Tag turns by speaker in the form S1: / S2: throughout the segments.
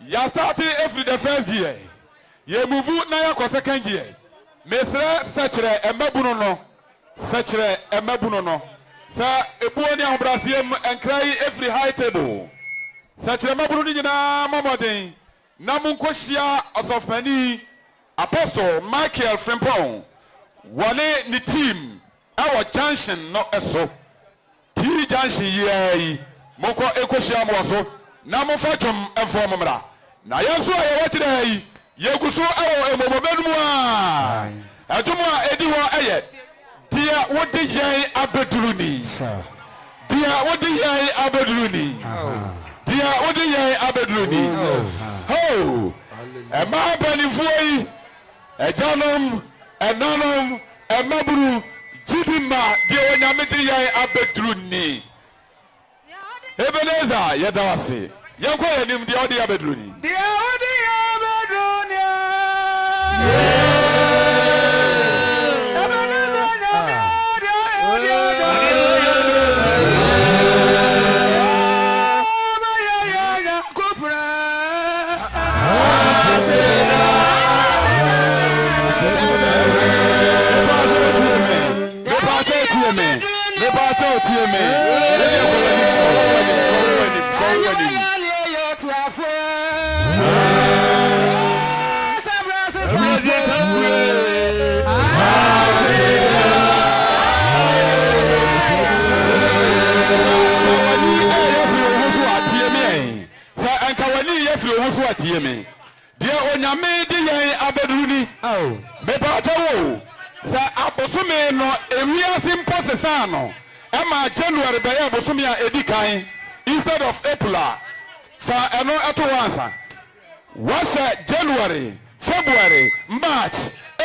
S1: Ya started every the first year. Ye move na ya kwa second year. Mesre sechre emabunu no. Sechre emabunu no. Sa ebuo ni ahobrasiem enkrai every high table. Sechre emabunu ni nyina mamoden. Na munkohia osofani Apostle Michael Frimpong. Wale ni team our junction no eso. Ti junction yi moko ekohia mo so. Na mo fatum enfo momra. Na yeso aye wachire yi yeguso awo emobobedum a ajumu a edi ho aye dia wodi yen abeduruni dia wodi yen abeduruni dia wodi yen abeduruni ho ema banifu yi ejanom enanom emaburu jidima dia wonyameti yen abeduruni Ebeneza yedawase yanko yanim dia odi abeduruni
S2: dia odi abeduruni
S1: Tieme dia onyame di yen abeduruni me pa chawo sa abosume no ewiase mposesa no ema January be abosume a edikan instead of April sa eno eto wansa washa January February March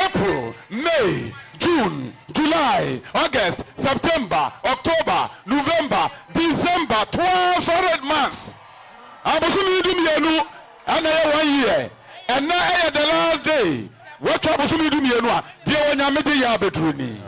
S1: April May June July August September October November December 12 solid months abosume dum yenu and 1 year, and now the last day. What trouble to me do me? Dear one, I'm a ya bedroom.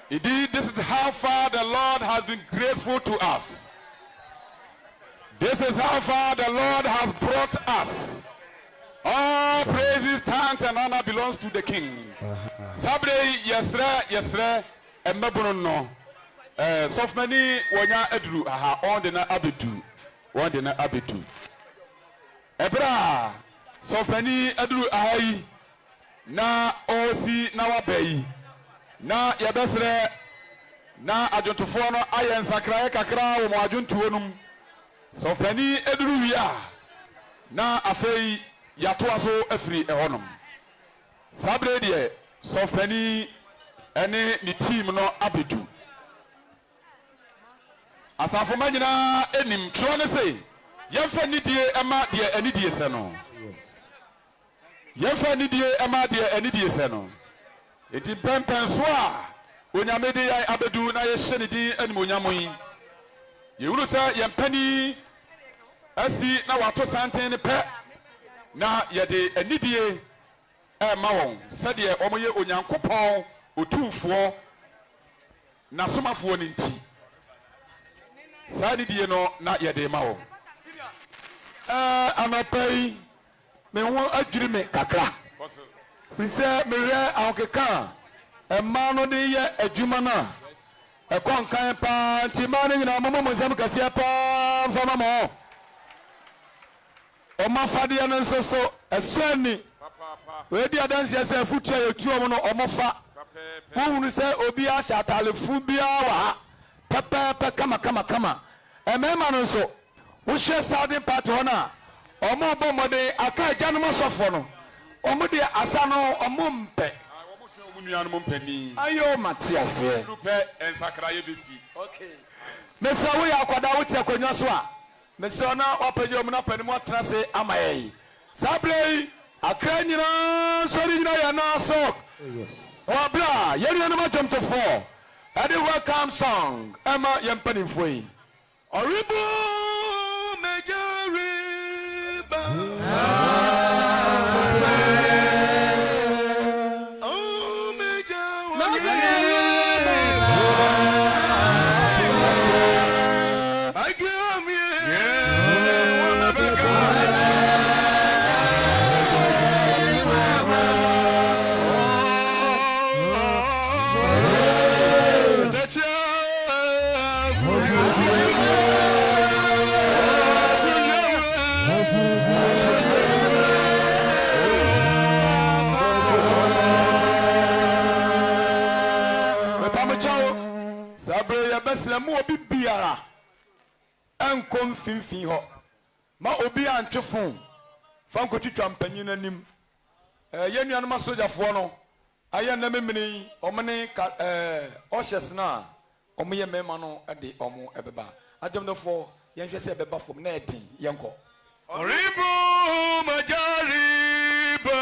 S1: Indeed, this is how far the Lord has been grateful to us. This is how far the Lord has brought us. All praises, thanks, and honor belongs to the King. Sabre yesre emmabuno. Sofmani wanya edru aha on the na abedu. Ebra sofmani edru ahai na osi na wabai. Na yabesre na ajontofo no ayen sakrae kakra wo mo ajontuo num sofani eduru wia na afei yato aso afiri ehonum sabre de sofani ene ni team no abedu asafo manyina enim tro ne sei yemfa nidie ema de anidie se no yemfa nidie ema de anidie se no eti pempen so a onyamede ya abedu na ye hye ne din anim onyamoyi ye wuru sa ye mpani asi na wato santen ne pe na ye de anidie ma won se de omoye onyankopon otumfo na somafo ne nti sa anidie no na ye de ma won anapai me ho adwiri me kakra Prise mere awkeka emma no de ye adwuma na ekonkan pa ntima ne nyina momo monsam kase pa mfama mo o mafade ya nsoso esani we di adanse ese futu ayetu omo no omofa wonu se obi a shatalefu bia wa pepe kama emema no so wo hwe Saudi part hona omo bomode aka janum sofo no omo de asano omo mpe
S2: omo nuanu mo mpani
S1: ayo matiase
S2: lupe ensakra yebesi
S1: okay mesa wo ya kwada wo te akwanwa so a mesa na wapaje omo na pani mo trase amaye sablei akra nyina sori nyina ya na so yes wabla yeri no matom to 4 ade welcome song ema yempani mfoi oribu majoriba
S2: Major
S3: mesle mo obi biara enkom finfin ho ma obi antwefo fa nkotwitwa mpanyin anim ye nuanoma sojafo no aye na memini omene ohyesna omoye mema no de omo ebeba adwomdefo yenhwe se ebeba fom na edin yenko
S4: Oribu majariba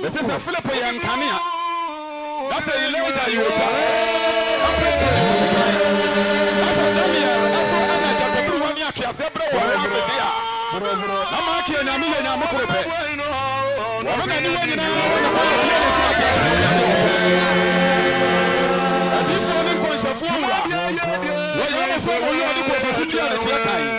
S1: This is a Philip and Kania. That's a Elijah you watch. That's a Daniel. That's a Anaja. The blue one, you have several ones there. I'm not here. I'm here. I'm not here. I'm not here. This one in Costa Formula. Well, you have a son who you are the professor of the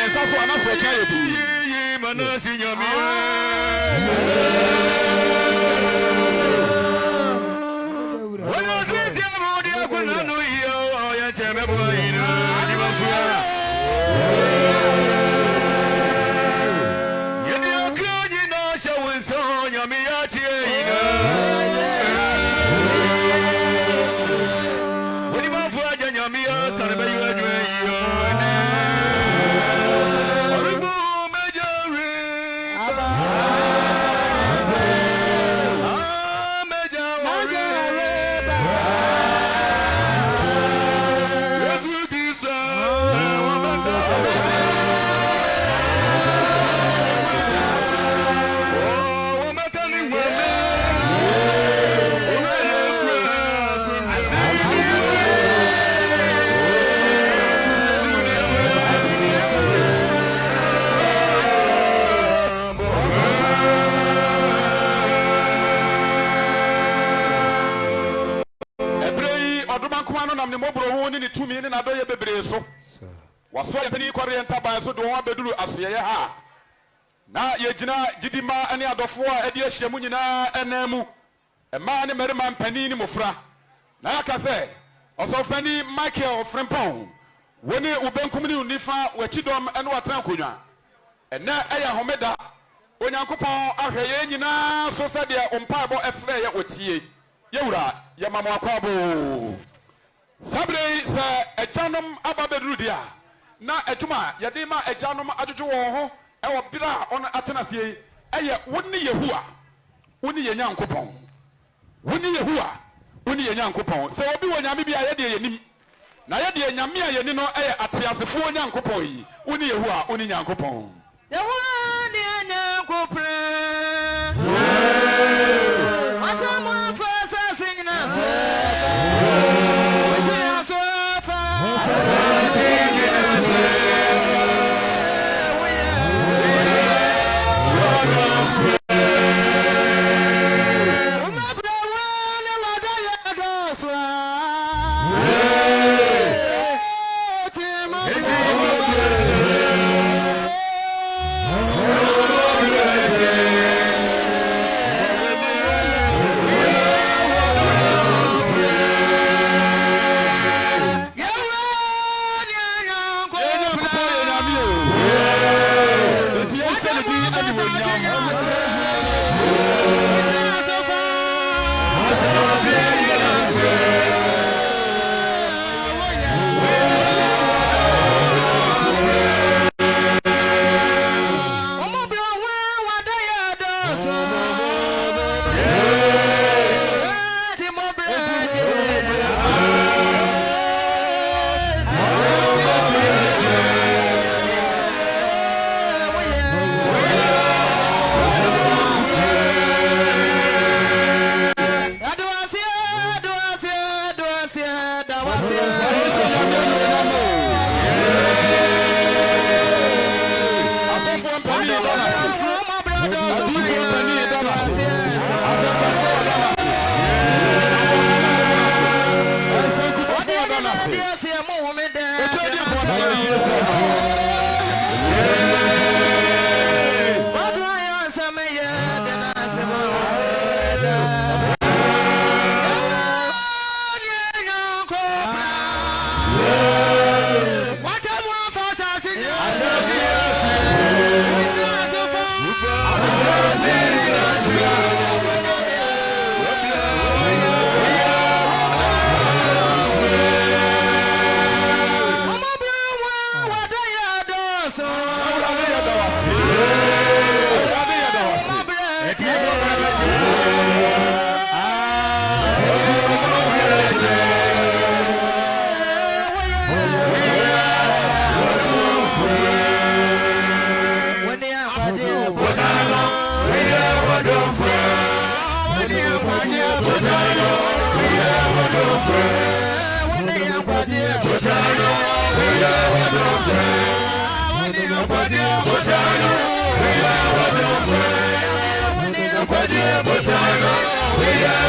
S1: ensa so ana so cha ye bi
S4: manasi nyame wana sisi amudi akuna no yo ya cheme boyina ni mafia yedi akaji na shawinso nyame ya tiina wani mafia ja nyame ya sarbe yadwe yo
S1: nam ne mobro ho ni tumi ni na do ye bebre so waso ye beni kware ntaba so do ho abeduru asoye ha na ye gina gidima ane adofo a ede ahia mu nyina enamu ema ne merima mpani ni mofra na yaka se osofani Michael Frimpong woni ubenkum ni unifa wachidom ene watan konwa ene eya homeda onyankopon ahwe ye nyina so se de ompaabo esre ye otie yewura ye mama akwabo sabre se ejanom ababeduru dia na ejuma yede ma ejanom adwodwo won ho ewo bira on atenasie eye woni yehua woni yenyankopon woni yehua woni yenyankopon se obi wonyame bia yede yenim na yede nyame a yeni no eye atiasefo onyankopon yi woni yehua woni nyankopon
S5: yehua de nyankopon atama fasa singna so
S4: We are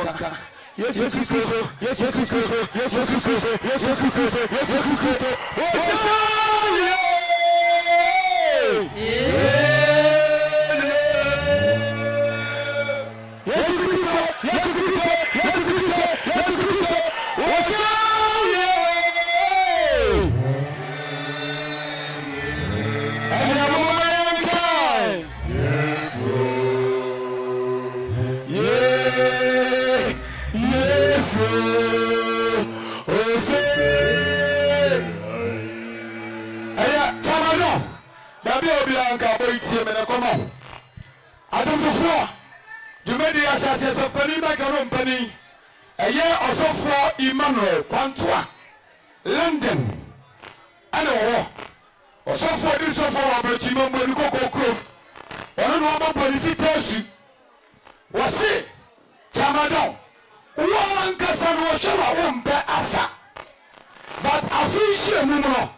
S3: anka Yesu Kristo Emmanuel Kwantua London ana wo osofo di sofo wa brechi mo ni kokokro ono no aba police tesu wose Chamadon won kasa no hwe wa mbe asa but afishe mu no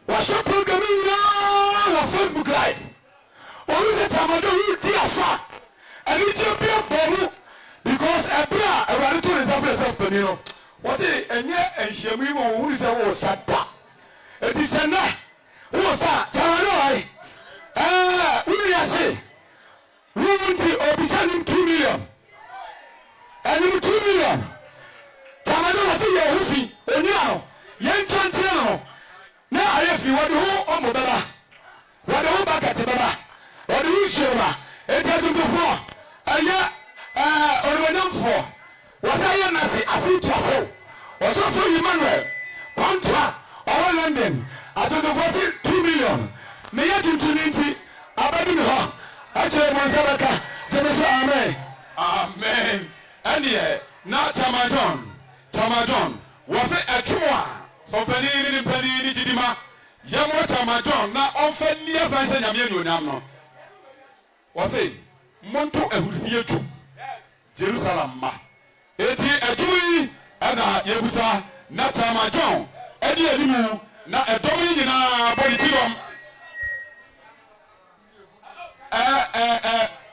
S3: wa show program na Facebook live onu se Chamadon di asa ani je bi bomu because ebra ewari to reserve penino was it enye enhyiamu mo hu se wo sata edisena wo sa Chamadon uni ase wunti obisanim 2 million and 2 million Chamadon was ye husi oni ano yen twanti no na ayefi wode ho omobaba wode ho bakati baba wode hu shema etadumfo aya orwenamfo wasaya nasi asitwaso osofo Emmanuel Kwantua owo London adodofo 2 million me ya tuntuninti abadu ne ho ache monsabaka jemeso amen
S1: amen anie na Chamadon was a chua so pani jidima yamo Chamadon na onfa nia fanse nyame nyonam no was monto ehursie tu Jerusalem ma eti adui ana yebusa na Chamadon edi animu na edomi nyina body tilom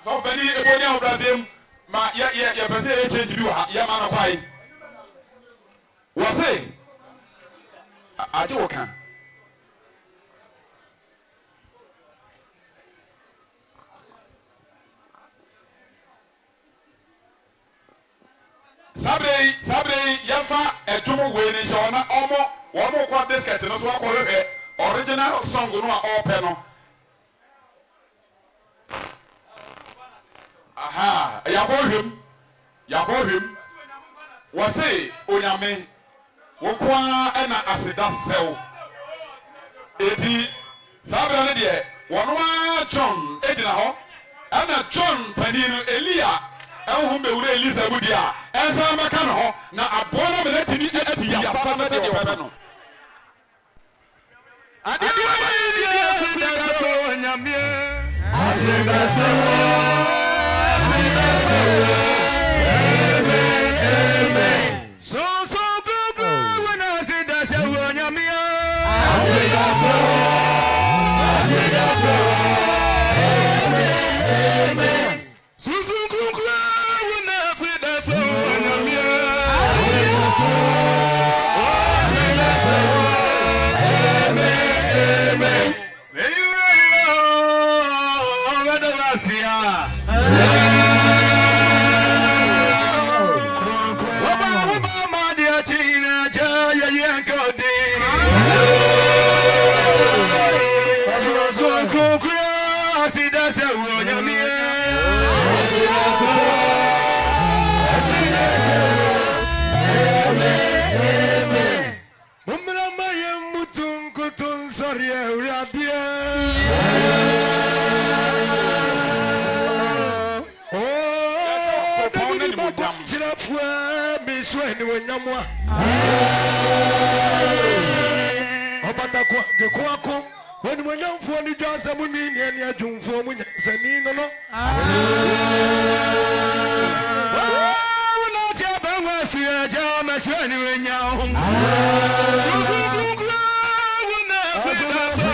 S1: so pani ebonia obrazem ma ya pese e change bi wa ya ma na kwai wase aje woka sabre yafa etumu we ni shona omo kwa biscuit no so akọhwe original song no a ope no aha yakohwem wase onyame wokwa na aseda sew eti sabre ne de wono a John ejina ho ana John paninu Elia ehun bewure Elisa budia ensa maka no na abona me natini eti ya safa de webe no
S4: adi aseda so onyame aseda so
S6: Obatakwa jekwako when mwenyamfo ni jasa munini ani ajumfo munyasani no no
S4: na chaba ngwasi aja masani wenyao susu kukwa una sida so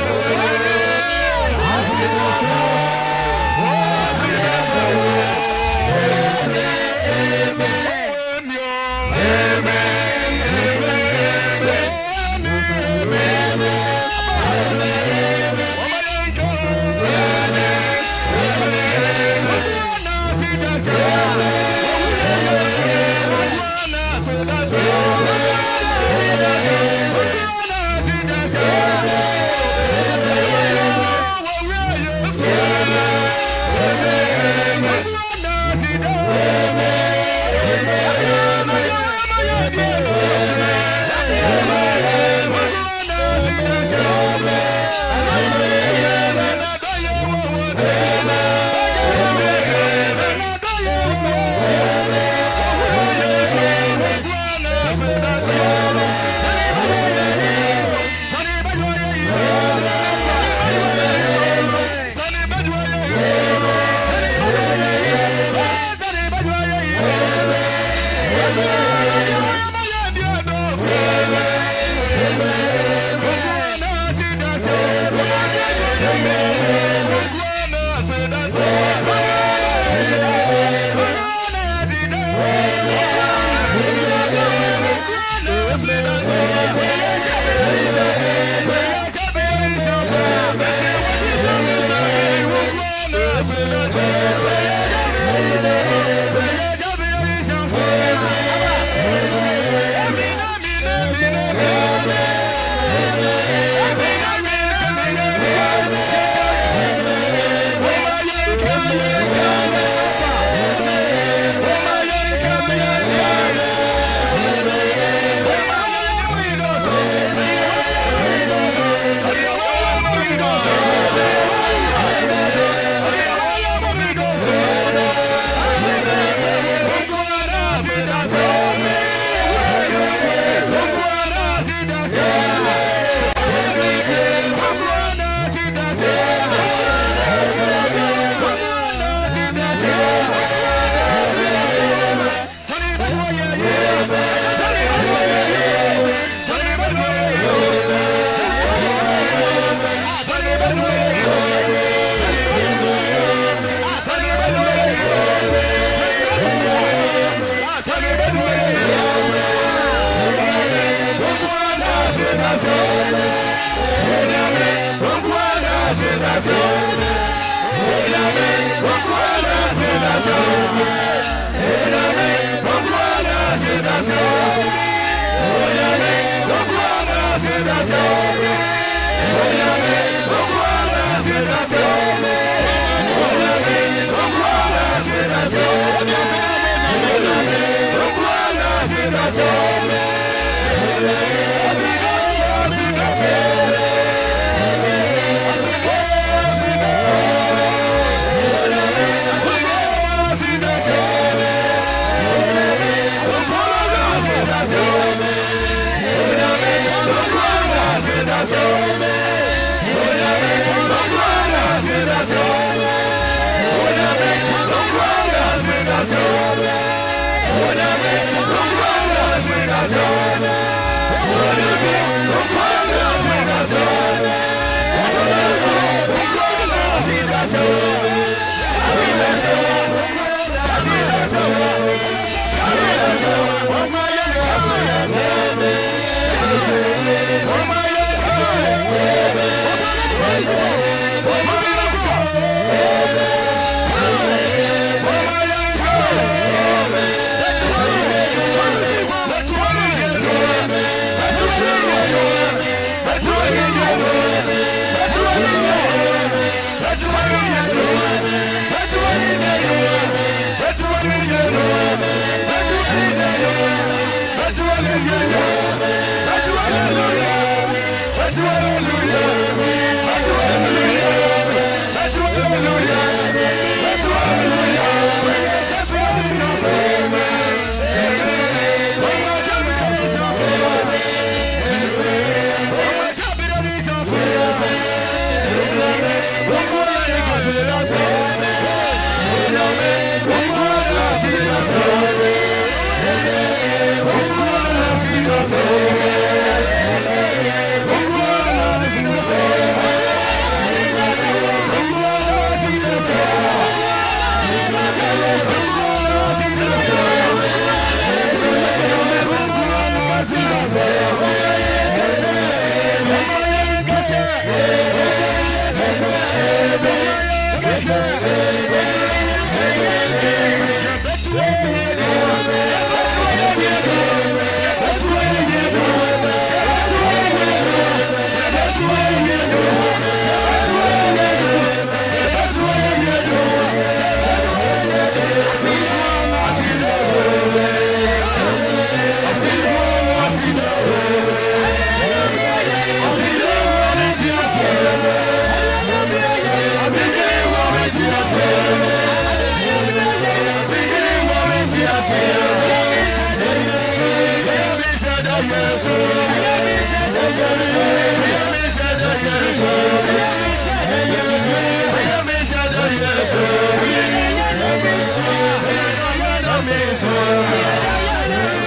S4: Yes,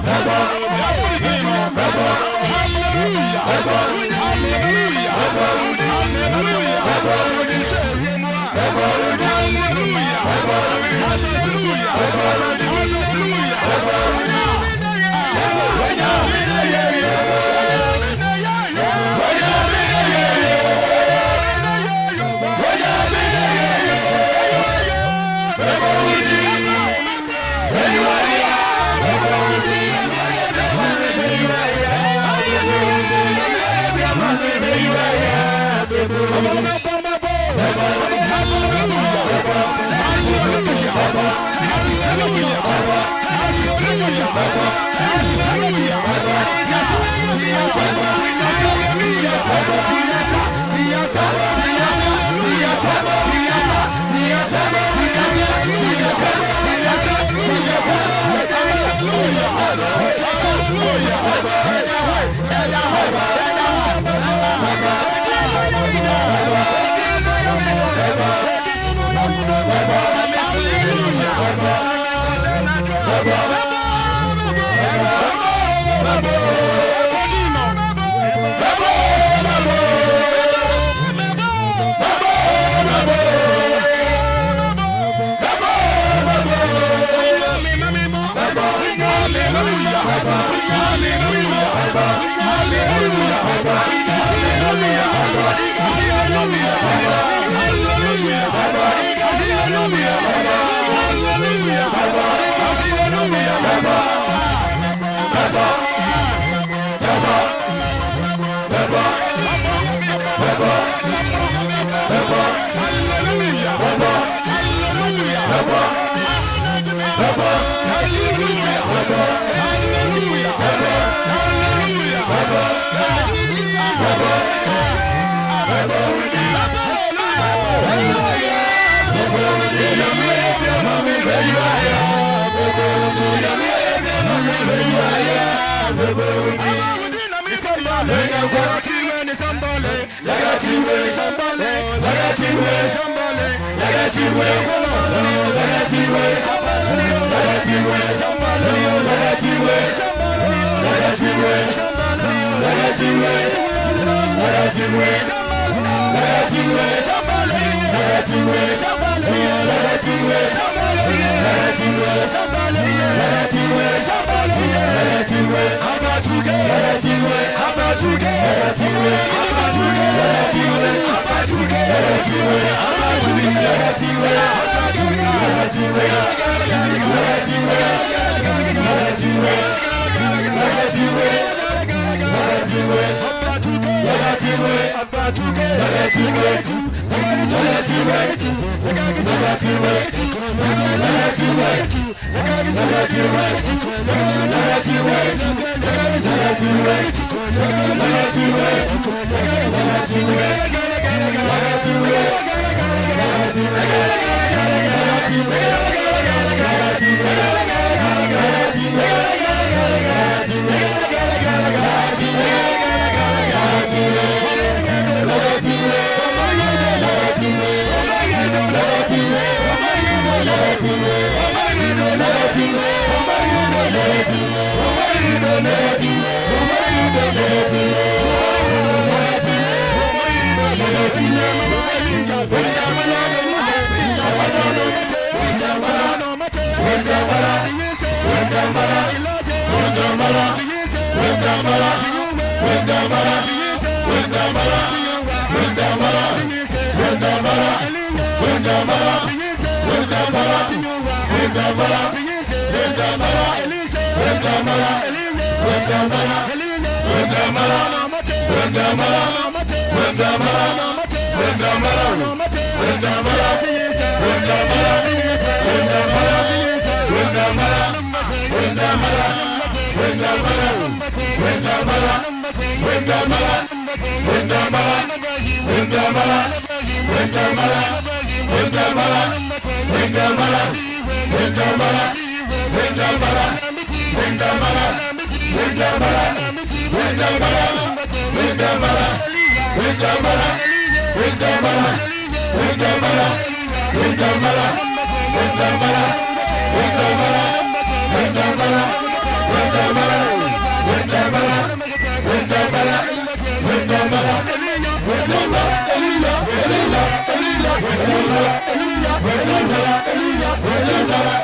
S3: Baba,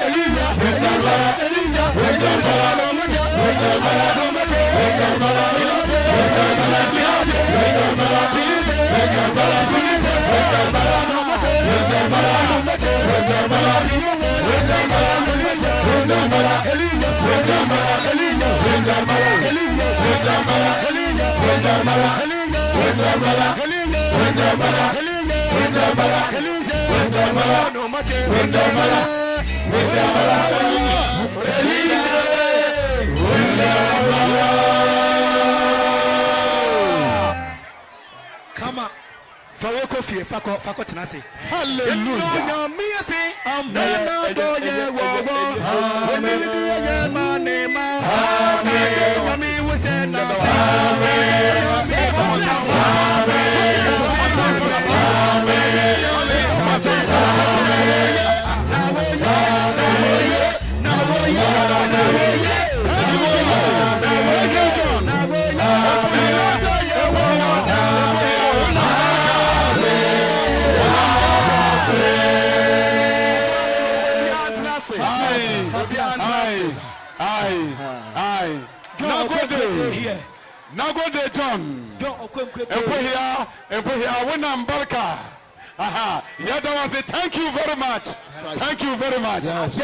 S6: Eliya Come on. Faweko fie fako tenase.
S1: Hallelujah. Nagode John. Wenam Barka. Aha. Yadawa, thank you very much. Thank you very much.
S6: Yes.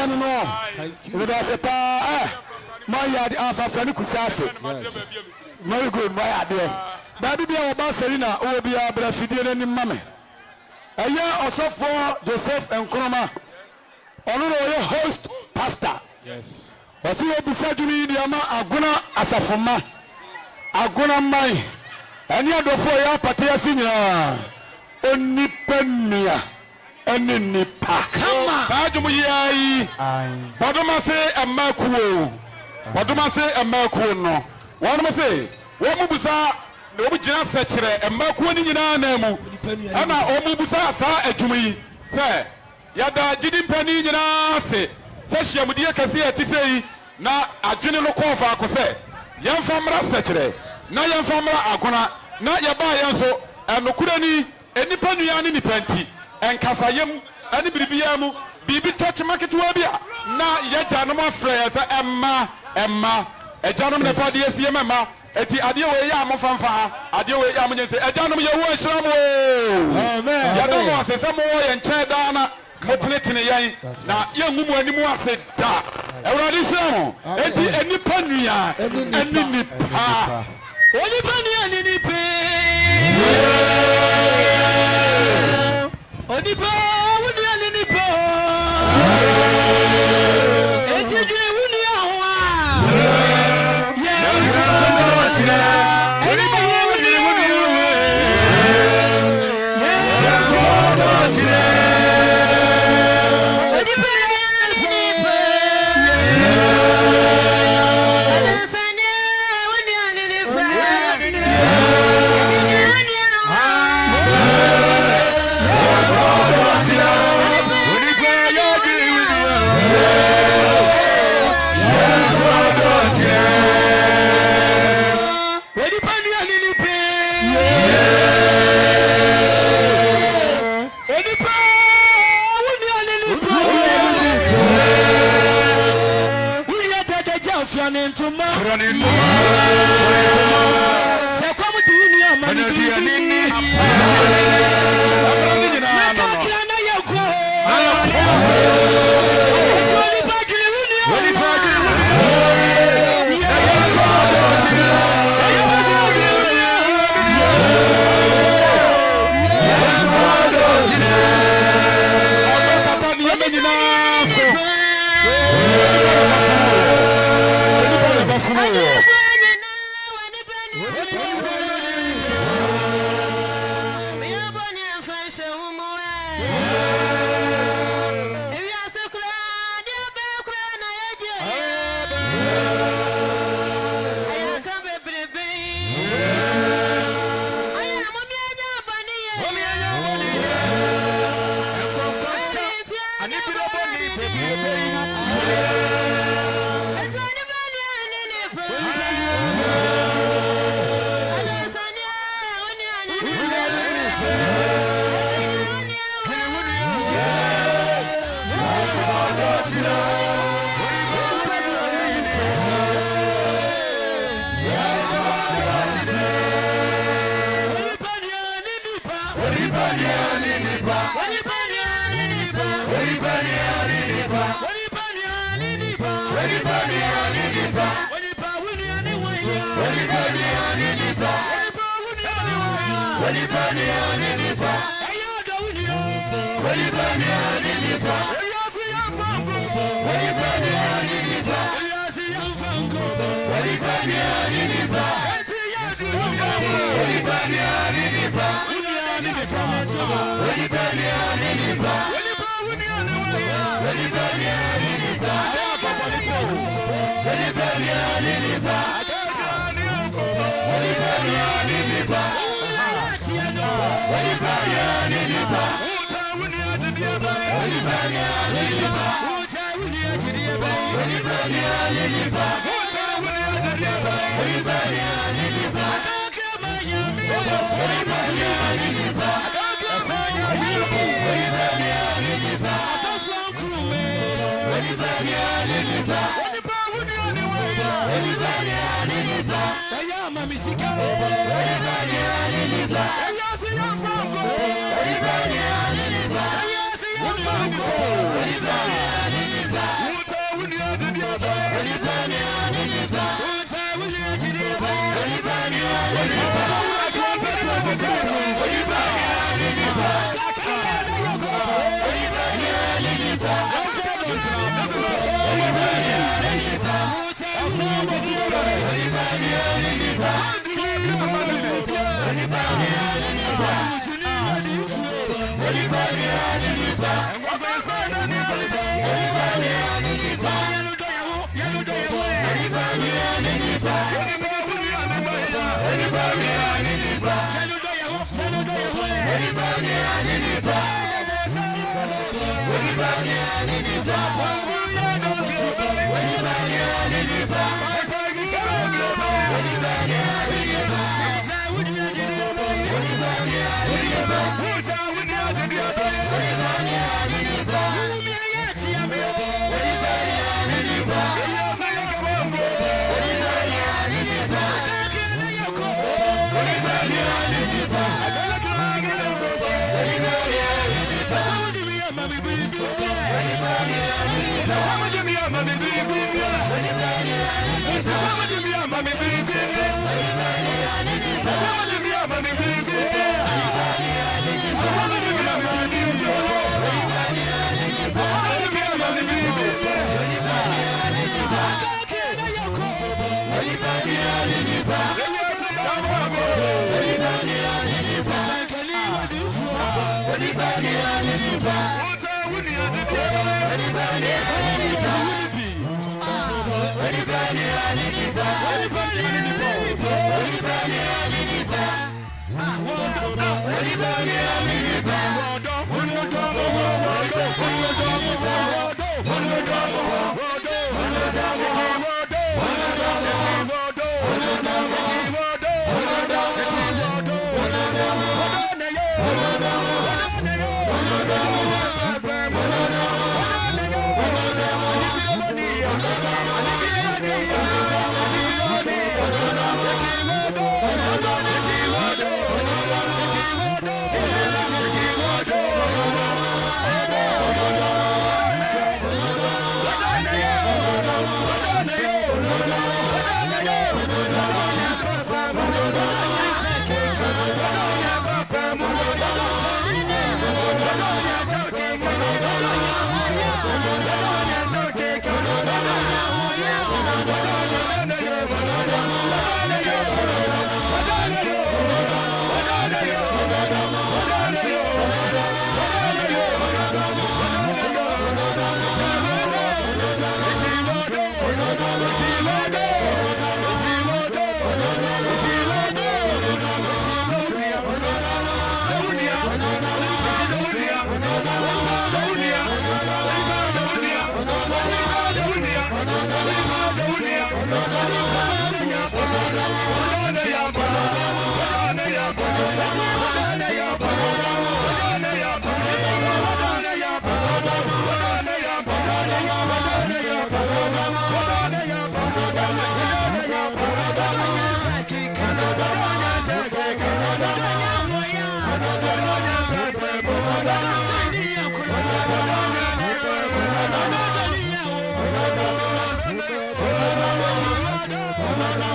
S3: Very good, my idea. Baby, be our Barcelona, or be our Brafidin and Mammy. A year also for Joseph and Kroma. Honor your host, Pastor.
S1: Yes.
S3: Was he beside me, the Ama Aguna Asafuma? Aguna Mai. And you do for your Patia Senior. Only Penia. Any nipa. Come on.
S1: Sajumu yai. Waduma say a makuo. Waduma say a makuo no. Waduma say. Wamubusa. Obi gyina sɛkyerɛ mmakuo ni nyinaa na mu ana ɔmo busa saa adwuma sɛ yada gidi mpani nyinaa se sɛ hyiamudeɛ kɛseɛ ɛte sɛ yi na adwene no kɔɔ faako sɛ yɛmfa mmra sɛkyerɛ na yɛmfa mmra agona na yɛbaa yɛn so ɛnokora ni nnipa nnua ne nipa nti ɛnkasayɛm ɛne biribiara mu biribi tɔkyema ketewa bi a na yɛgya nom afrɛ yɛ sɛ ɛmma agyanom ne padeɛ sie mɛma eti adeɛ wɔ yɛ amo fanfa adeɛ wɔ yɛ amo nyense agyanom yɛ wo ahyira mo amen yɛdɔ mo ase sɛ mo wɔ yɛn nkyɛn daa na mo tenetene yɛn na yɛngu mo anim ase da awurade hyira mo eti enipa nua ɛne nipa
S5: onipa nua ne nipa onipa wunua ne nipa eti dwene wunua ho a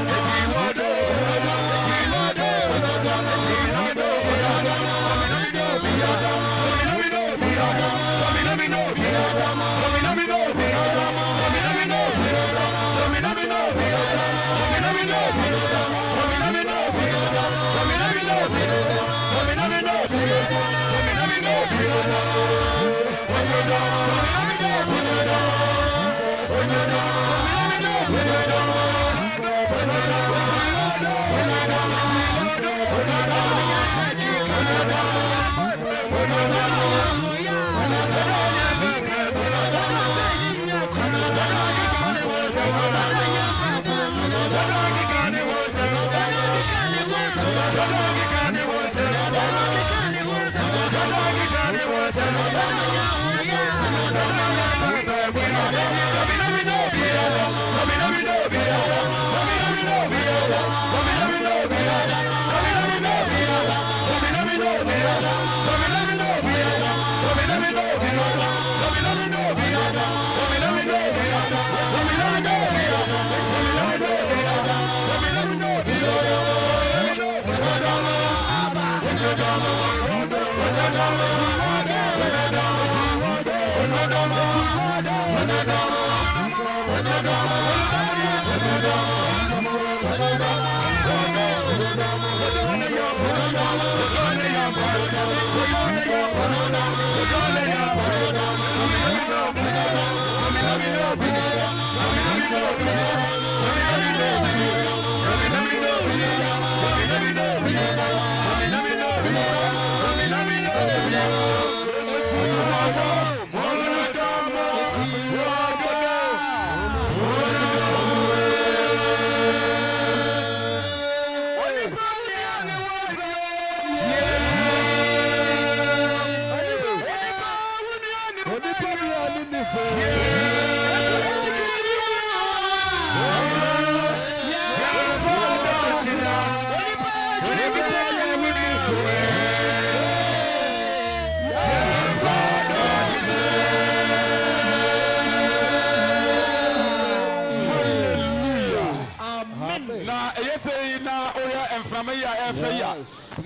S6: Let's see what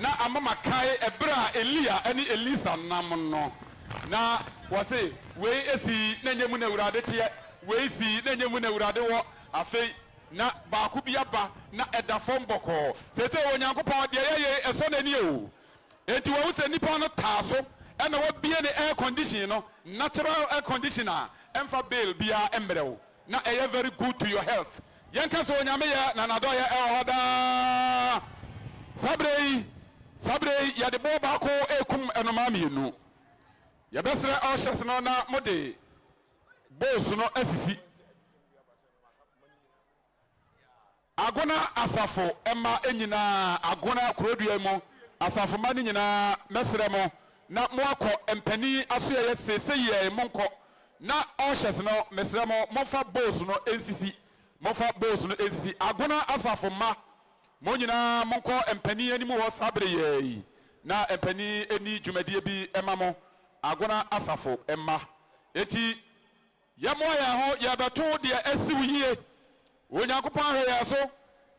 S1: na amama kai ebra Elia ani Elisa nam no na wase we esi na nyemu na urade tie we esi na nyemu na urade wo afei na ba ku bia ba na edafom boko sese onyankopon de ye eso na ni o enti wo se nipa no taaso na wo bie ne air condition no natural air conditioner emfa bill bia embrew na eye very good to your health yenka so onyame ya na nado ye hoda Sabrei ya de bo ba ko ekum enoma mienu ya besre oshas no na mode boss no asisi agona asafo emma enyina agona krodua mu asafo ma ni nyina mesre mo na mo akọ empani aso ye sese ye monko na oshas no mesre mo mofa boss no ensisi agona asafo ma mo nyina monko empani ani mu ho sabre ye na empani eni dwumadie bi ema mo agona asafo emma eti yamo ya ho ya beto de asiwiye onyankopon ahwe ya so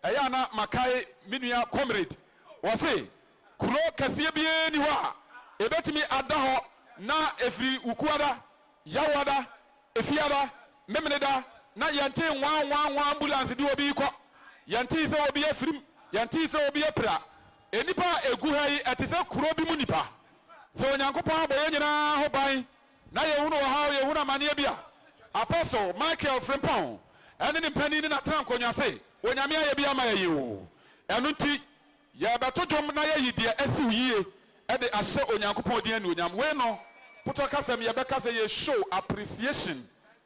S1: eya na makai minua comrade wose kuro kase bi ni ho a ebetimi ada ho na efiri ukuada yawada efiada memneda na yante nwa ambulance di obi ko yante se obi afirim yante se obi apra enipa egu hai etise kuro bi mu nipa se onyankopon aboye nyina ho ban na ye hunu ha ye hunu amane bia apostle Michael Frimpong ene ni pani ni na tran konwa se onyame aye bia ma ye o enu nti ye beto dwom na ye yidie asiw yie e de ahye onyankopon di anu onyam we no poto kasem ye be kase ye show appreciation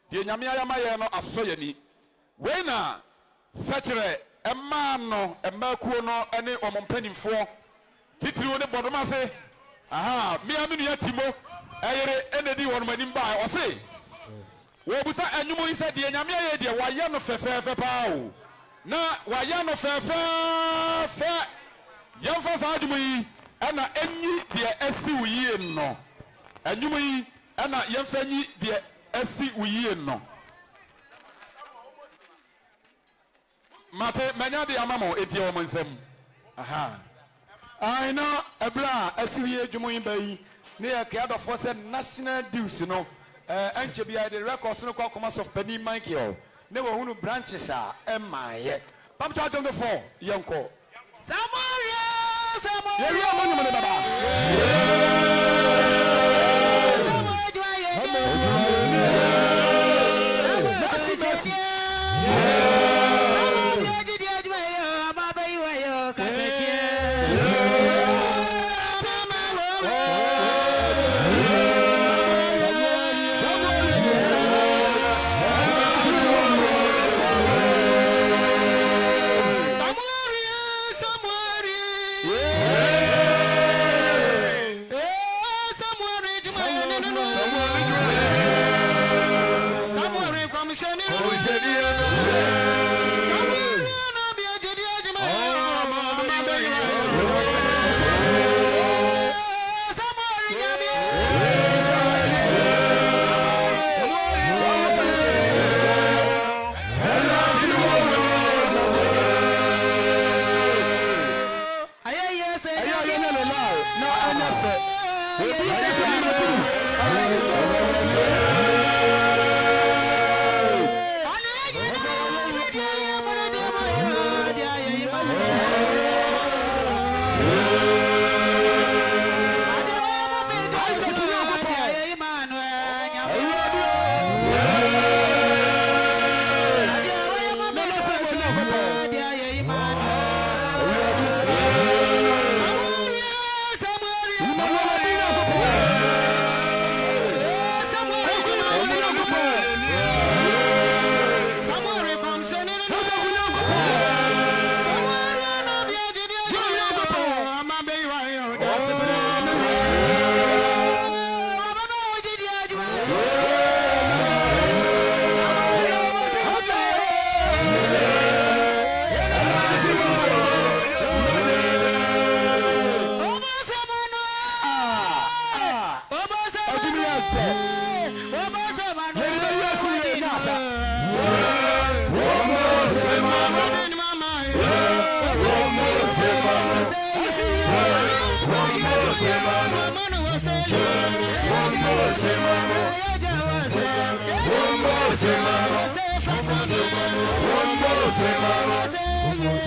S1: die nyame ayama ye no aso ye ni we na sachire emma no emma kuo no ene omompanimfo titiri woni bodoma se aha mi aminu yatimo eyere enedi wonomanim ba o se wo busa anyumo ise die nyame ye die wa ye no fefefe pa o na wa ye no fefefe yemfa sa adumo yi ana enyi die asiw yie no anyumo yi ana yemfa nyi die asi uyie no mate manya de amamo etie wo nsem aha I know ebra asi uyie dwumo yi bayi ne ya ka do for national dues no enche bia the records no kwa commerce of Penny Michael ne wo hunu branches a emaye pamta jongo 4 yenko
S5: Samuel
S1: yewi amanu mo ne baba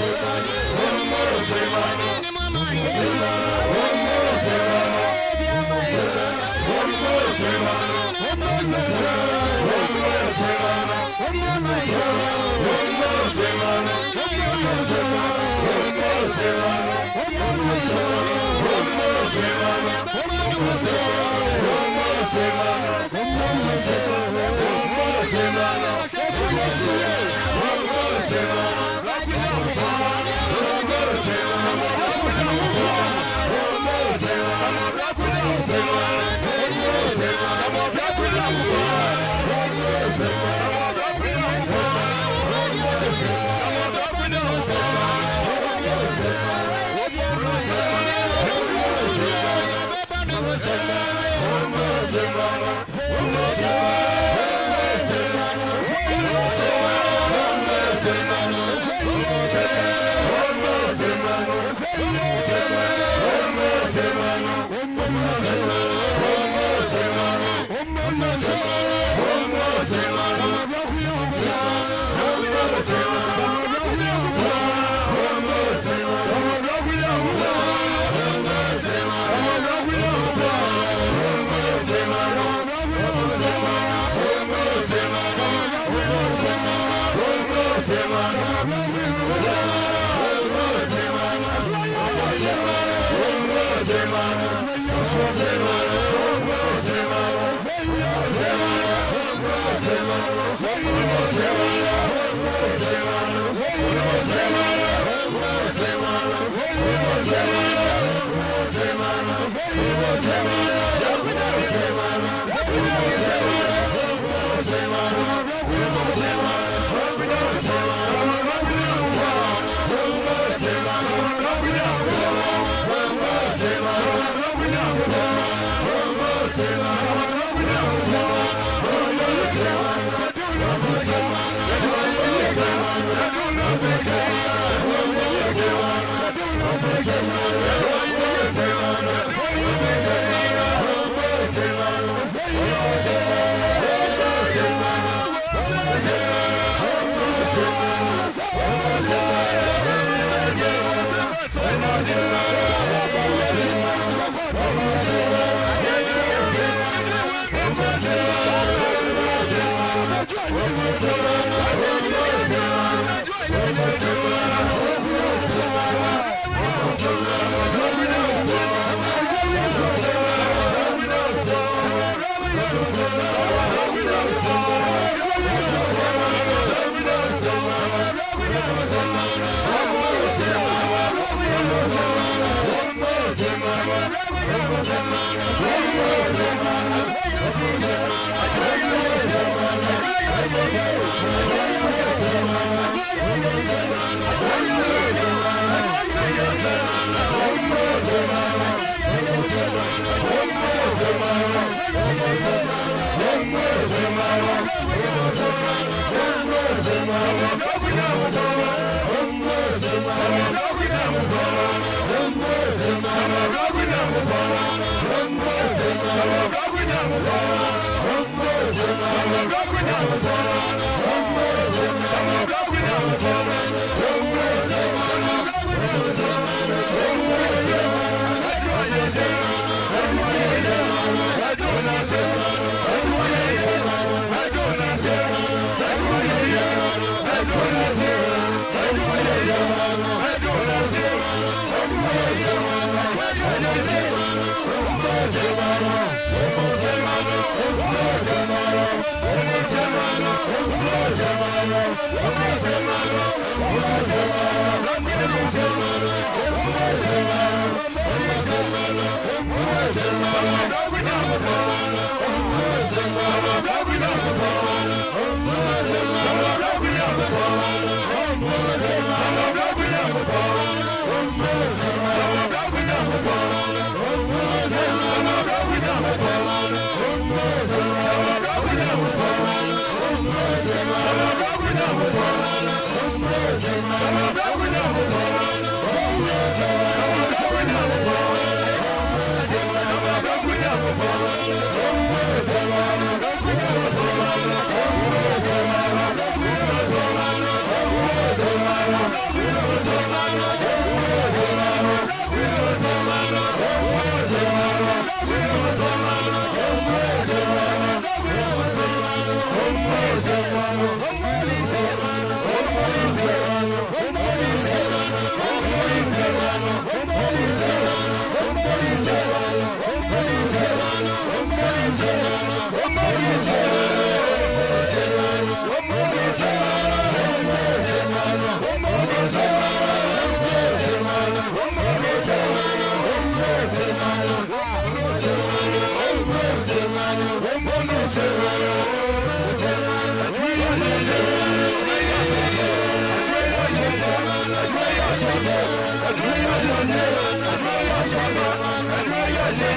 S7: Come on.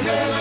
S4: Yeah.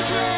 S3: Thank you.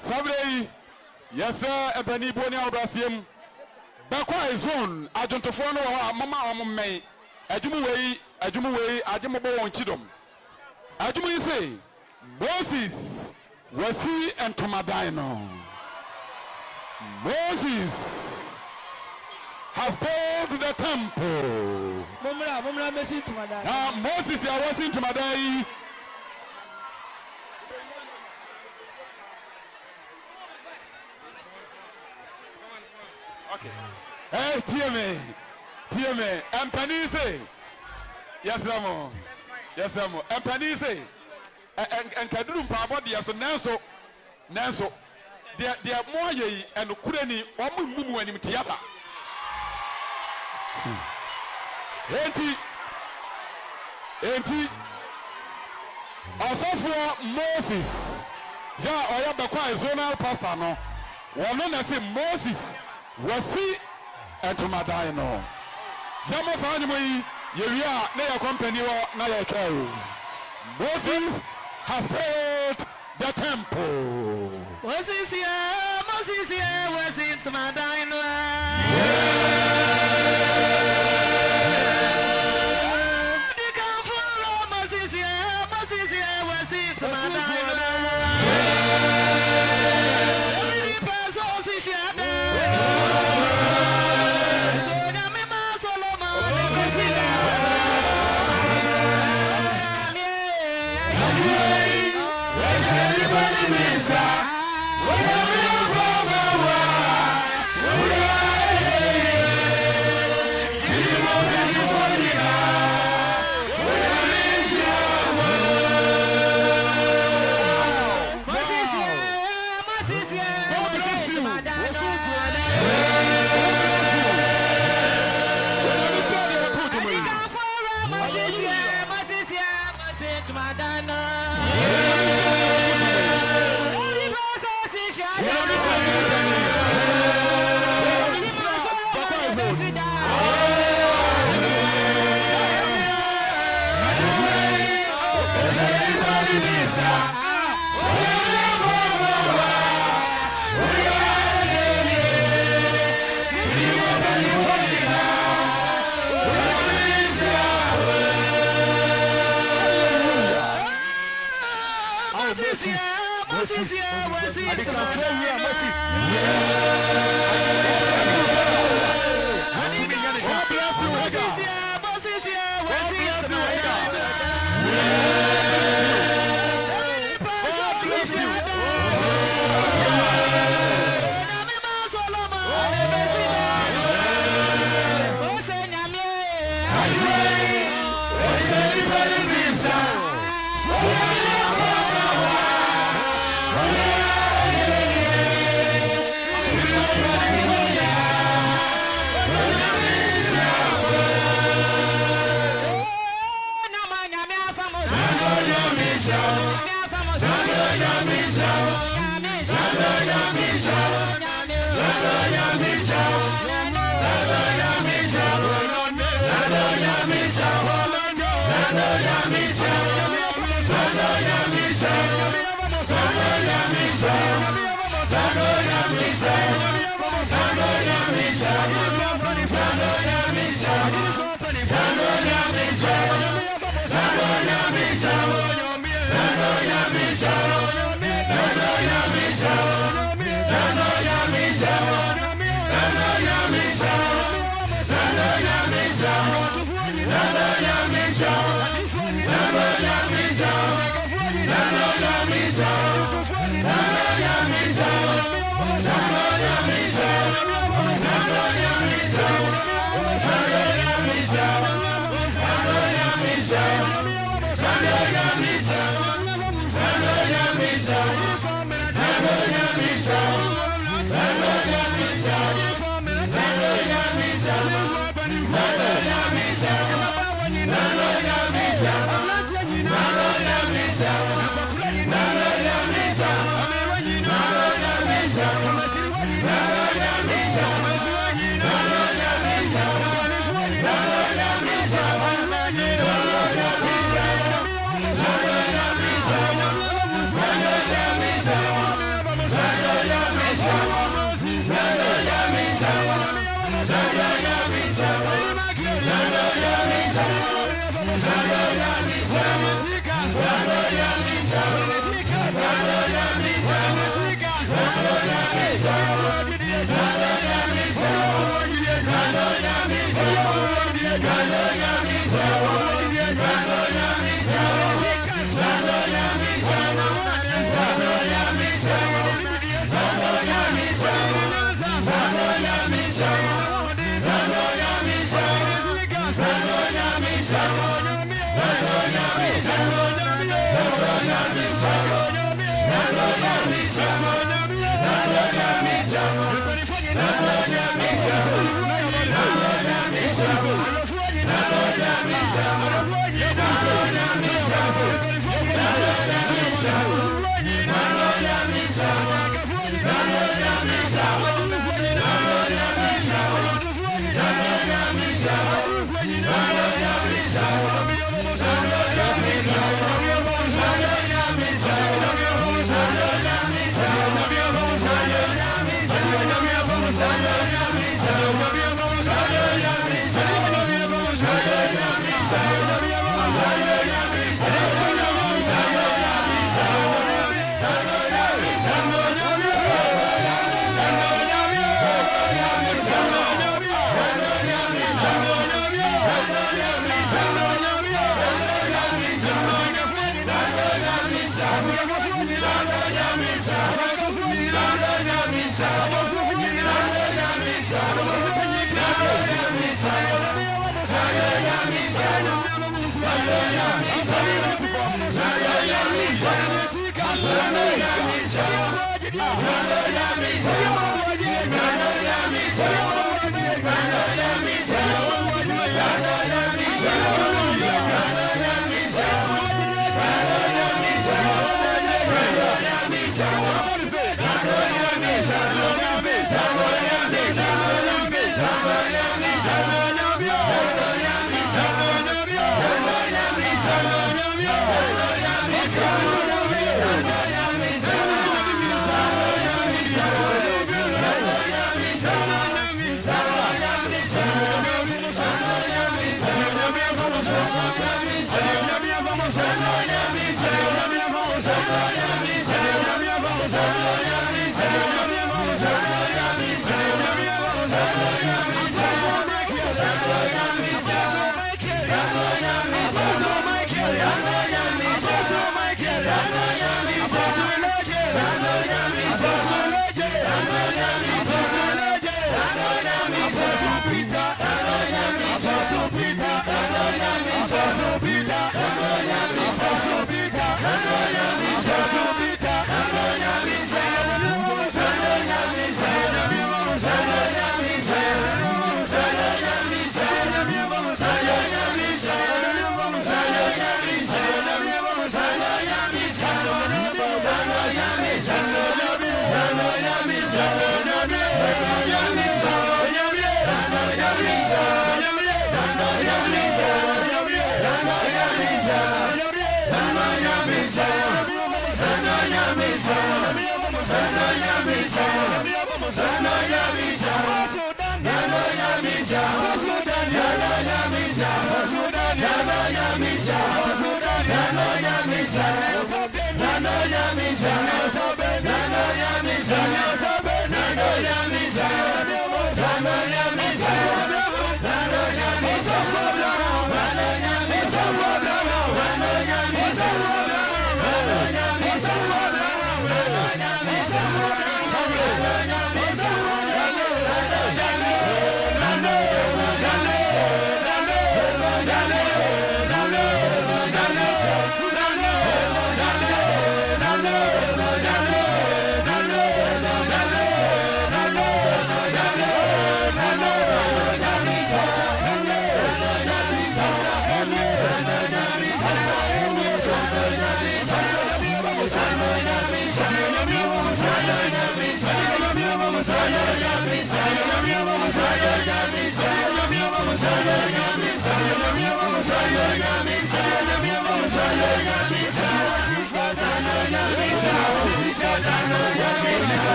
S1: Sabre yes ebani boni awdasiem bakwa zone ajontofo no ho mama ommei adwumu wei adwumu bo won chidom adwumu yi say Moses wasi entomadan no Moses has built the temple
S5: Mumra mesi entomadan
S1: Moses ya wasi entomadan
S2: Okay.
S1: Hey, TMA, Empany say, yes, Ramo, Empany say, and Kadum Pabody, yes, Nanso, they are more ye and Kureni, Omu and Tiaba. Enti, also for Moses, Ja, Oyabakwa, zonal pastor, no, one known say Moses. Wasi entomadan no jamo sanimo yi yewia na your company na your child Moses has built the temple
S5: Moses wasi entomadan no
S6: Misha, Nano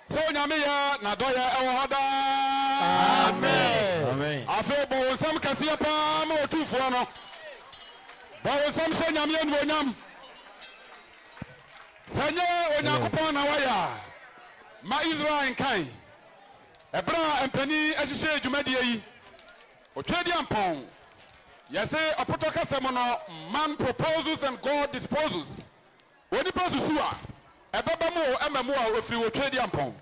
S1: So nyamiya na doya ewo hoda. Amen. Afe bo sam kase pa ma otufo no. Bo sam she nyamiya no nyam. Sanye onyankopon na waya. Ma Israel kan. Ebra empani ahihye adwumadie yi. Otwedi ampon. Yese apoto kasem no man proposes and God disposes. Oni prosusu ebaba mu emamu a ofiri wotwedi ampon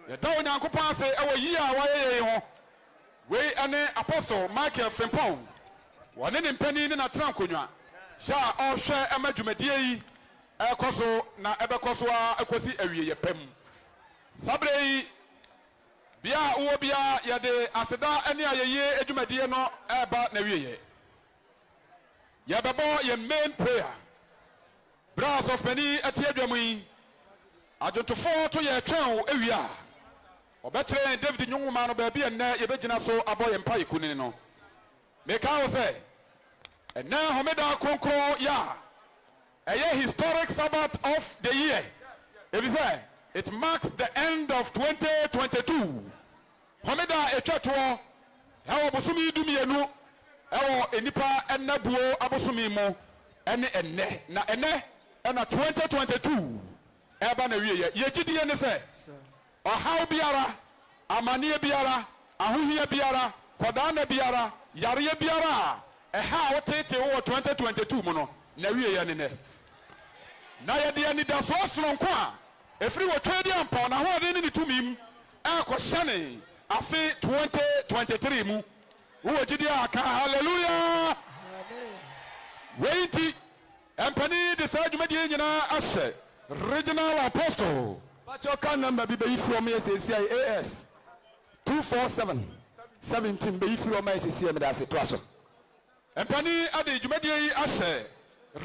S1: ye da onyankopon ase ewo yi a waye ho we ane apostle Michael Frimpong wone ne mpani ne na trankonwa sha ohwe emadwumadie yi ekoso na ebekoso a ekosi awie ye pam sabre yi bia wo bia ye de aseda ane ayeye adwumadie no eba na wie ye ye bebo ye main prayer brass of penny atiadwamu yi adwotofo to ye twen ewia obetre David nyunwuma no ba bia na ye begina so aboye mpa yekuni no meka wo se ena homeda konkro ya eye historic Sabbath of the year if you say it marks the end of 2022 homeda etwato hawo bosumi dumienu ewo enipa enabuo abosumi mo ene enne na enne ena 2022 eba na wie ye gidie ne se ohaw biara amanie biara ahohia biara kodana biara yare biara eha wotete wo 2022 mu no na wie ye ne na ye de ani da so soronko a efiri wo twedi ampa na ho de ne tumim akohyane afi 2023 mu wo gidie aka hallelujah weiti empani de sadwumadie nyina ahye regional apostle pachoka number bi be from SCI AS 247 17 be from SCI me da se to aso empani ade dwumadie yi ahye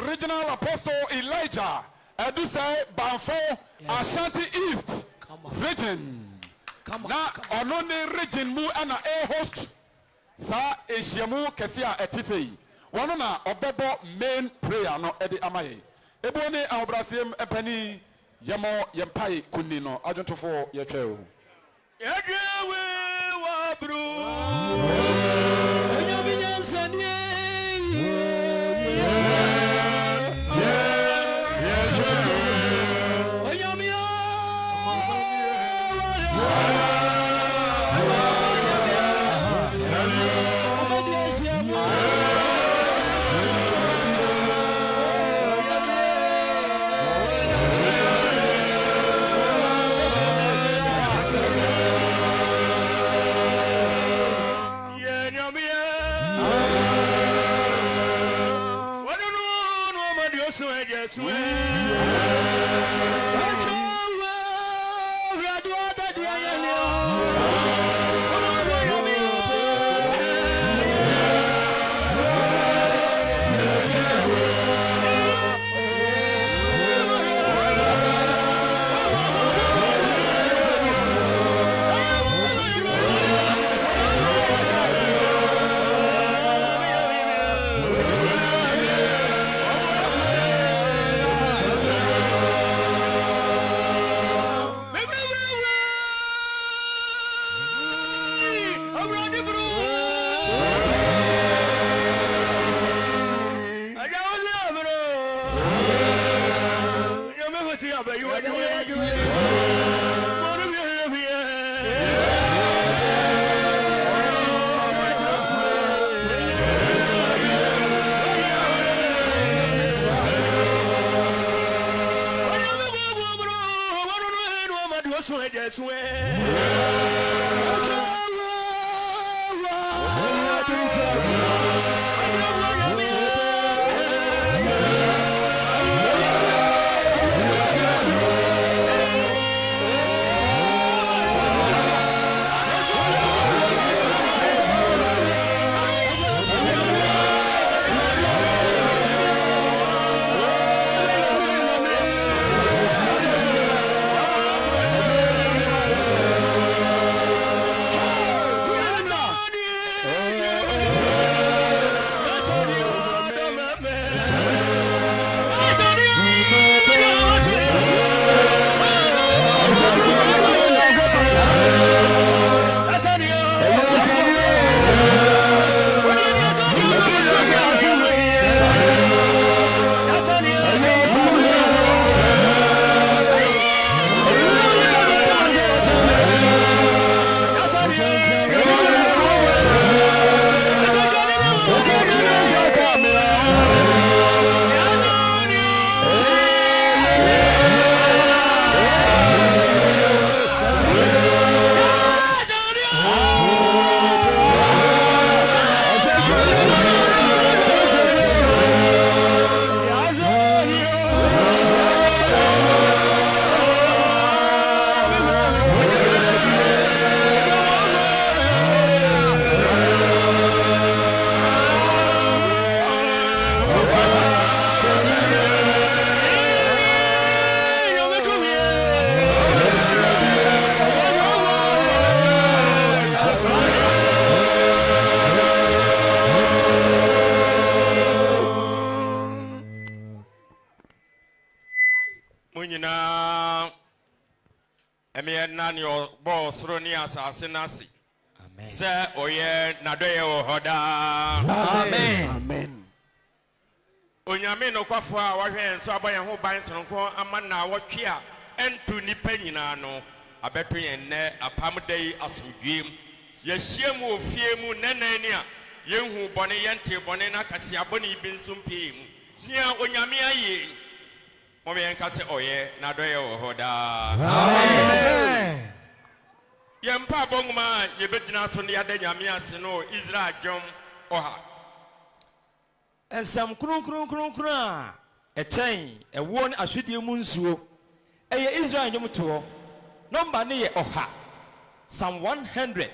S1: regional apostle Elijah Adusai Banfo Ashanti East region na ono ne region mu ana a host sa ehyiamu kese a etisei wono na obebo main prayer no edi amaye eboni ahobrasem epani yemo yempai kunni no adwontofo yetweo edwewe wa bru enyominyansanie
S4: Nan your boss Ronias Asenasi. Sir, oye, Nadoye Hoda.
S6: Amen. Amen.
S4: Onyame no kwafo wahwe nso abaye ho ban sonko amana wotwe entu nipa nyina no abeto yenne apamdai asomdwem yehiem ofie mu nenani a yenhu bone yente bone na kase abone ibi nso mpie mu nia onyame aye mo be enkase oye Nadoye Hoda.
S6: Amen.
S4: Yempa bonguma yebegyina so ne yada nyame ase no Israel jom oha
S5: ensam kron a echen ewo ne ahwedie mu nsuo eye Israel nyom to number ne ye oha Psalm 100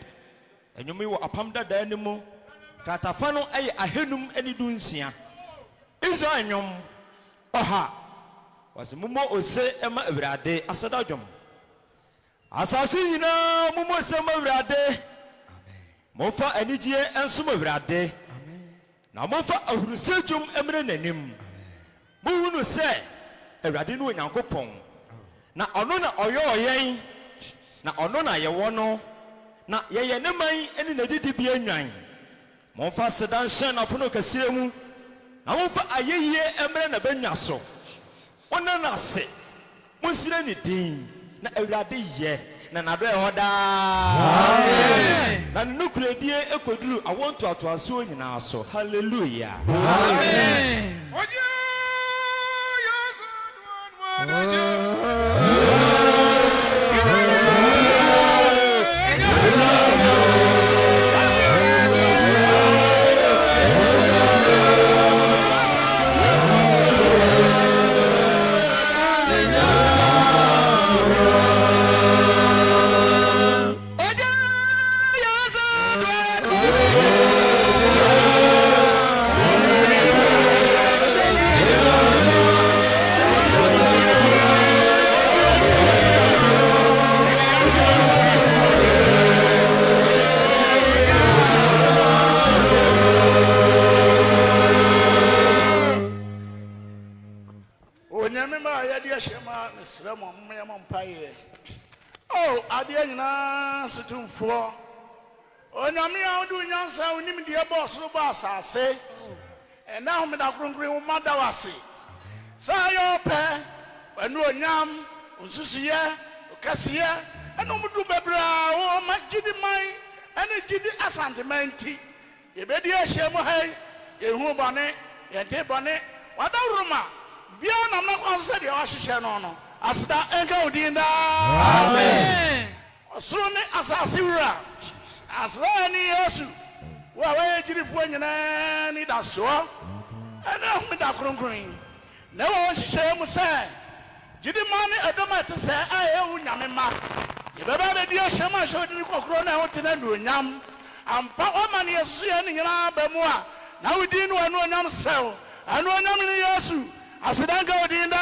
S5: enyom wo apam dada ne mu kratafa no eye ahenum ani dunsia Israel nyom oha wasimumo ose ema awrade asada dwom asasi nyina mumo se ma awrade amen mofa anigye enso ma awrade na mofa ahurusejum emre nanim muhunu se awrade no onyankopon na ono na oyen na ono na yewo no na yeye ne man eni na didi bi anwan mofa sedan hye na pono kase mu na mofa ayeye emre na banwa so ona na se monsire ni din na awrade ye na Nadoye Hoda. Amen. Na nukuredie ekoduru awonto atoaso nyina so. Hallelujah.
S2: Amen. dia shema mesra mo mmya mo mpaye oh ade nyina setumfo onyame a odu nyansa onim de boss ro ba asase ena ho me da kronkron wo mada wase sa yo pe enu onyam onsusuye okasiye enu mudu bebra wo magidi man ene gidi asantementi yebedi ahyem hai ehu bone yente bone wadawruma bia nam na kwanse de wahyehyɛ no asida enka odinda amen osoro ne asase wura asra ni yesu wa wa jirifo nyina ni da so ene hu da kronkron na wo hyehyɛ mu sɛ gidi mane adoma te sɛ aye wu nyame ma yebeba be di ahyem a hyɛ kokoro na wote na nuonyam ampa o ma ne yesu ye ne nyina ba mu a na wodi no anu onyam sɛw anu onyam ne yesu asidanka odinda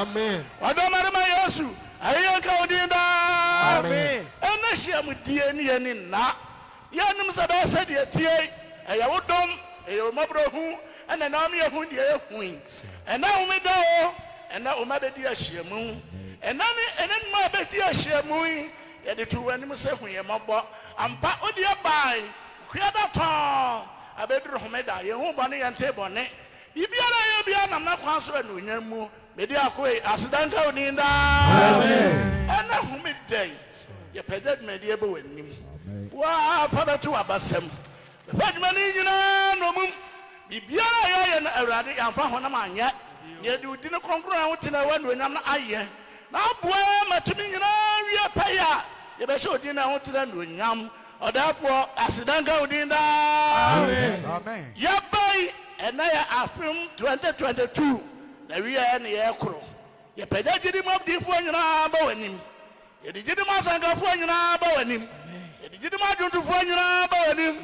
S2: amen wadoma ma yesu ayenka odinda amen ena hia mu die ne ye ne na ye nim se ba se die tie eya wodom eya mabrohu ena na me hu die ehu ena wo me do ena o ma be di ahia mu ena ma be di ahia mu ye de to wanim se hu ye mabo ampa odi abai kwiada ton abedru homeda ye hu bone ye nte bone ibiara ye bia nam na kwan so enu nyamu medi akoi asidanka odinda amen ana hu me dai ye peded medi ebe wanim wa fa betu abasem fadma ni nyina no mum bibiara ye na awrade amfa ho na manye ye di udi ne konkron a wotina wa no nyam na aye na aboa matumi nyina wie paya ye be so odina wotina no nyam odapo asidanka odinda amen amen ye bai ena ya afrim 2022 na wiya ne ye kro ye peda gidi mabdifo nyina ba wanim ye di gidi masangafo nyina ba wanim ye di gidi madundufo nyina ba wanim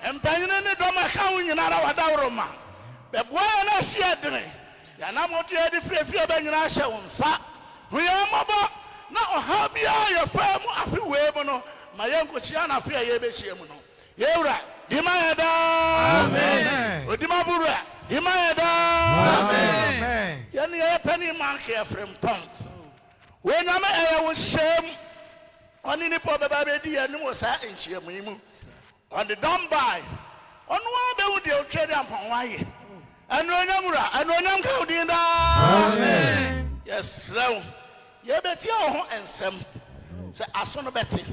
S2: empanyine ne do makawo nyina ra wadawroma be boa na sia dene ya na moto ye di frefie ba nyina hye wonsa huya mabo na oha bia ye famu afi we no ma ye nkochia na afi ye be hye mu no ye wura Dimayada amen odima buru dimayada amen yani e pani man ke frem pon we nyama e wo hyem oni ni po beba be di anim wo sa enhyem yimu on the don by onu wa be wo de otwede ampon waye anu onyamura anu onyam ka odinda amen yes law ye beti ho ensem se aso no beti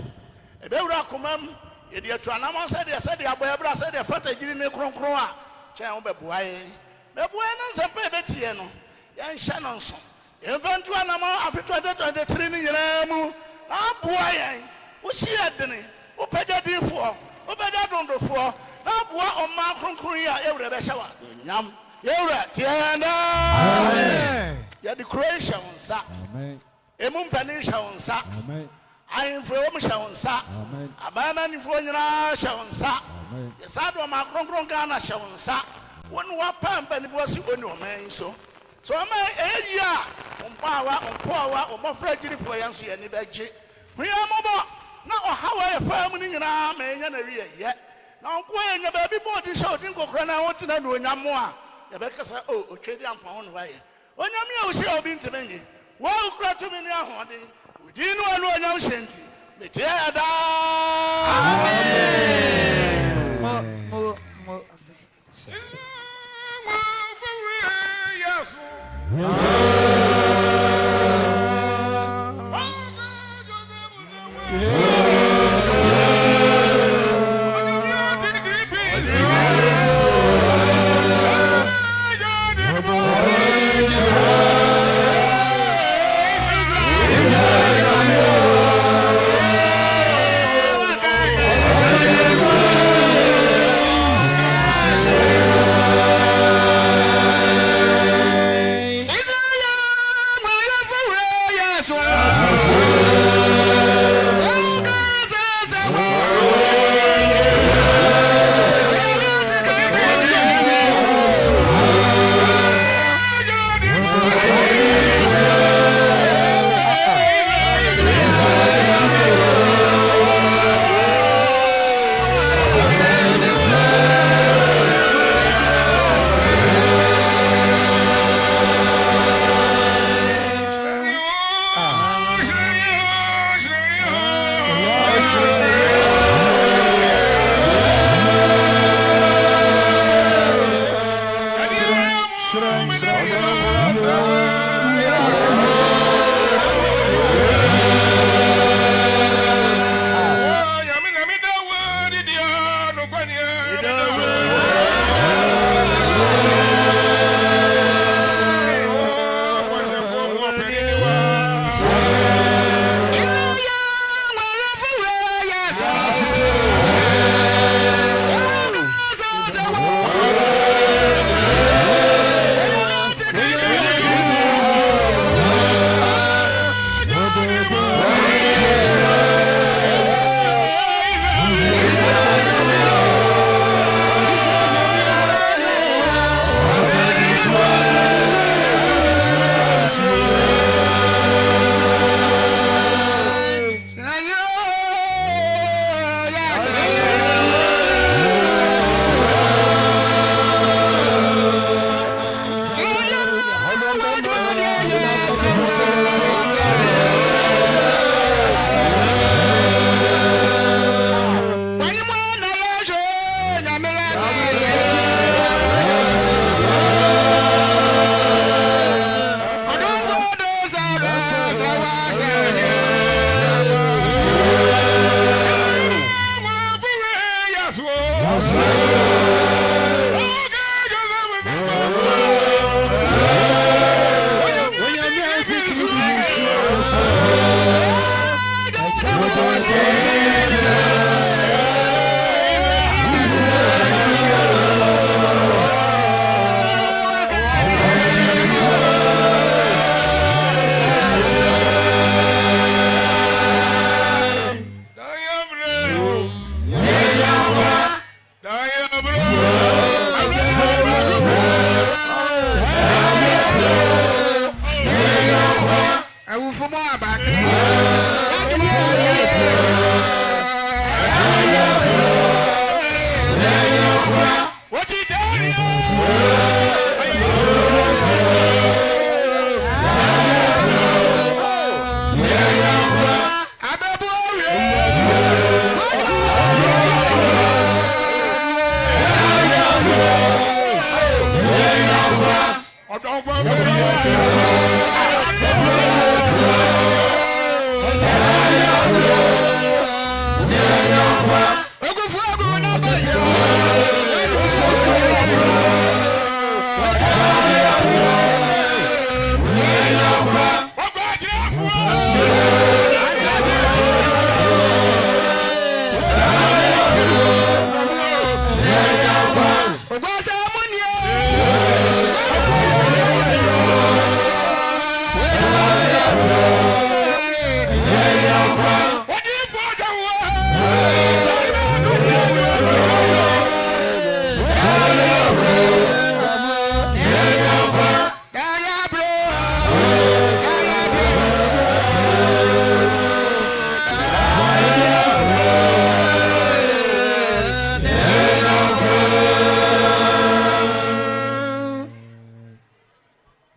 S2: e be wura komam yedi atuanam said de aboyabra said de fata giri ne kronkron a chen wo beboaye na nsempe betie no yan hya no nso inventu anam afi 2023 ni nyina mu na aboaye wo hia dene wo pagya difo wo pagya dondofo na aboa omma kronkron ya ewre be hya wa nyam ewre tienda amen ya the creation sa amen emu mpani hya sa amen ayin fo mo shawonsa amen abana ni fo nyina shawonsa yesado ma kronkron kana shawonsa wonu wa pampa ni bo si oni o man so ma eyia ompawa onkowa o mofra giri fo yanso ye ni beje huya mobo na ohawa ye fam ni nyina ma enya na wiye ye na onko enya ba bi bo di show din kokra na won tina no onyamo a ye be kasa o otwedi ampon no wa ye onyame a wo shi obi ntemenyi wo ukra to mi ni ahode dinu anu onyam shenti metiada amen mo
S6: Yes.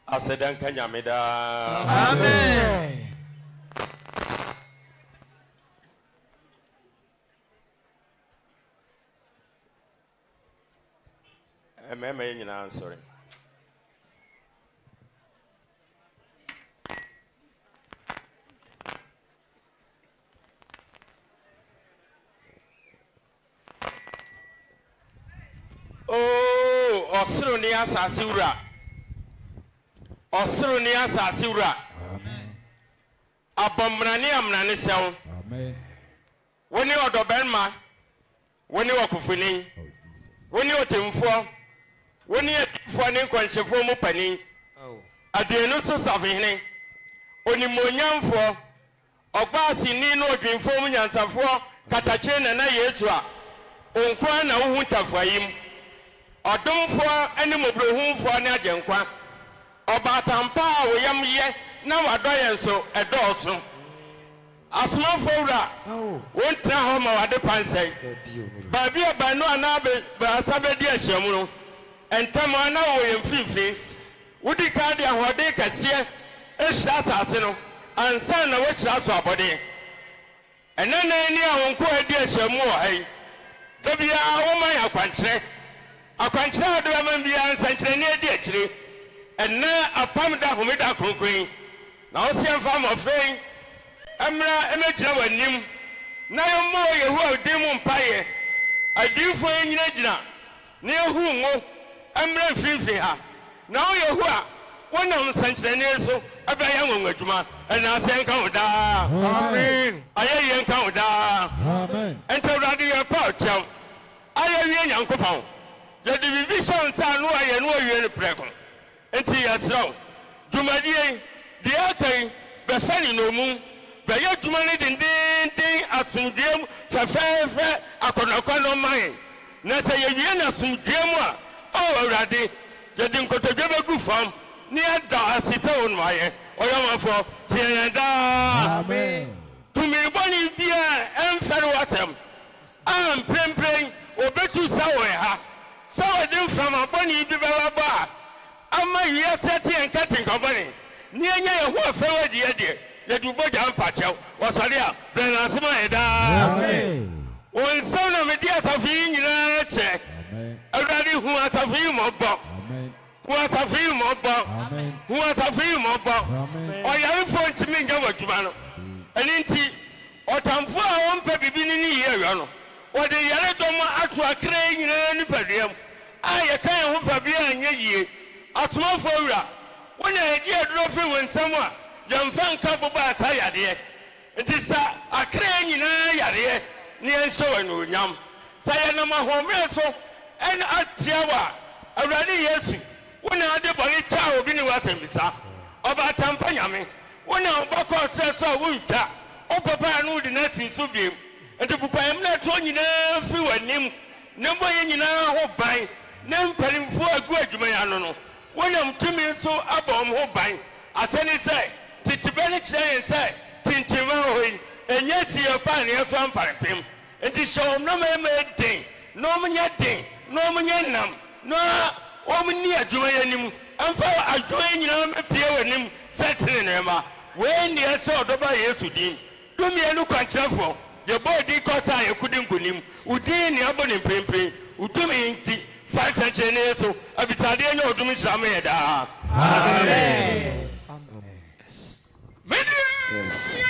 S4: Asedanka nyameda.
S5: Amen.
S4: Mema nyina sorry. Oh, osiro ni asase wura. Osiro ni asase wura. Amen. Abomrani amrani sew. Amen. Woni odobenma, woni wakufuni. Woni otemfo, woni efo ne kwanchefo mu pani. Adenu so savihene. Oni monyamfo, ogbasi ni no odwinfo mu nyansafo katache na Yesu a. Onkwa na wo hutafayim. Odomfo ene mobrohumfo ne agenkwa. Obatampa a woyam ye na wadoye nso edoso. Asmafo wura. Wontra ho ma wade pansai. Babi abanu anabe ba sabedi ahyemu no. Entamo ana wo yemfifiri. Wudi ka de ahode kase ehya asase no. Ansa na wo hyira so abode. Enene ni a wonko adi ahyemu wo hai. Dabia wo man akwankyere. Akwankyere de ba man bia ansankyere ne adi akyire. Enne apam da homeda kronkron. Na wo se mfa mofrein. Emra emegyina wanim. Na yommo yehu awdimu mpaye. Adifo nyina gyina. Na yehu ngo emra mfimfi ha. Na wo yehu a wonam sankyere ne so abaya ngonwadwuma. Ena se nka wo da. Amen. Aye nka wo da. Amen. Enta wrade ye pa chem. Aye wie nyankopon. Ye de bibi shon sa no aye no wie ne preko. Enti yasraw. Dwumadie de akai be fani no mu. Be ye dwumane dindindin asundiem fefefe akonakwa no man. Na se ye wie na asundiem a o awrade ye de nkotodwe begu fam. Ni ada asise won waye. Oyamafo tienda. Amen. Tumi boni bia emfere wasem. Am prempren obetu sawe ha. Sawe dim from aboni bi baba. Ama ye seti enkati nkoboni. Ni enya ye ho afewe die die. Le du boja ampachew. Wasale a brenasema eda. Amen. Won sona medi asafi nyina che. Amen. Awrade hu asafi mobo. Amen. Hu asafi mobo. Amen. Hu asafi mobo. Amen. Oyarefo ntimi nja wadwuma no. Eninti otamfo a wonpe bibi ni ye yo no. Wode yare dom atu akra nyina ni paduam. Aye kan ho fa bia anya yie. Asomafo wura. Wona edi aduro fi wonsam a yamfa nka boba asayade. Nti sa akra nyina yare ni enso wanu nyam. Sa ye na mahomre so en atiawa. Awurade Yesu. Wona ade bori cha obi ni wasembisa. Oba tampa nyame. Wona obako se so wunta. Opapa anu di na sinso biem. Enti pupa emna to nyina fi wanim. Nembo ye nyina ho ban. Nem palimfo agu adwuma ya no no. Wona mtumi so abom ho ban. Asani se titibene kire se tintima hoi. Enye sie pan ye so amparepem. Enti show no me den. No mnya den. No mnya nam. No Omni adwuma yanim amfa adwuma nyina mepie wanim setene nema we ni ese odoba Yesu dim dumi enu kwankyerefo ye body kosa ye kudi nkunim udin ni abone mpempe utumi nti fa chanche ne Yesu abitade nya odum hyame ye da amen yes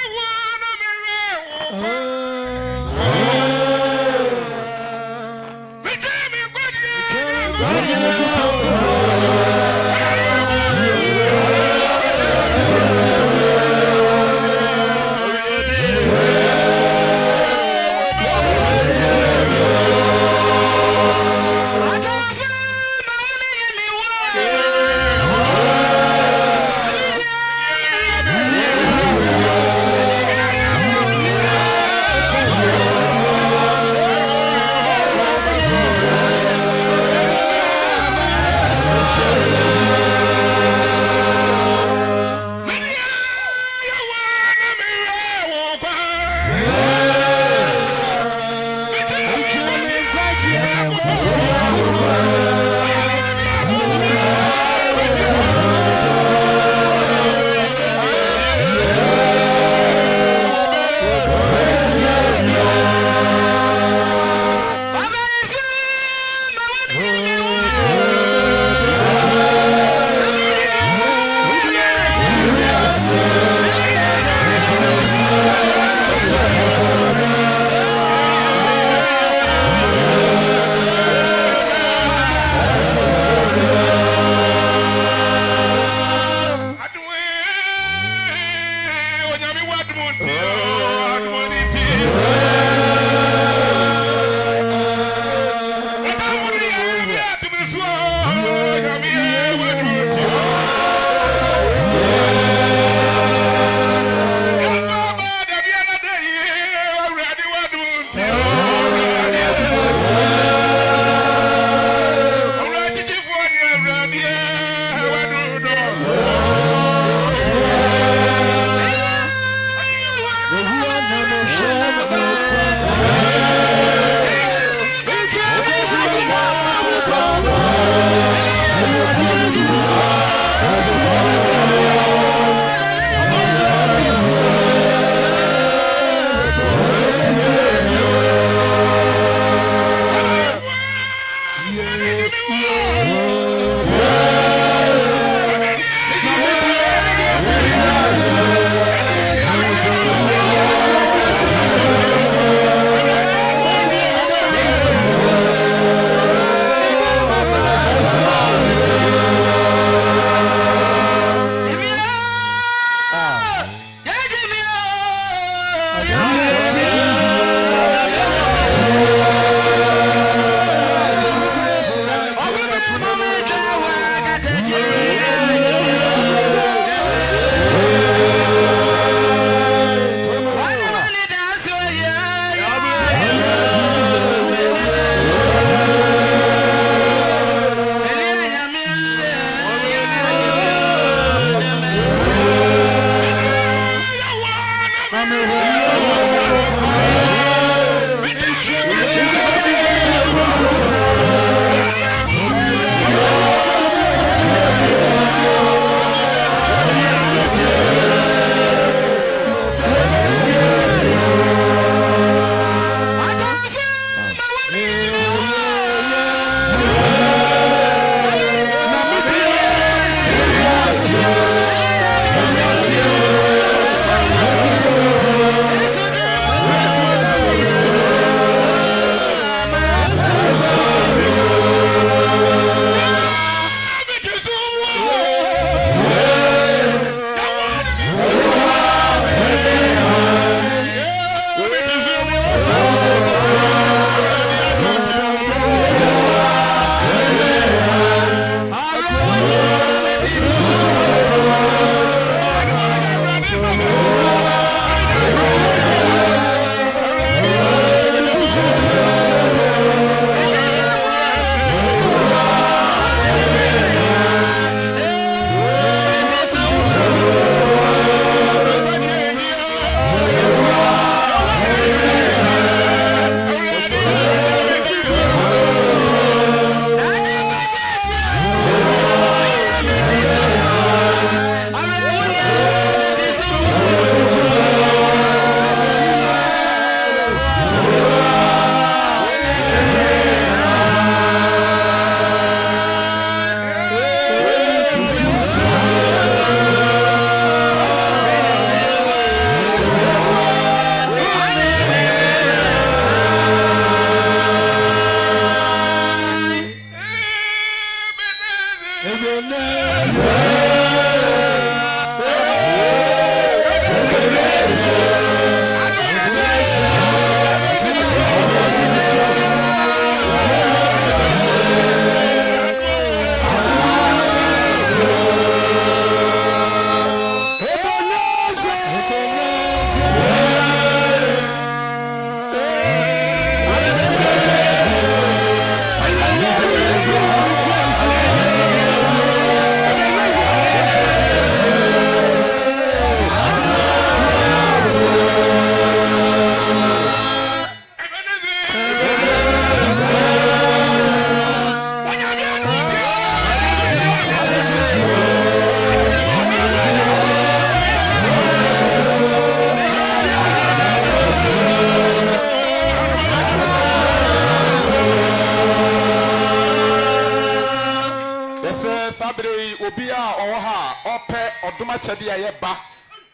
S1: obi a ɔwɔ ha ɔpɛ ɔdoma kyɛde a yɛba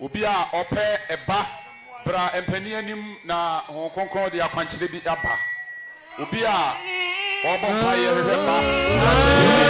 S1: obi a ɔpɛ ɛba bra mpani anim na ho konkron de akwankyerɛ bi aba obi a ɔbɔ mpa yɛ hwehwɛ ba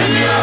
S6: Elia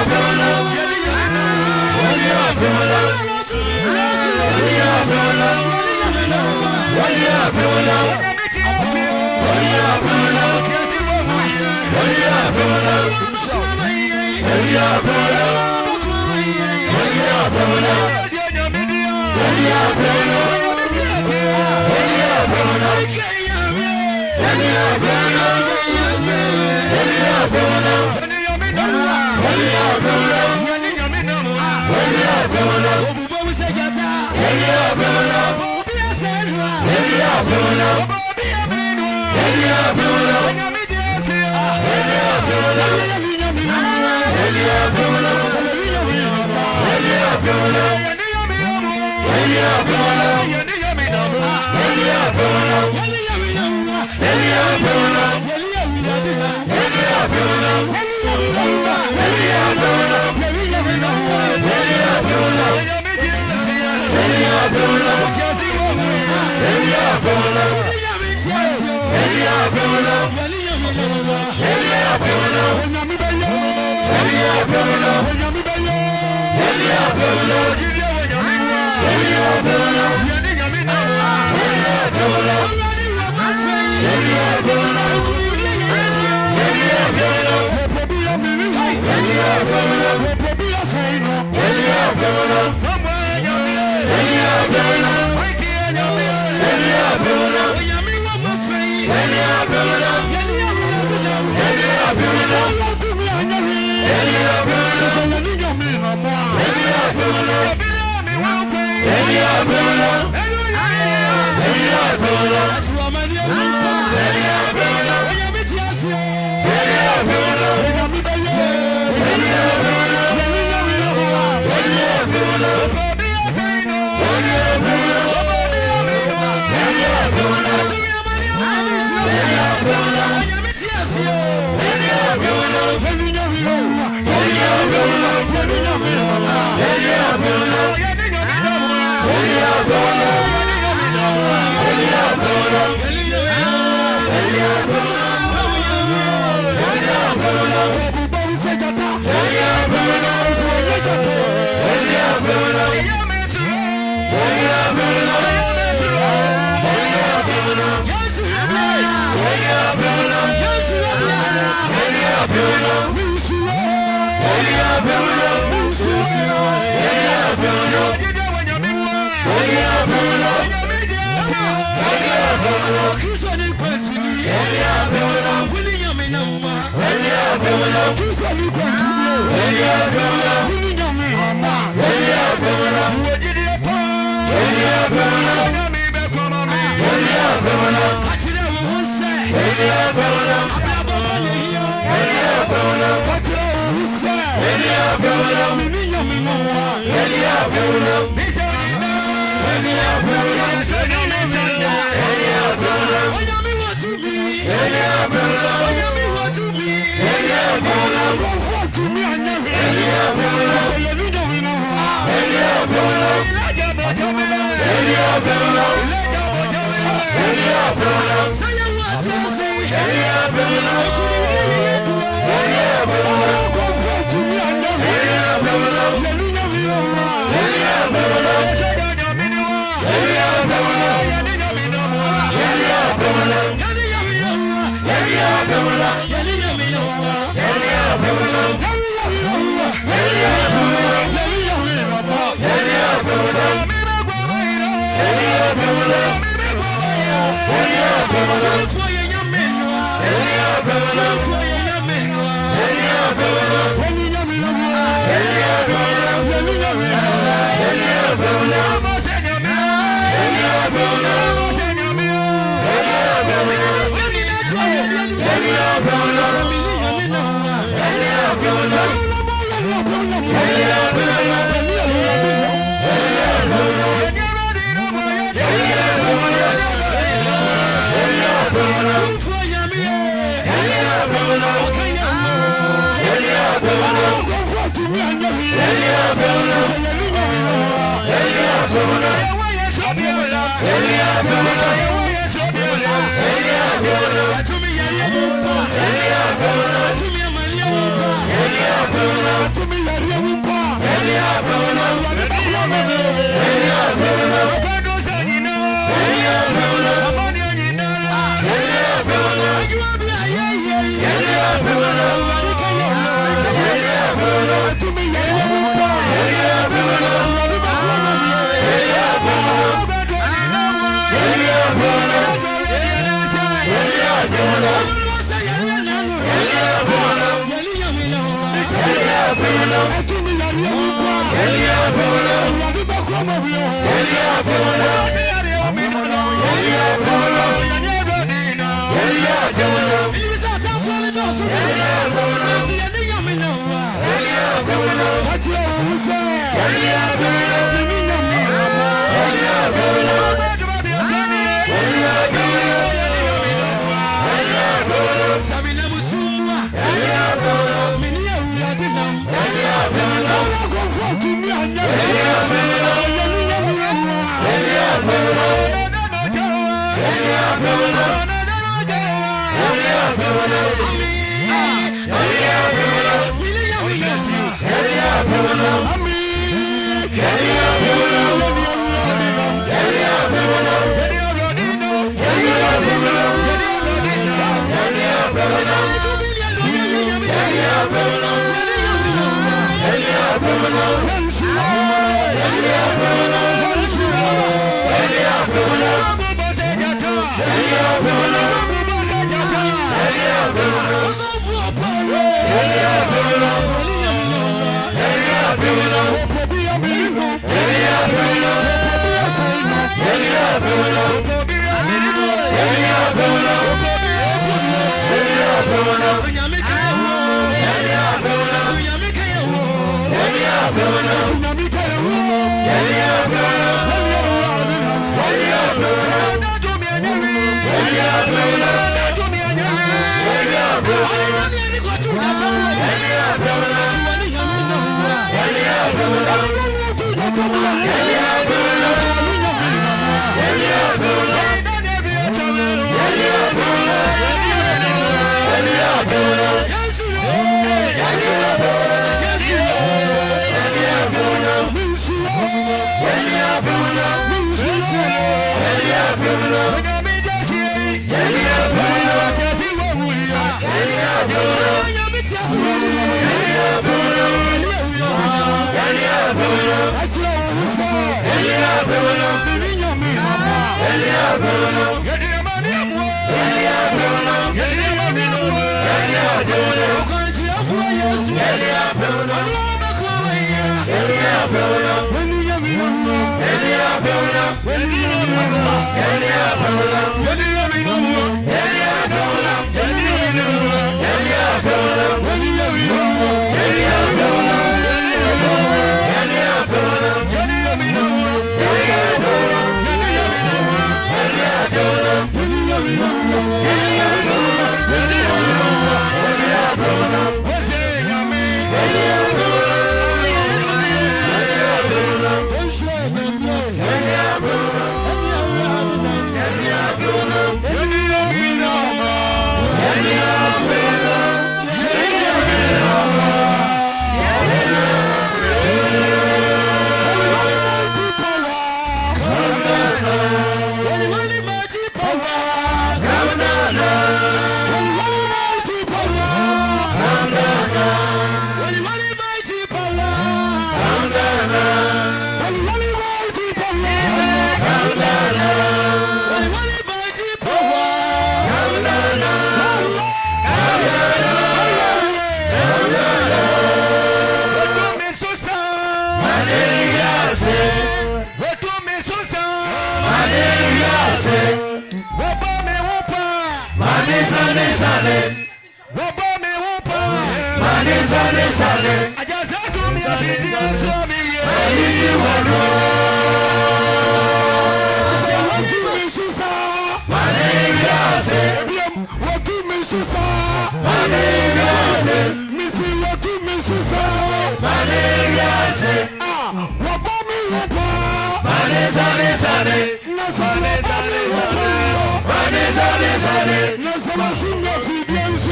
S6: Let's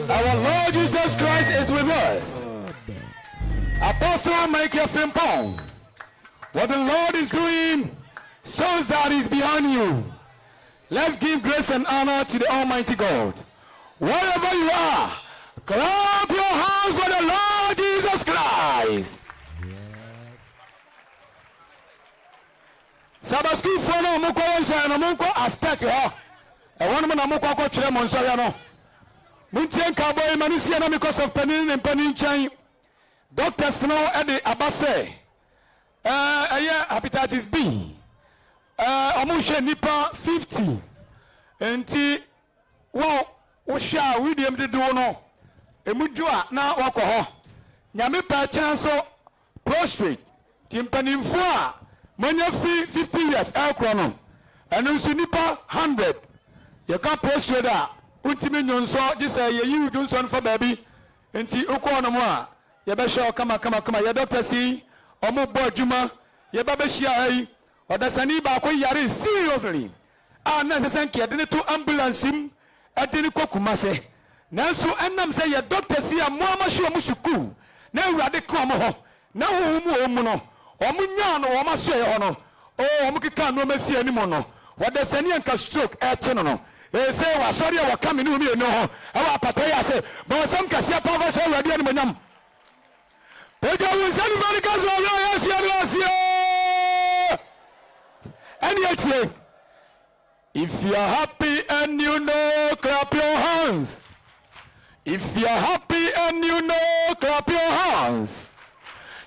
S6: Our Lord Jesus Christ is with us. Apostle Michael Frimpong, what the Lord is doing shows that He's behind you. Let's give grace and honor to the Almighty God. Wherever you are, clap your hands for the Lord Jesus Christ. Sabbath school for no muko and a muko Aztec. I want to muko chile monsoriano. Muntien Cowboy Manisiana because of Penin and Penin Chain. Dr. Snow at the Abase. Hepatitis B. Omushe Nipa 50. And wow, Usha, William de Duono. Emujua na wako ho. Nyame pa chance prostrate. Timpanim foa. Manya free 50 years chrono. And unsu nipa 100. You can't prostrate that. Ultimate nyonso just say you do son for baby. Enti uko no mo a. Ye be show kama. Ye doctor see omo bo adwuma. Ye ba be hia ai. Odasani ba ko yare seriously. Na se sanke de to ambulance him. Adini kokumase. Nanso enam say ye doctor see a mo amasho mu suku. Na urade ko mo ho. Na wo mu no. Omu nya no wo maso ye ho no. Oh omu kika no masi animo no. Odasani anka stroke no. Say was sorry I come in no ho. Our pataya say but some kasia power say ready and manyam. Peja we send very gas yes. And yet if you are happy and you know, clap your hands. If you are happy and you know, clap your hands.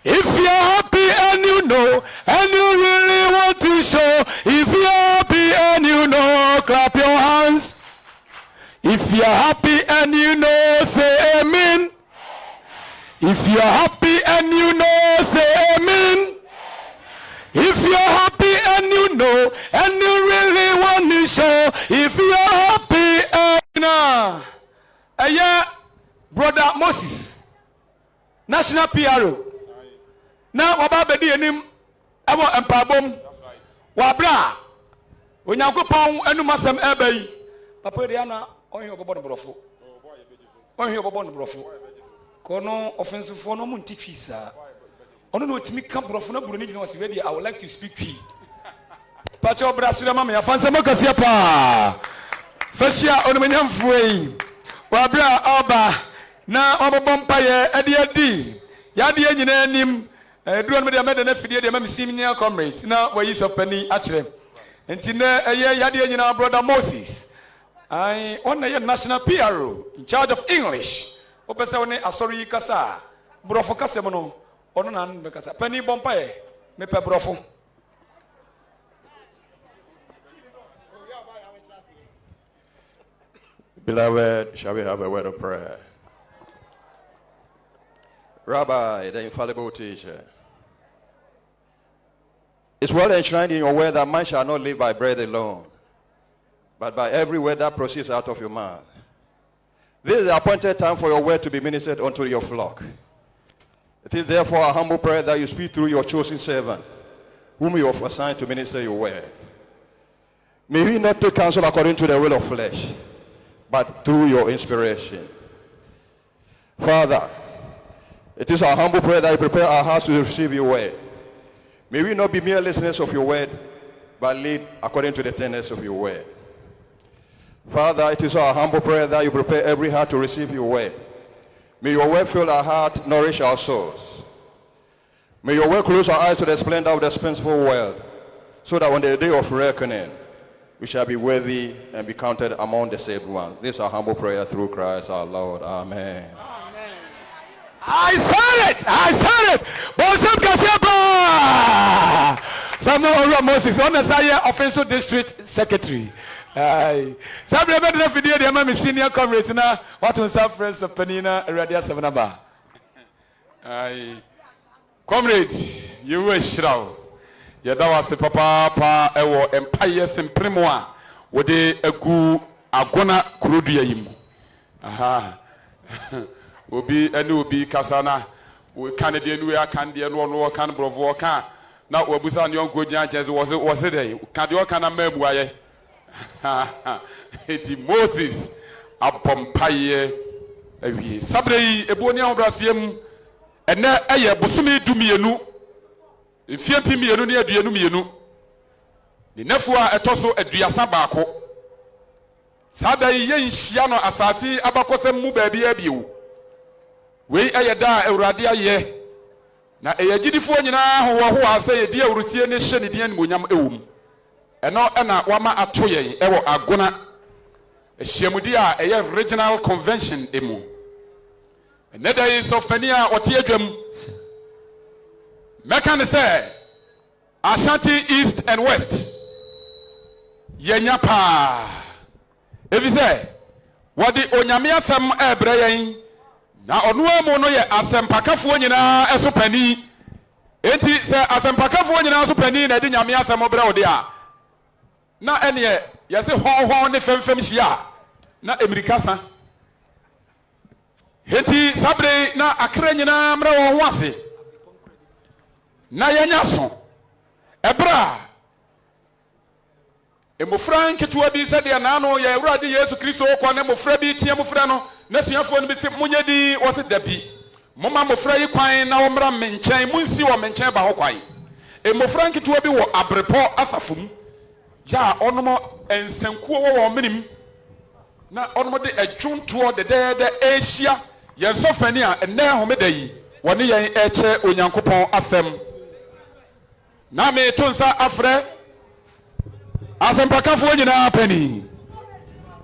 S6: If you are happy and you know, and you really want to show, if you are happy and you know, clap your hands. If you are happy and you know, say amen. If you are happy and you know, say amen. If you are happy and you know, and you really want to show, if you are happy and you know. Brother Moses, National PRO. Now, Wababedi and him, Ewa Empabom, Wabra, when you go pound and Masam Abbey, Papa Diana, on your bottom brofo. On your bottom brofo. Kono offensive for no moon teachers. I don't know to me come from no Brunei was ready. I would like to speak key. Pacho Brasura Mamma, Fansamaka Siapa. First year on the Manyam Free. Wabra Alba, now Oba Bompire, Eddie Yadi and him. Do you know the FD? The senior comrades now were use of penny actually. And today, Yadi and our brother Moses. I own a national PRO in charge of English. Opesone Asori Kasa, Brofo Casemano, Onan because penny bompire, Mepe Brofo.
S7: Beloved, shall we have a word of prayer? Rabbi, the infallible teacher, it's well enshrined in your word that man shall not live by bread alone, but by every word that proceeds out of your mouth. This is the appointed time for your word to be ministered unto your flock. It is therefore a humble prayer that you speak through your chosen servant, whom you have assigned to minister your word. May we not take counsel according to the will of flesh, but through your inspiration. Father, it is our humble prayer that you prepare our hearts to receive your word. May we not be mere listeners of your word, but lead according to the tenets of your word. Father, it is our humble prayer that you prepare every heart to receive your word. May your word fill our heart, nourish our souls. May your word close our eyes to the splendor of the dispensable world, so that on the day of reckoning, we shall be worthy and be counted among the saved ones. This is our humble prayer through Christ our Lord. Amen.
S6: I said it! I said it! Bosem Kasiaba! From Ora Moses, on the Zaya Offensive District Secretary. Sabre bedre fidie de ma me senior comrade na what on some friends of Penina Radio 7 ba.
S1: Comrade, you were shroud. Yada wase papa ewo empire sempremo a wode agu agona kurodua yi mu. Aha. Obi ene obi kasana we Canada nu ya kan de no no kan brovo kan na wabusa ne onko gyan chese was dey kan de kan na mabu aye. Eti Moses apompaye awie sabre yi eboni ahobrasiem ene eye bosumi dumienu efie pimienu ne aduenu mienu ne nefu a etoso aduasa baako sada yi yenhia no asase abakosem mu baabi abiu we ayeda awurade aye na eyagidifo nyina ho ase yedi awrusie ne hye ne dian monyam ewum eno na wama ato yen ewo agona ehyiamudi a eye regional convention emu eneda yi sofania ote adwam mekan say Ashanti East and West yenya pa ebi say wodi onyame asem ebre yen na onu emu no ye asempakafo nyina eso pani enti se asempakafo nyina eso pani na di nyame asem obre ode a na ene ye se hon ne femfem hia na emirikasa enti sabre na akra nyina mra wo ho ase na yenya so ebra emofra nketewa bi se de na no ye Awurade Yesu Kristo ko na mofra bi tie mofra no na suafo no bi se munyedi wo se dabi moma mofra yi kwan na wo mra menchen munsi wo menchen ba ho kwan emofra nketewa bi wo abrepo asafum ya onomo ensankuo wo menim na onomo de adwunto de Asia yen sofani a enne homeda yi woni yen eche onyankopon asem na me tonsa afre asempakafo nyina pani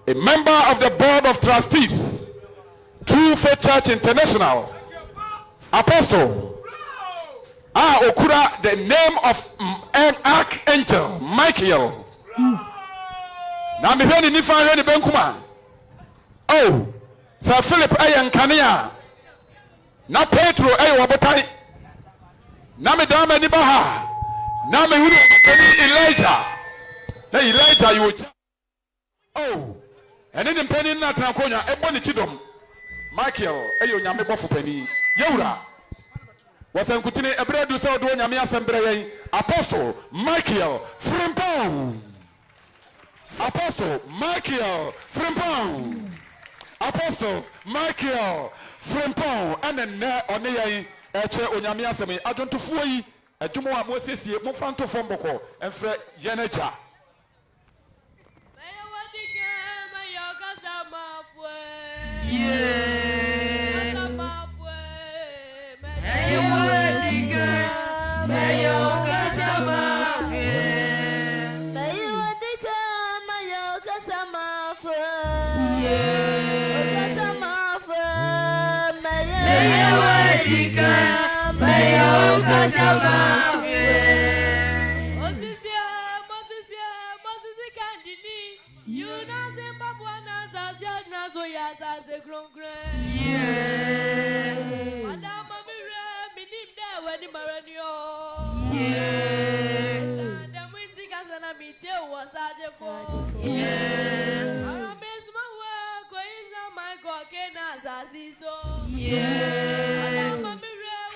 S1: a member of the board of trustees True Faith Church International Apostle okura the name of an archangel Michael na me hwani nifa hwani benkuma Sir Philip ayenkania na Petro wabotai na me dama ni baha na me huru Elijah na Elijah you ene de mpani na tan konya ebo ni chidom Michael nyame bofo pani yewura wasankutini ebredu se odo nyame asembre yen Apostle Michael Frimpong Apostle Michael Frimpong Apostle Michael Frimpong anenne one yen eche onyame asem adwontofuo yi adwumo a mosesie mo fanto fomboko enfre yeneja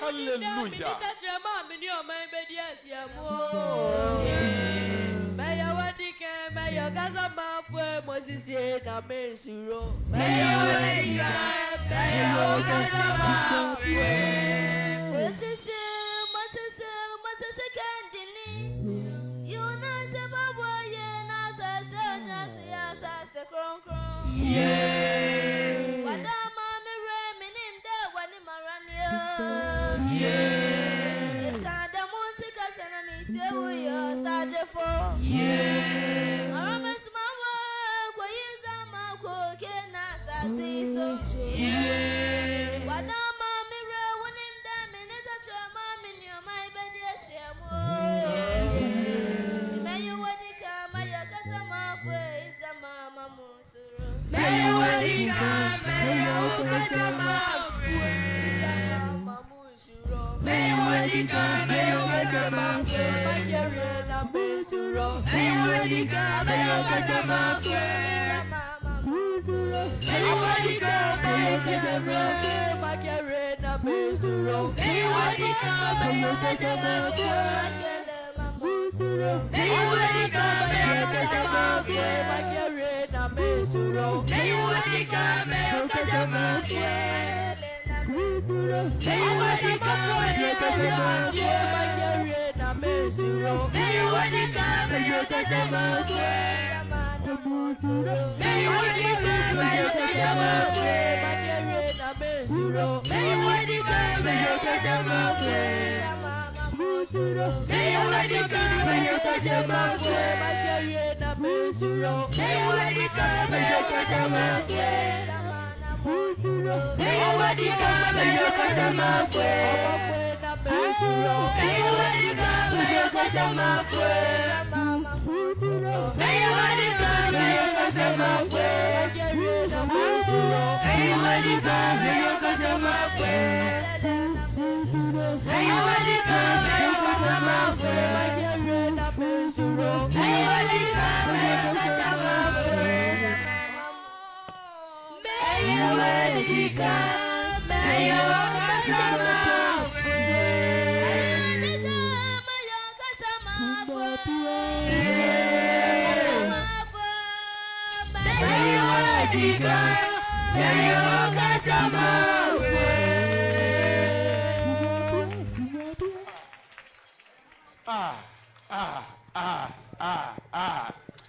S1: Hallelujah.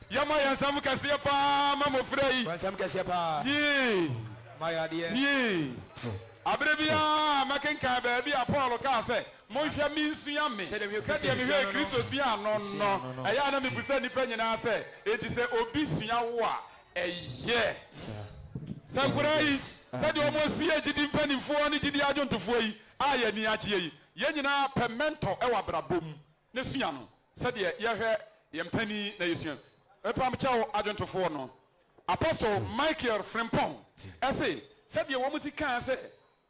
S1: Yama yansam kasiye pa mamo frei.
S5: Yansam kasiye pa.
S1: Ye.
S5: Maya die.
S1: Ye. Abrebia maken ka baby Apollo ka se. Mo hwa mi nsua me. Se de mi Kristo sua no. Eya na me busa nipa nyina se. Enti se obi sua wo a eye. Sankurai. Se de omo sie gidi mpanimfo ni gidi ajontofo yi. Aya ni akie yi. Ye nyina pemento e wa brabom. Ne sua no. Se de ye hwe ye mpani na yesua. Epam chao ajontofo no. Apostle Michael Frimpong. Ese se de omo sika se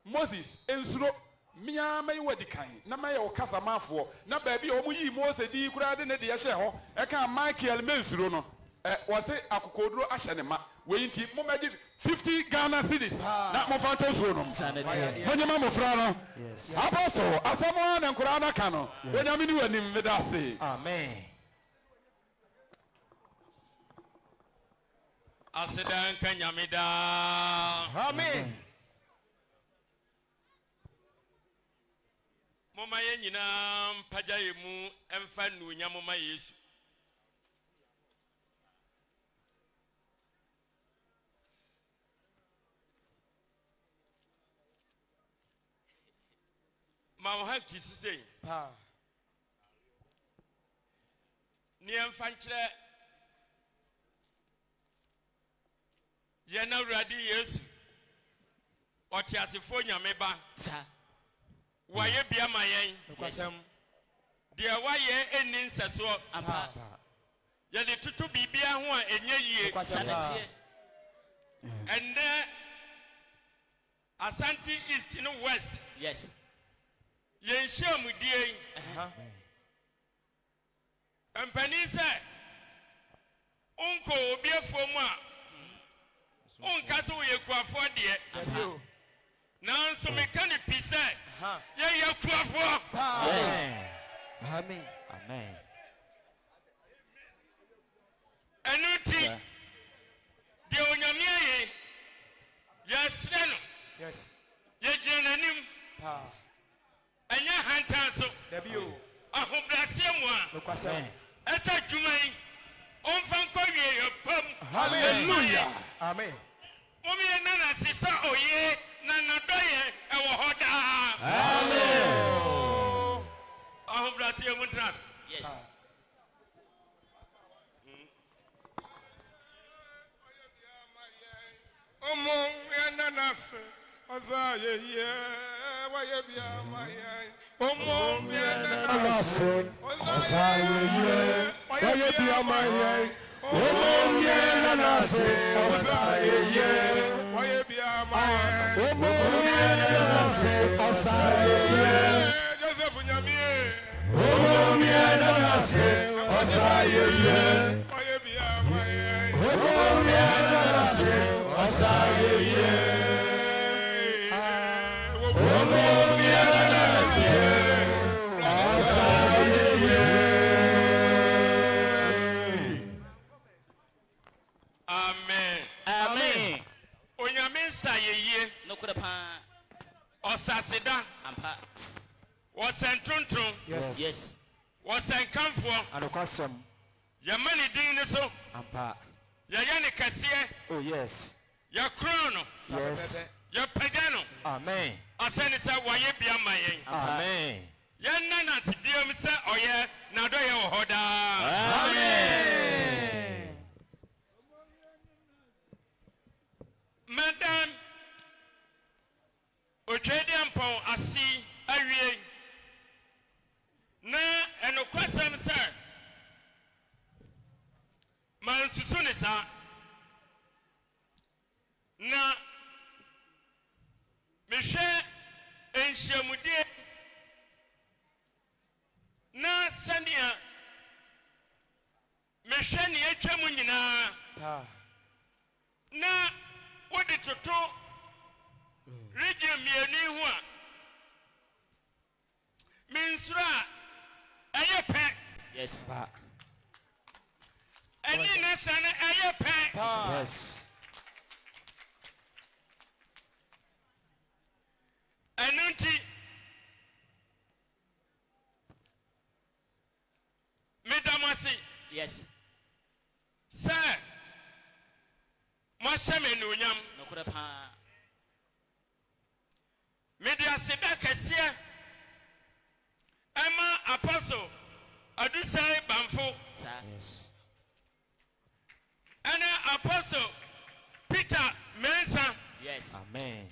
S1: Moses ensuro mia mai wadi kan na mai o kasa mafo na ba bi o mu yi Moses di kura de ne de ye hye ho e kan Michael mensuro no wo se akokoduro ahye ne ma we nti mo magi 50 Ghana cedis na mo fanto so no monye ma mo fra no apostle asamo na nkura na ka no wonya mi ni wani medase
S5: amen
S4: Asedan kanyamida
S5: amen
S4: Mama ye nyina mpaja ye mu emfa nunya mama Yesu Ma wo han kisise
S5: pa
S4: ni emfa nkyere ye na uradi Yesu otiasefo nyame ba
S5: sa
S4: waye bia mayen
S5: kwasam
S4: de waye eni nseso
S5: apa
S4: ye de tutu bibia ho a enye yie
S5: kwasanete
S4: enne Asante East in West
S5: yes
S4: ye nhyiamudie empani se unko obiefo mu a unka so ye kuafo de nanso meka ne pise ye kuafo
S5: yes amen amen
S4: enuti de onyame ye yesre no
S5: yes
S4: ye jenanim
S5: pa
S4: enya hantanso
S5: debio
S4: ahobrase mu a
S5: kwasam
S4: esa dwuman onfa nkwawie ye pam
S1: hallelujah
S5: amen
S4: Mummy nana sister oye nana doye ewo hoda
S1: amen
S4: ahobrase ye muntras
S5: yes
S4: Omo Osasida ampa wasentuntun yes wasenkanfo
S6: Anokwasem
S4: yamani din ne so
S6: ampa
S4: yayane kase
S6: oh yes
S4: ya krono
S6: yes
S4: ya pagano
S6: amen
S4: asani sa waye bia mayen
S6: amen
S4: yanna na tibiam se oye na do ye hoda
S6: amen
S4: madam Ochedi ampon asi awie na enokwasem sir man susu ne sa na mehwe enhyiamudie na sania mehwe ne atwam nyinaa na wodi toto region mieni hu a minsura ayepe
S5: Yes.
S4: Any nation ayepe
S6: yes
S4: anunti medamasi
S5: Yes.
S4: sir mwashame unyam
S5: No kura pa.
S4: media sida kese Emma Apostle Adusai Bamfo
S5: Sir.
S6: yes
S4: and Apostle Peter Mensa
S5: Yes.
S6: amen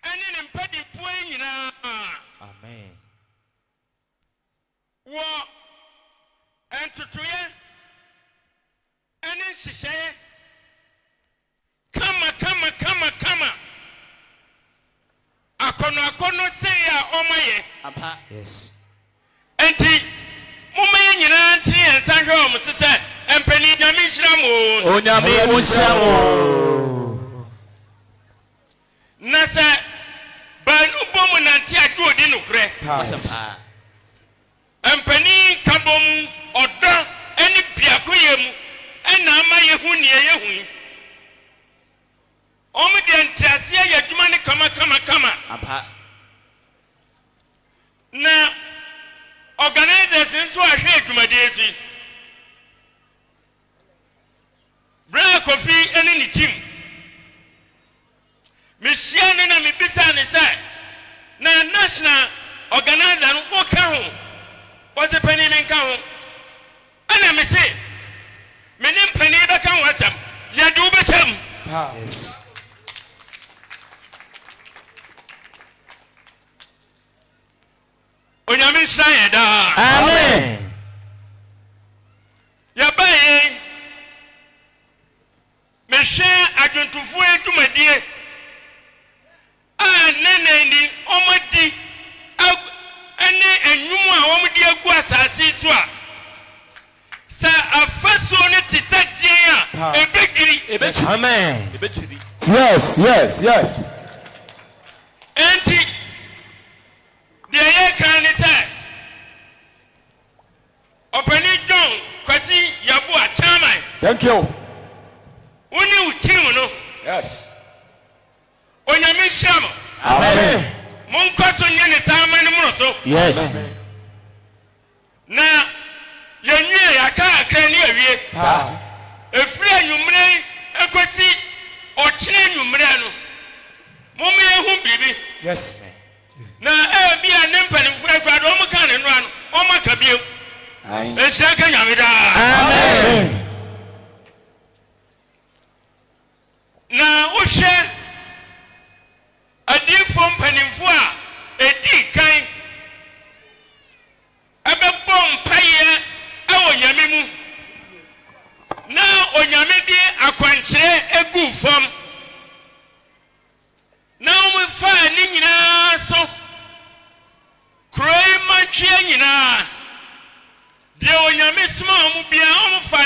S4: and in impeding point
S6: amen
S4: war and to try and then she say come akono say ya omaye
S5: Ampa.
S6: yes
S4: enti mumaye nyina nti ensanhwe o musese empani nyame hyiramu
S6: onyame unsiamo
S4: na se banu bomu nanti adu odi nokre
S5: Asampa.
S4: empani kabom odo eni biako yemu ena ama yehu ne yehu omu de ntiase ya dwuma ne kama
S5: Ampa.
S4: na organizers nso ahwe adwumade ezi bra kofi eni ni team mehia ne na mebisa ne sai na national organizer no ko ka ho wote pani men ka ho ana me se menim pani be ka ho asam ya de wo be cham
S6: yes
S4: onyame nhyira da
S6: amen
S4: ya baye mehwe adwontofo adwumadie a neneni omadi ene enwum a omadi agu asase to a sa afaso ne tisadien a ebegiri
S6: amen
S5: Ebechiri.
S6: yes
S4: enti de ye kan ne say opani John kwasi yabu a chairman
S6: thank you
S4: woni utim no
S6: yes
S4: onyame hyam
S6: amen
S4: mon kwaso nye ne sama ne muro so
S6: yes
S4: na yenwie yaka akra ne awie efiri anwumre ekosi ochire anwumre no momme ehu bibi
S6: yes
S4: na bia ne mpanimfo akra do mo kan ne no ano o maka biem ehyia ka nyame da
S6: amen
S4: na wohwe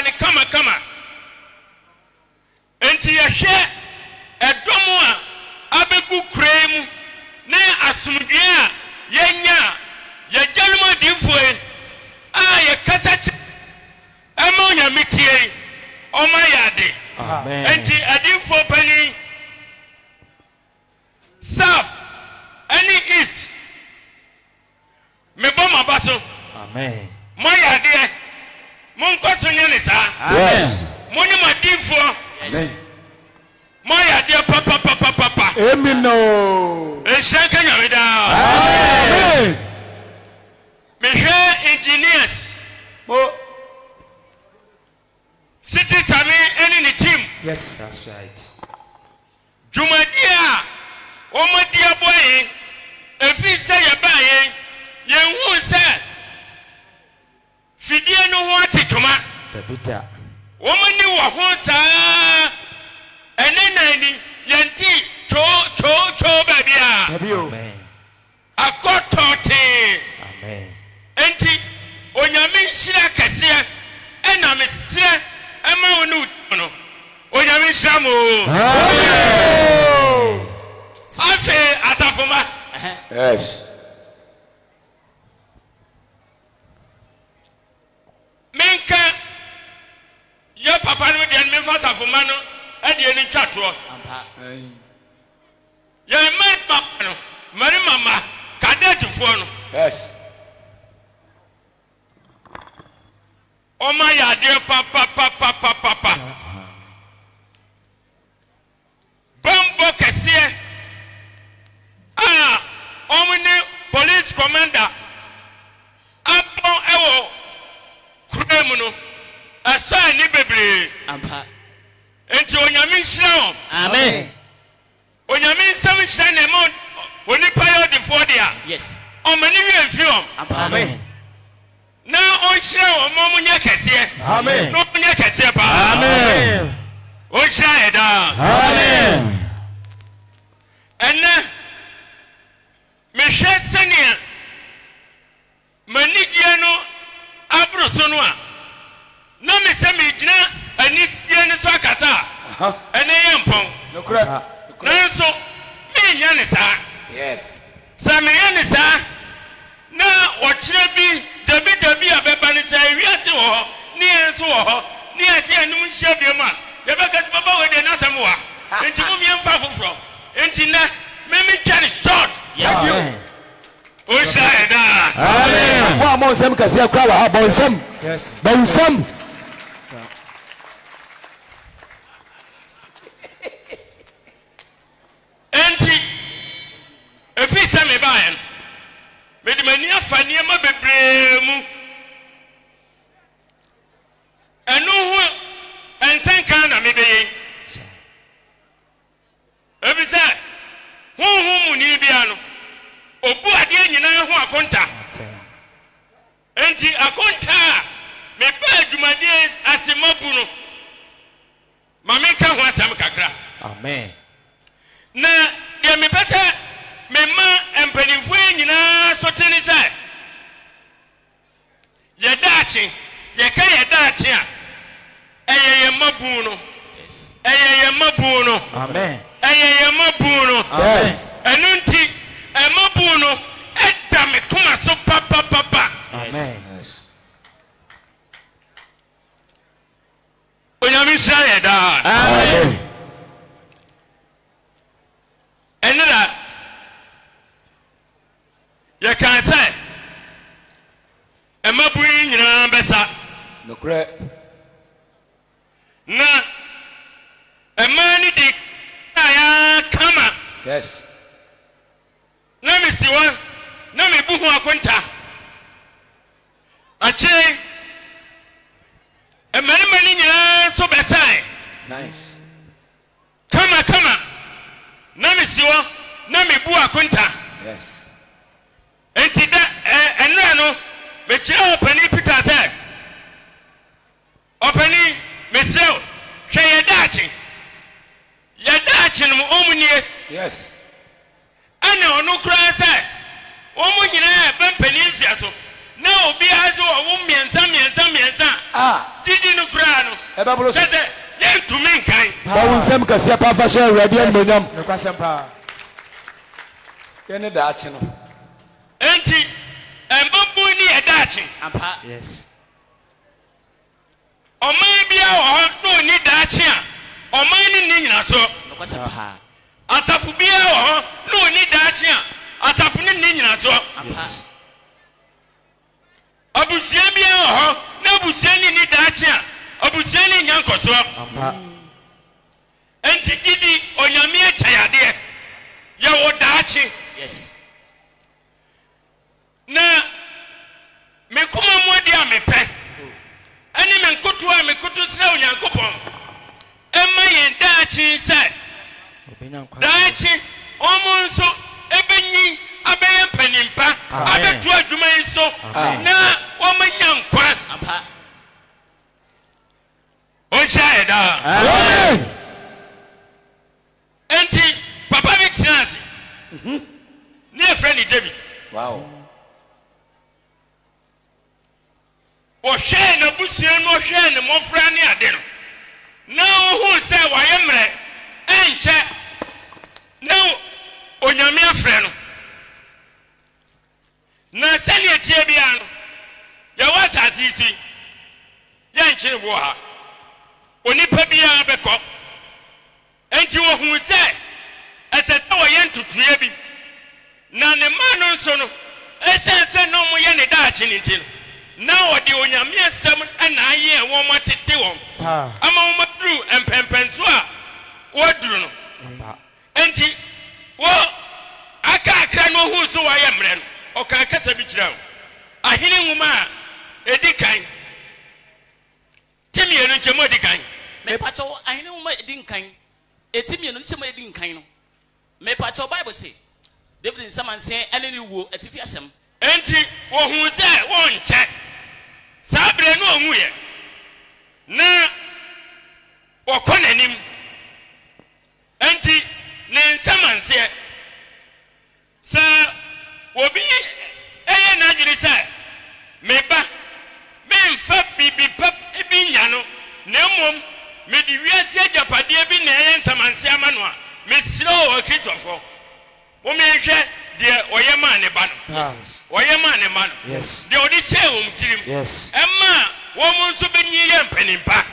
S4: ne kama enti yɛhwɛ ɛdɔm a abegu kura mu ne asomdwe a yɛnya yɛgyalom adiifoe a yɛkasa kyerɛ ɛma onyame tie ɔma yɛade enti adiifoɔ pani south any east me bɔ mo aba so mo yɛadeɛ monkɔ so nyɛ ne saa mo ne mo adiifoɔ mo yɛadeɛ papapapapa
S6: amen no
S4: nhyɛ nka nyame daa mehwɛ engineers city sami any ne team
S5: Yes, that's right.
S4: dwumadi a wɔmadi aboa yɛn ɛfiri sɛ yɛbaa yɛn yɛnhu sɛ fidie no ho ate dwuma
S5: Pepita.
S4: wɔmani wɔ ho saa ɛnɛ nani yɛnti twoo baabi a
S5: Amen.
S4: akɔtɔɔtee
S5: Amen.
S4: enti onyame nhyira kɛseɛ ɛna mesrɛ ɛma wo ne wo no onyame nhyira mo afei asafoma
S6: yes
S4: menka yɛ papa no deɛ no memfa asafoma no ɛdeɛ no ntwa toɔ yɛn mmarima no mmarima ma kadɛtefoɔ no
S6: yes
S4: ɔma yɛ adeɛ papapapapapa bambɔ kɛseɛ a ɔmo ne police commander abɔn ɛwɔ kura mu no ɛsɔ ani bebree nti onyame nhyira wɔn
S5: Amen.
S4: onyame nsɛm nhyira na ɛma onipa yɛ ɔdefoɔ de a
S5: Yes.
S4: ɔma ne wie mfi wɔn
S5: Amen.
S4: na ɔnhyira wɔn ma ɔmo nyɛ kɛseɛ
S6: amen
S4: na ɔmo nyɛ kɛseɛ paa
S6: amen
S4: ɔnhyira yɛ daa
S6: amen
S4: ɛnɛ mehwɛ sɛnea m'anigyeɛ no aboro so no a na mesɛ megyina anigyeɛ no so akasa a ɛnɛ yɛ mpɔn
S6: nokura
S4: nanso menyɛ ne saa
S6: yes
S4: sɛ meyɛ ne saa na wɔkyerɛ bi dabi a bɛba ne sɛ ewiase wɔ hɔ ne yɛn nso wɔ hɔ ne yɛsɛ yɛnom nhyia biom a yɛbɛka sɛ baba wɔ deɛ n'asɛm wɔ a enti mo miɛmfa foforɔ enti nɛ memetwa ne short
S5: Yes.
S4: ɔhyira yɛ daa
S6: amen wo a mo nsɛm kɛseɛ kora wɔ ha bɔ nsɛm
S5: Yes.
S6: bɔ nsɛm
S4: enti ɛfiri sɛ mebaeɛ no mede m'ani afa nneɛma bebree mu ɛno ho ɛnsɛnka na mebɛyɛ ebi sɛ honhom mu ni bia no obu adeɛ nyinaa ho akonta enti akonta a mebaa adwumadeɛ ase mabu no ma menka ho asɛm kakra
S5: Amen.
S4: na deɛ mepɛ sɛ mema mpanimfoɔ yi nyinaa so te ne sɛ yɛdaakye yɛka yɛdaakye a ɛyɛ yɛn mabu no
S5: Yes.
S4: ɛyɛ yɛn mabu no
S5: Amen.
S4: ɛyɛ yɛn mabu no
S6: yes
S4: ɛno nti ɛmabu no ɛda me koma so papapapa
S5: Amen.
S4: onyame nhyira yɛ daa
S6: amen
S4: ɛne da yɛkaa sɛ ɛmabu yi nyinaa bɛsa
S6: nokura
S4: na ɛmaa ne di a yɛakama
S6: yes
S4: na mesi hɔ na mebu ho akonta akyee mmarima no nyinaa nso bɛsae
S6: nice
S4: kama na mesi hɔ na mebu akonta
S6: yes
S4: enti da ɛnna no mekyerɛ ɔpani peter sɛ ɔpani mesrɛ hwɛ yɛdaakye no mu ɔmu nie
S6: yes
S4: ɛna ɔno koraa sɛ ɔmu nyinaa ɛbɛ mpani mfia so na obi azo wo mienza didi no kura no
S6: eba bolo
S4: sese ye ntumi nkan
S6: ba wunsem kase pa fa sha awurade anmonyam ne kwasem pa ye ne da achi no
S4: enti embabu ni edachi
S5: ampa yes
S4: oman bia wo no ni dachi a oman ni nyina so
S5: ne kwasem pa
S4: asafu bia wo no ni dachi a asafu ni nyina so
S5: ampa
S4: abusia bia wo na abusia ni dachi a abusia ni nyankoso
S5: ampa
S4: enti gidi onyame achayade ye wo dachi
S5: yes
S4: na me kuma modi a me pe ani me nkoto a me koto sra onyankopon emma yen dachi se dachi omunso ebenyi abeyen panimpa abetu adwuma yiso na omanyankwa
S5: ampa
S4: onchae da
S6: amen
S4: enti papa bi tiansi ni e friend David
S6: wow
S4: o hwe na busua no hwe ne mofra ne ade no na ohu se waye mre enche na onyame afre no na sani etie bia no ya wasasi si ya nchire bo ha onipa bia beko enti ohu se esete waye ntutuye bi na ne manu nso no esense no mo ye ne daachi ne ti no na odi onyame asem na aye won matete won ama won madru empempenso a wodru no enti wo aka no hu so wa ye mre no o ka kata bi kira ahine nwuma a edikan timi enu chemo edikan
S8: me pacho ahine nwuma edinkan etimi enu chemo edinkan no me pacho Bible say David nsamanse eneni wo atifi asem
S4: enti wo hu se won che sabre no onwu ye na okonanim enti ne nsamanse sa obi eye na adwiri se meba memfa bibi pap ebi nya no na mom me di wiase agapade bi na eye nsamanse amano a mesiro o Kristofo wo me hwe de oyema ne ba no oyema ne ma no de odi che wo mtirim emma wo mo nso benyi ye mpanimpa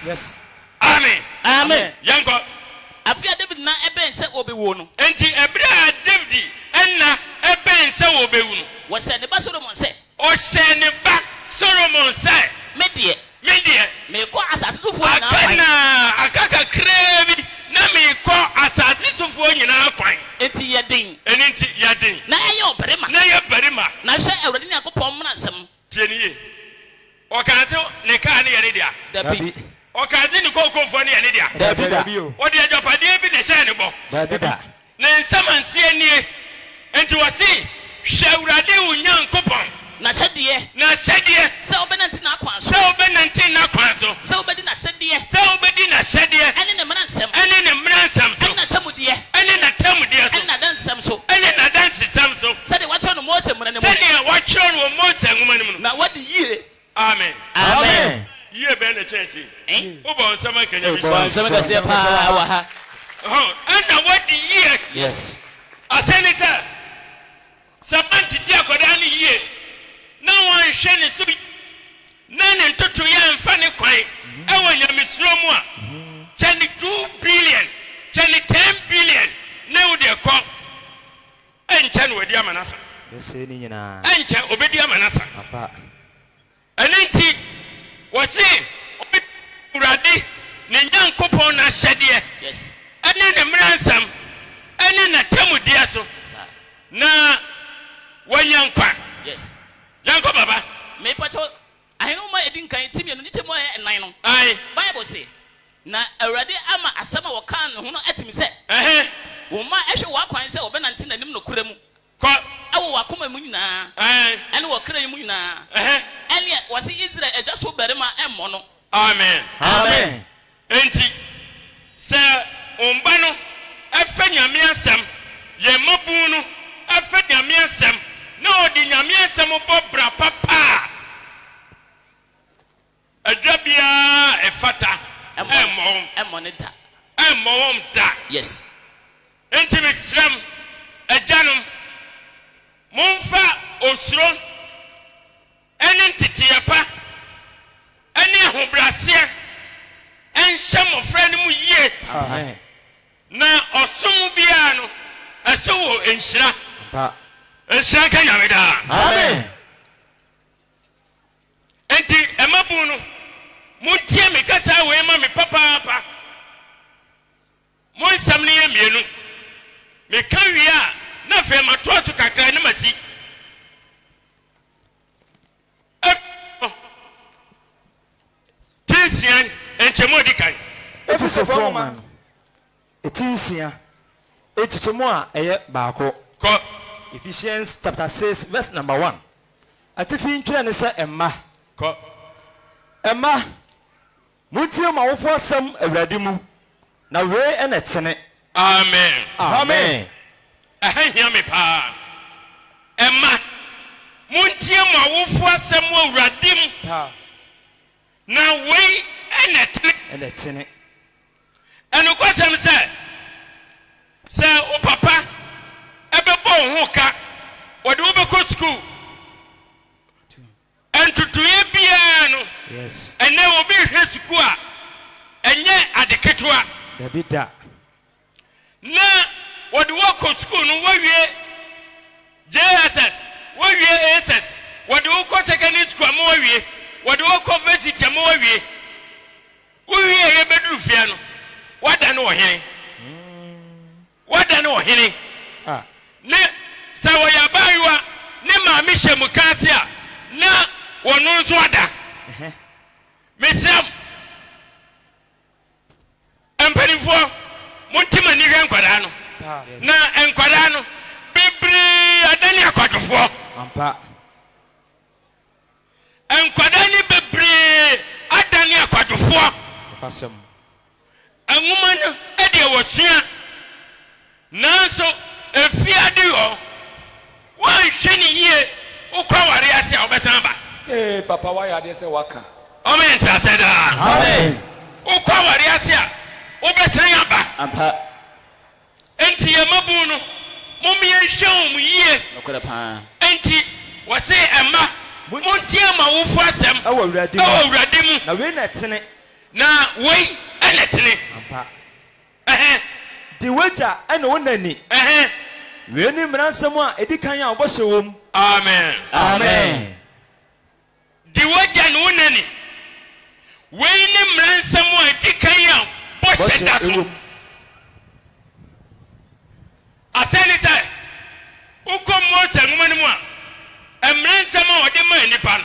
S4: amen
S8: amen
S4: yanko
S8: afia David na eben se obewo no
S4: enti ebra David enna eben se obewu no
S8: wo se ne ba Solomon se
S4: o she ne ba Solomon se medie
S8: me ko asase sofo na
S4: akana akaka krebi na me ko asase sofo nyina kwan
S8: enti yedin
S4: enti yedin
S8: na ye oberema
S4: na
S8: hwe awrade ne akopom mna asem
S4: tieniye o kan se ne ka ne yene dia
S8: dabi
S4: o kan se ne kokofo ne yene dia
S6: dabi
S4: o de ajapade bi ne hye ne bo
S6: dabi
S4: ne nsamanse anie enti wasi hwe awrade unyankopon
S8: na hyede se obenanti na akwan so
S4: se
S8: obedi na
S4: hyede
S8: ene ne mransem
S4: so
S8: ene na tamude
S4: so
S8: ene na dansem so
S4: ene na dansem so
S8: se de wato no Mose mra ne mo
S4: se de wacho no Mose nguma ne mu
S8: na wadi yie
S4: amen yie be na chance wo bo nsama kanya bi
S8: nsama ka se pa wa ha
S4: ana wadi yie
S5: yes
S4: aseni sa sabanti ti akoda ni yie na wan hwe ne so na ne ntoto ya mfa ne kwan e wanyamisro mu a chani 2 billion chani 10 billion na wo de ko enche no wadi amanasa
S5: yes ni nyina
S4: enche obedi amanasa
S5: apa
S4: enenti wasi urade ne nyankopon na hyede
S8: yes
S4: ene ne mransam ene na tamudie so na wanyankwa
S8: yes
S4: yanko baba
S8: me pacho ahino ma edinkan timi no niche mo enan no
S4: ai
S8: Bible say na awrade ama asama wo kan ho no atimi se wo ma ehwe wo akwan se wo benante nanim no kura mu
S4: ko
S8: awo wakoma mu nyina ene wo kra mu nyina ene wasi Israel ejaso berema emmo no
S4: amen enti se umba no afa nyame asem ye mabu no afa nyame asem na odi nyame asem bo bra papa fata
S8: monitor
S4: da
S8: yes
S4: intimate slam ajanum momfa osuro ene ntitiyepa ene ahobrase enhye mofra ne mu yie na osom bia no eso wo enhyira enhyira ka nyameda
S5: amen
S4: enti emabu no muntie me kasa we ma me papa mon samni ye mienu me kan wi a na fe ma to so kakra ne masi tinsian enchemo di kan
S5: Efesofo man etinsia etitomo a eye baako
S4: ko
S5: Ephesians chapter 6 verse number 1 atifi ntwe ne se emma
S4: ko
S5: emma muntie ma wofo asem awurade mu na we ene tene
S4: amen
S5: amen
S4: ahia me pa emma muntie ma wofo asem awurade mu na we ene
S5: tene
S4: eno kwasem se o papa ebebo ho ka wode wo beko school entutuye bia no
S5: yes
S4: ene obi hwe school a enye adeketwa
S5: David
S4: na wode wo ko school no wawie JSS wawie SS wode wo ko secondary school mo wawie wode wo ko university mo wawie wawie ye bedru fia no wada no ohene ne sa wo ya baywa ne ma mi hye mukase a na wono nso ada mesam empanifo montima ni hwe nkwada no na nkwada no bibri adani akwadofo
S5: ampa
S4: nkwada ni bibri adani akwadofo
S5: pasem
S4: anwuma no ede wosua nanso efiade yo wan hwene yie ukwaware ase a obesan ba
S3: papa wa ya de se waka
S4: amen traseda
S5: amen
S4: ukwaware ase a obesan aba
S8: ampa
S4: enti yemabu no momye hwem yie
S8: nokora pa
S4: enti wose emma montie ma wofu asem
S5: awo awurade
S4: mu
S5: na we na tene
S4: na we ene tene
S5: ampa
S4: di
S5: waja ene wonani we ni mransam a edikan a obose wom
S4: amen
S5: amen
S4: di waja no wonani we ni mransam a edikan a bose da so asani sai ukom Mose ngumani mu a emransam a ode ma nipa no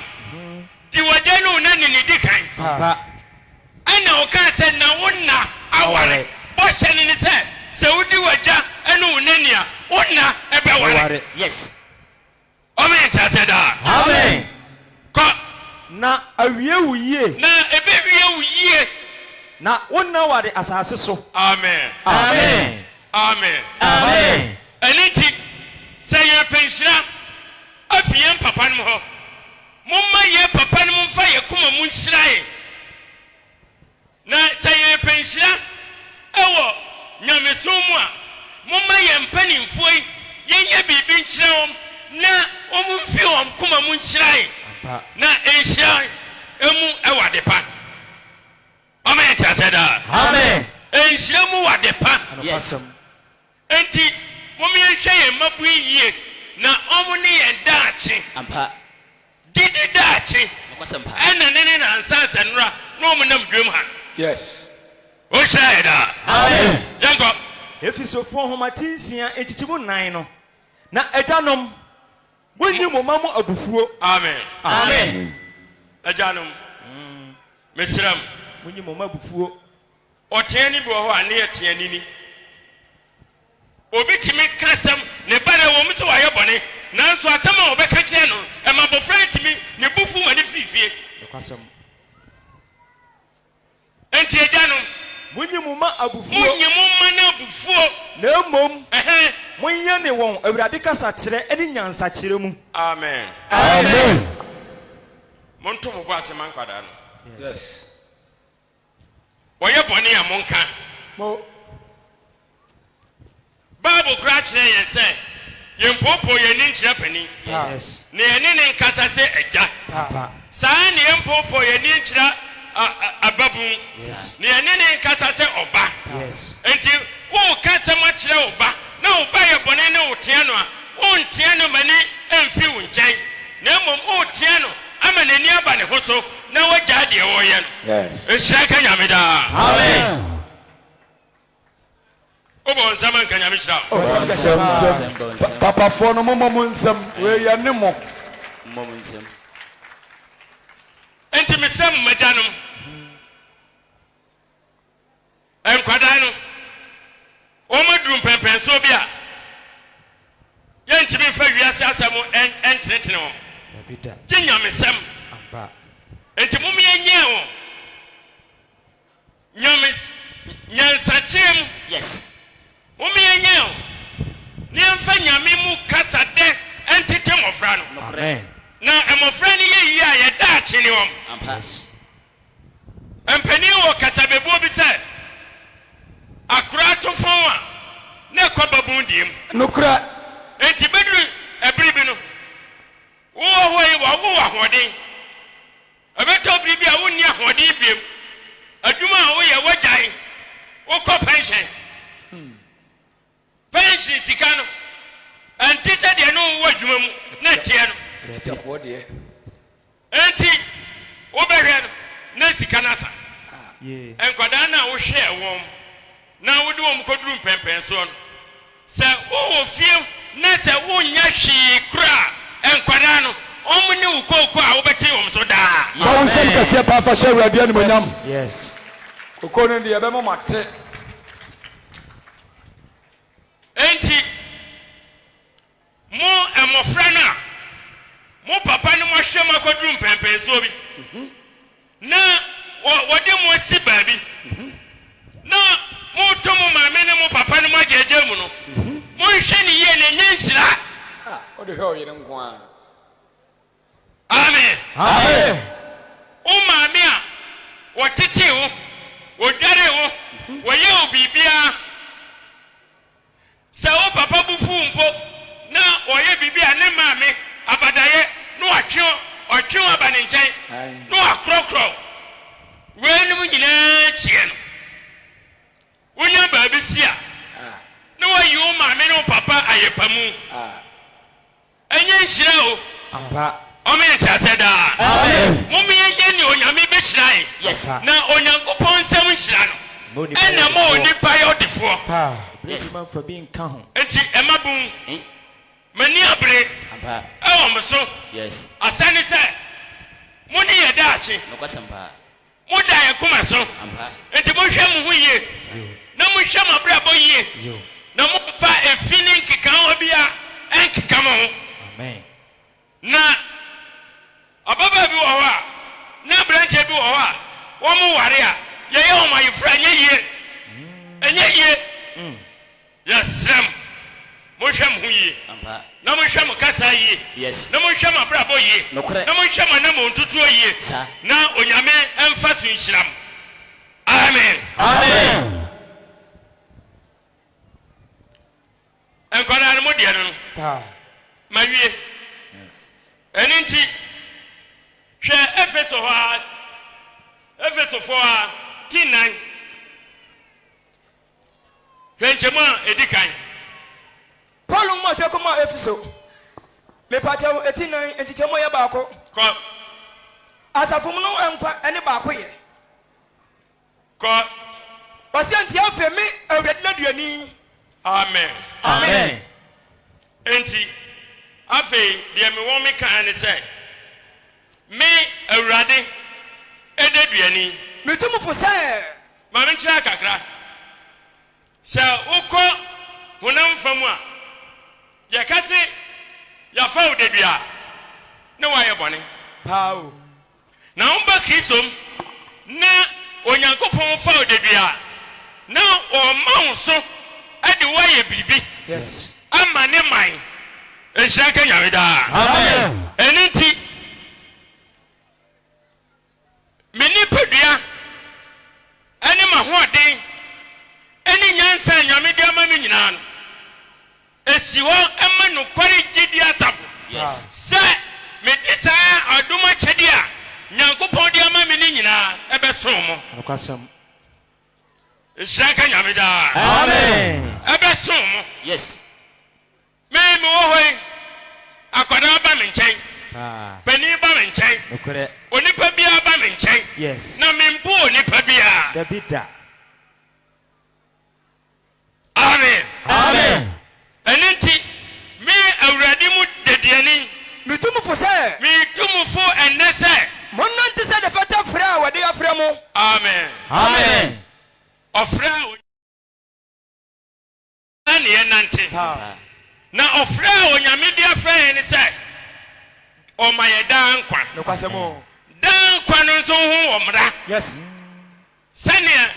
S4: di waja no wonani ni dikan
S5: papa
S4: ana o ka se na wonna aware bose ni se Saudi waja enu unenia una ebe ware
S5: yes
S4: amen taseda
S5: amen
S4: ko
S5: na awie wuye
S4: na ebe wie wuye
S5: na wonna ware asase so
S4: amen
S5: amen
S4: amen
S5: amen
S4: eniti saye penshira afien papa no ho mumma ye papa no mfa ye kuma mun shirae na saye penshira ewo nyamesumu a mumma ye mpanimfo yenye bibi nkyerɛwom na omumfi wom kuma mun kyerɛe na enhyia emu ɛwade pa amen taseda
S5: amen
S4: enhyia mu wade pa
S8: yes
S4: enti mumma yɛhwɛ yɛn mabu yie na ɔmo ne yɛn daakye
S8: ampa
S4: didi daakye
S8: nokosem pa
S4: ɛna ne na nsansa nora na ɔmo nam dwom ha
S3: yes
S4: o hyɛ da
S5: amen
S4: janko
S5: Efisofo homatinsia echichimu 9 no na ajanom wonyi moma mu abufuo
S4: amen
S5: amen
S4: ajanum mesram
S5: wonyi moma abufuo
S4: ɔteani bi wɔ hɔ a ne yɛ teani ni obi timi kasam ne bare wɔ mu so wayɛ bɔne nanso asɛm a wɔbɛka kyerɛ no ɛma bɔfra timi ne bufu ma ne fifie
S5: ekwasam
S4: enti ajanum
S5: wonyi moma abufuo
S4: munyi mumma na abufuo
S5: na emom monyɛ ne wɔn awurade kasa kyerɛ ɛne nyansa kyerɛ mu
S4: amen
S5: amen
S4: monto mo bɔ asɛm ankwada no
S3: yes
S4: wɔyɛ bɔne a monka Bible kora kyerɛ yɛn sɛ yɛmpopo yɛni nkyerɛ pani na yɛne ne nkasa sɛ agya saa ne yɛmpopo yɛni nkyerɛ ababu na yɛne ne nkasa sɛ ɔba enti woka sɛm akyerɛ wo ba na wo ba yɛ bɔne ne wo teɛ no a wonteɛ no mani ɛmfi wo nkyɛn na mmom woteɛ no ama n'ani aba ne ho so na wagyaa deɛ wɔyɛ no nhyira ka nyame daa amen Obo nsama nka nyame hyira
S3: Papa fo no momo mo nsam we ye ne mo
S8: nsam
S4: enti mesem majanum enkwada no o madrum pempen so bia ye ntimi fa wiase asamo entretene wo je nyame sem enti mo me nye wo nyame nyansachem
S8: yes
S4: Umiyenyeo ni mfa nyame mu kasa de entete mofra no
S8: amen
S4: na emofra ni ye a ye da akini wom
S8: ampas
S4: empani wo kasa bebuo bi se akura to fon a na kwababun dim
S3: nokura
S4: enti bedru ebribi no wo hoyi wo ahoden abeto bribi a wonni ahoden biem aduma a wo ye wagyan wo ko pension pension sika no anti se de no wo adwuma mu na tie no
S3: tiafo de
S4: enti wo behwe no na sika na sa enkwada na wo hwe wom na wo de wom koduru pempen so no se wo fie na se wo nya hwe kura enkwada no omni wo kokko a wo beti wom so da
S3: ba nsem kase pa fa hwe awurade animonyam
S5: Yes.
S3: kokko no de ye be mo mate
S4: enti mo emofra na mo papa no mo hwe makoduru pempen so bi na wode mo si baabi na mo to mo maame ne mo papa no mo ajeje mu no mo hwe ni ye ne nyanhyira
S3: o de hwe o yire nko a
S4: amen
S3: amen
S4: o maame a wotete wo wodware wo woye obibia se o papa bufu mpo na oye bibia ne maame abadaye no atwe abane nkyɛn no akrokro wenum nyina kyie no wonya baabi sia na wayi o maame ne papa ayepamu enye nhyira o
S5: Ampa.
S4: ɔme nkyase da
S5: Amen.
S4: mo me yenye ni onyame be hyiran
S8: yes
S4: na onyankopɔn nsɛm hyira no ɛna ma onipa yɛ ɔdefoɔ
S5: Pa.
S8: Yes.
S5: Man for being count.
S4: enti ɛmabum mani abere
S8: ampa
S4: ɛwɔ mo so
S8: yes
S4: asane sɛ mo ne yɛ daakye
S8: no kwasampa
S4: mo da yɛ koma so
S8: ampa
S4: enti mo hwɛ mo ho yie na mo hwɛ mo abrabɔ yie na mo fa efi ne nkeka ho bia ɛnkeka mo ho
S5: Amen.
S4: na ababa bi wɔ hɔ a na aberante bi wɔ hɔ a wɔn mo ware a yɛyɛ wɔn ayefra ɛnyɛ yie yɛsrɛm mo hwɛ mo ho yie
S8: ampa
S4: na mo hwɛ mo kasa yie
S8: yes
S4: na mo hwɛ mo abrabɔ yie
S8: Nokorɛ.
S4: na mo hwɛ mo anam ntutuo yie
S8: Sa.
S4: na onyame ɛmfa so nhyira mo amen
S8: amen
S4: nkwadaa no mo deɛ no no
S5: Pa.
S4: ma wie ɛno nti hwɛ efeso hɔ a efesofoɔ a ti 9 hwɛ nkyɛmu a ɛdi kan
S9: Paul mo atwa kɔma Efeso. Me pacha eti nan entichemo ye baako.
S4: kɔ
S9: Asafo mu no enkwa ene baako ye.
S4: kɔ
S9: Ɔsɛ ntia fe me awurade laduani.
S4: amen
S5: Amen.
S4: enti afei deɛ me wɔn me kan ne sɛ me awurade ɛda duani
S9: Metumfo sɛ
S4: ma me nkyerɛ kakra sɛ wokɔ honam fam a yɛka se yɛfa wo dadua ne woayɛ bɔne
S5: Pao.
S4: na womba kristom na onyankopɔn fa wo dadua na ɔma wo so ɛde woayɛ biribi
S5: Yes.
S4: ama ne man nhyira nka nyame daa
S5: Amen.
S4: ɛno nti me nipadua ɛne mahoɔden ɛne nyansa nyame de ama me nyinaa no esi hɔ ɛma no kɔre gyidi asafo sɛ mede saa adom akyɛde a nyankopɔn de ama me ne nyinaa ɛbɛsom mo nhyira ka nyame daa
S5: Amen.
S4: ɛbɛsom mo
S8: Yes.
S4: me wɔ hɔ yi akwadaa ba me nkyɛn panin ba me nkyɛn
S5: Nokore.
S4: onipa biara ba me nkyɛn
S5: Yes.
S4: na mempo onipa biara
S5: Dabida.
S4: amen
S5: Amen.
S4: ɛno nti me awurade mu dediani
S9: metumfo sɛ
S4: metumfo ɛnnɛ sɛ
S9: monnante sɛ de fata frɛ a wɔde afrɛ mo
S4: amen
S5: Amen.
S4: ɔfrɛ a ne yɛnante na ɔfrɛ a onyame de afrɛ yɛn ne sɛ ɔma yɛ daa nkwa
S9: nokwasɛm o
S4: daa nkwa no nso ho wɔ mmara
S9: yes
S4: sɛnea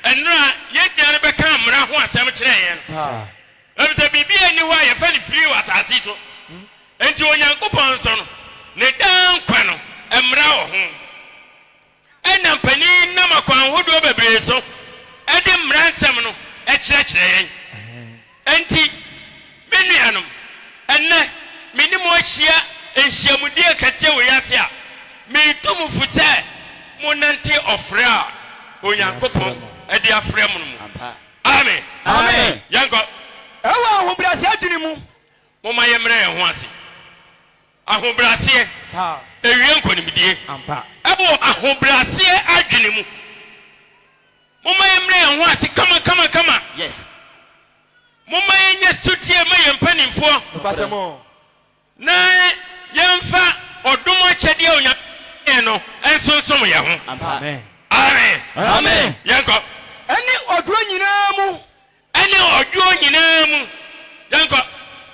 S4: ɛnora yɛdua no bɛka mmara ho asɛm kyerɛ yɛn ɛbi sɛ biribi a ɛni hɔ a yɛfɛ ne firi wɔ asase so enti onyankopɔn nso no ne daa nkwa no mmara wɔ ho ɛna mpanin nam akwan ahodoɔ bebree so ɛde mmara nsɛm no ɛkyerɛkyerɛ yɛn enti me nuanom ɛnnɛ mene mo ahyia nhyiamudie kɛseɛ wɔ yɛase a metum fu sɛ monante ɔfrɛ a onyankopɔn ɛde afrɛ mo no mu amen
S5: Amen.
S4: yɛnkɔ
S9: ɛwɔ ahobrɛase adwene mu
S4: momma yɛmmerɛ yɛn ho ase ahobrɛaseɛ ɛwie nkɔnimdie
S5: Ampa.
S4: ɛwɔ ahobrɛaseɛ adwene mu momma yɛmmerɛ yɛn ho ase kama
S8: Yes.
S4: momma yɛnyɛ sotie ma yɛn mpanimfoɔ
S9: nokwasɛm o
S4: na yɛmfa ɔdom akyɛdeɛ a onyame no ɛnsonsom yɛn ho
S5: Amen.
S4: amen
S5: Amen.
S4: yɛnkɔ
S9: ɛne ɔdoro nyinaa mu
S4: ɛne ɔdwoɔ nyinaa mu yɛnkɔ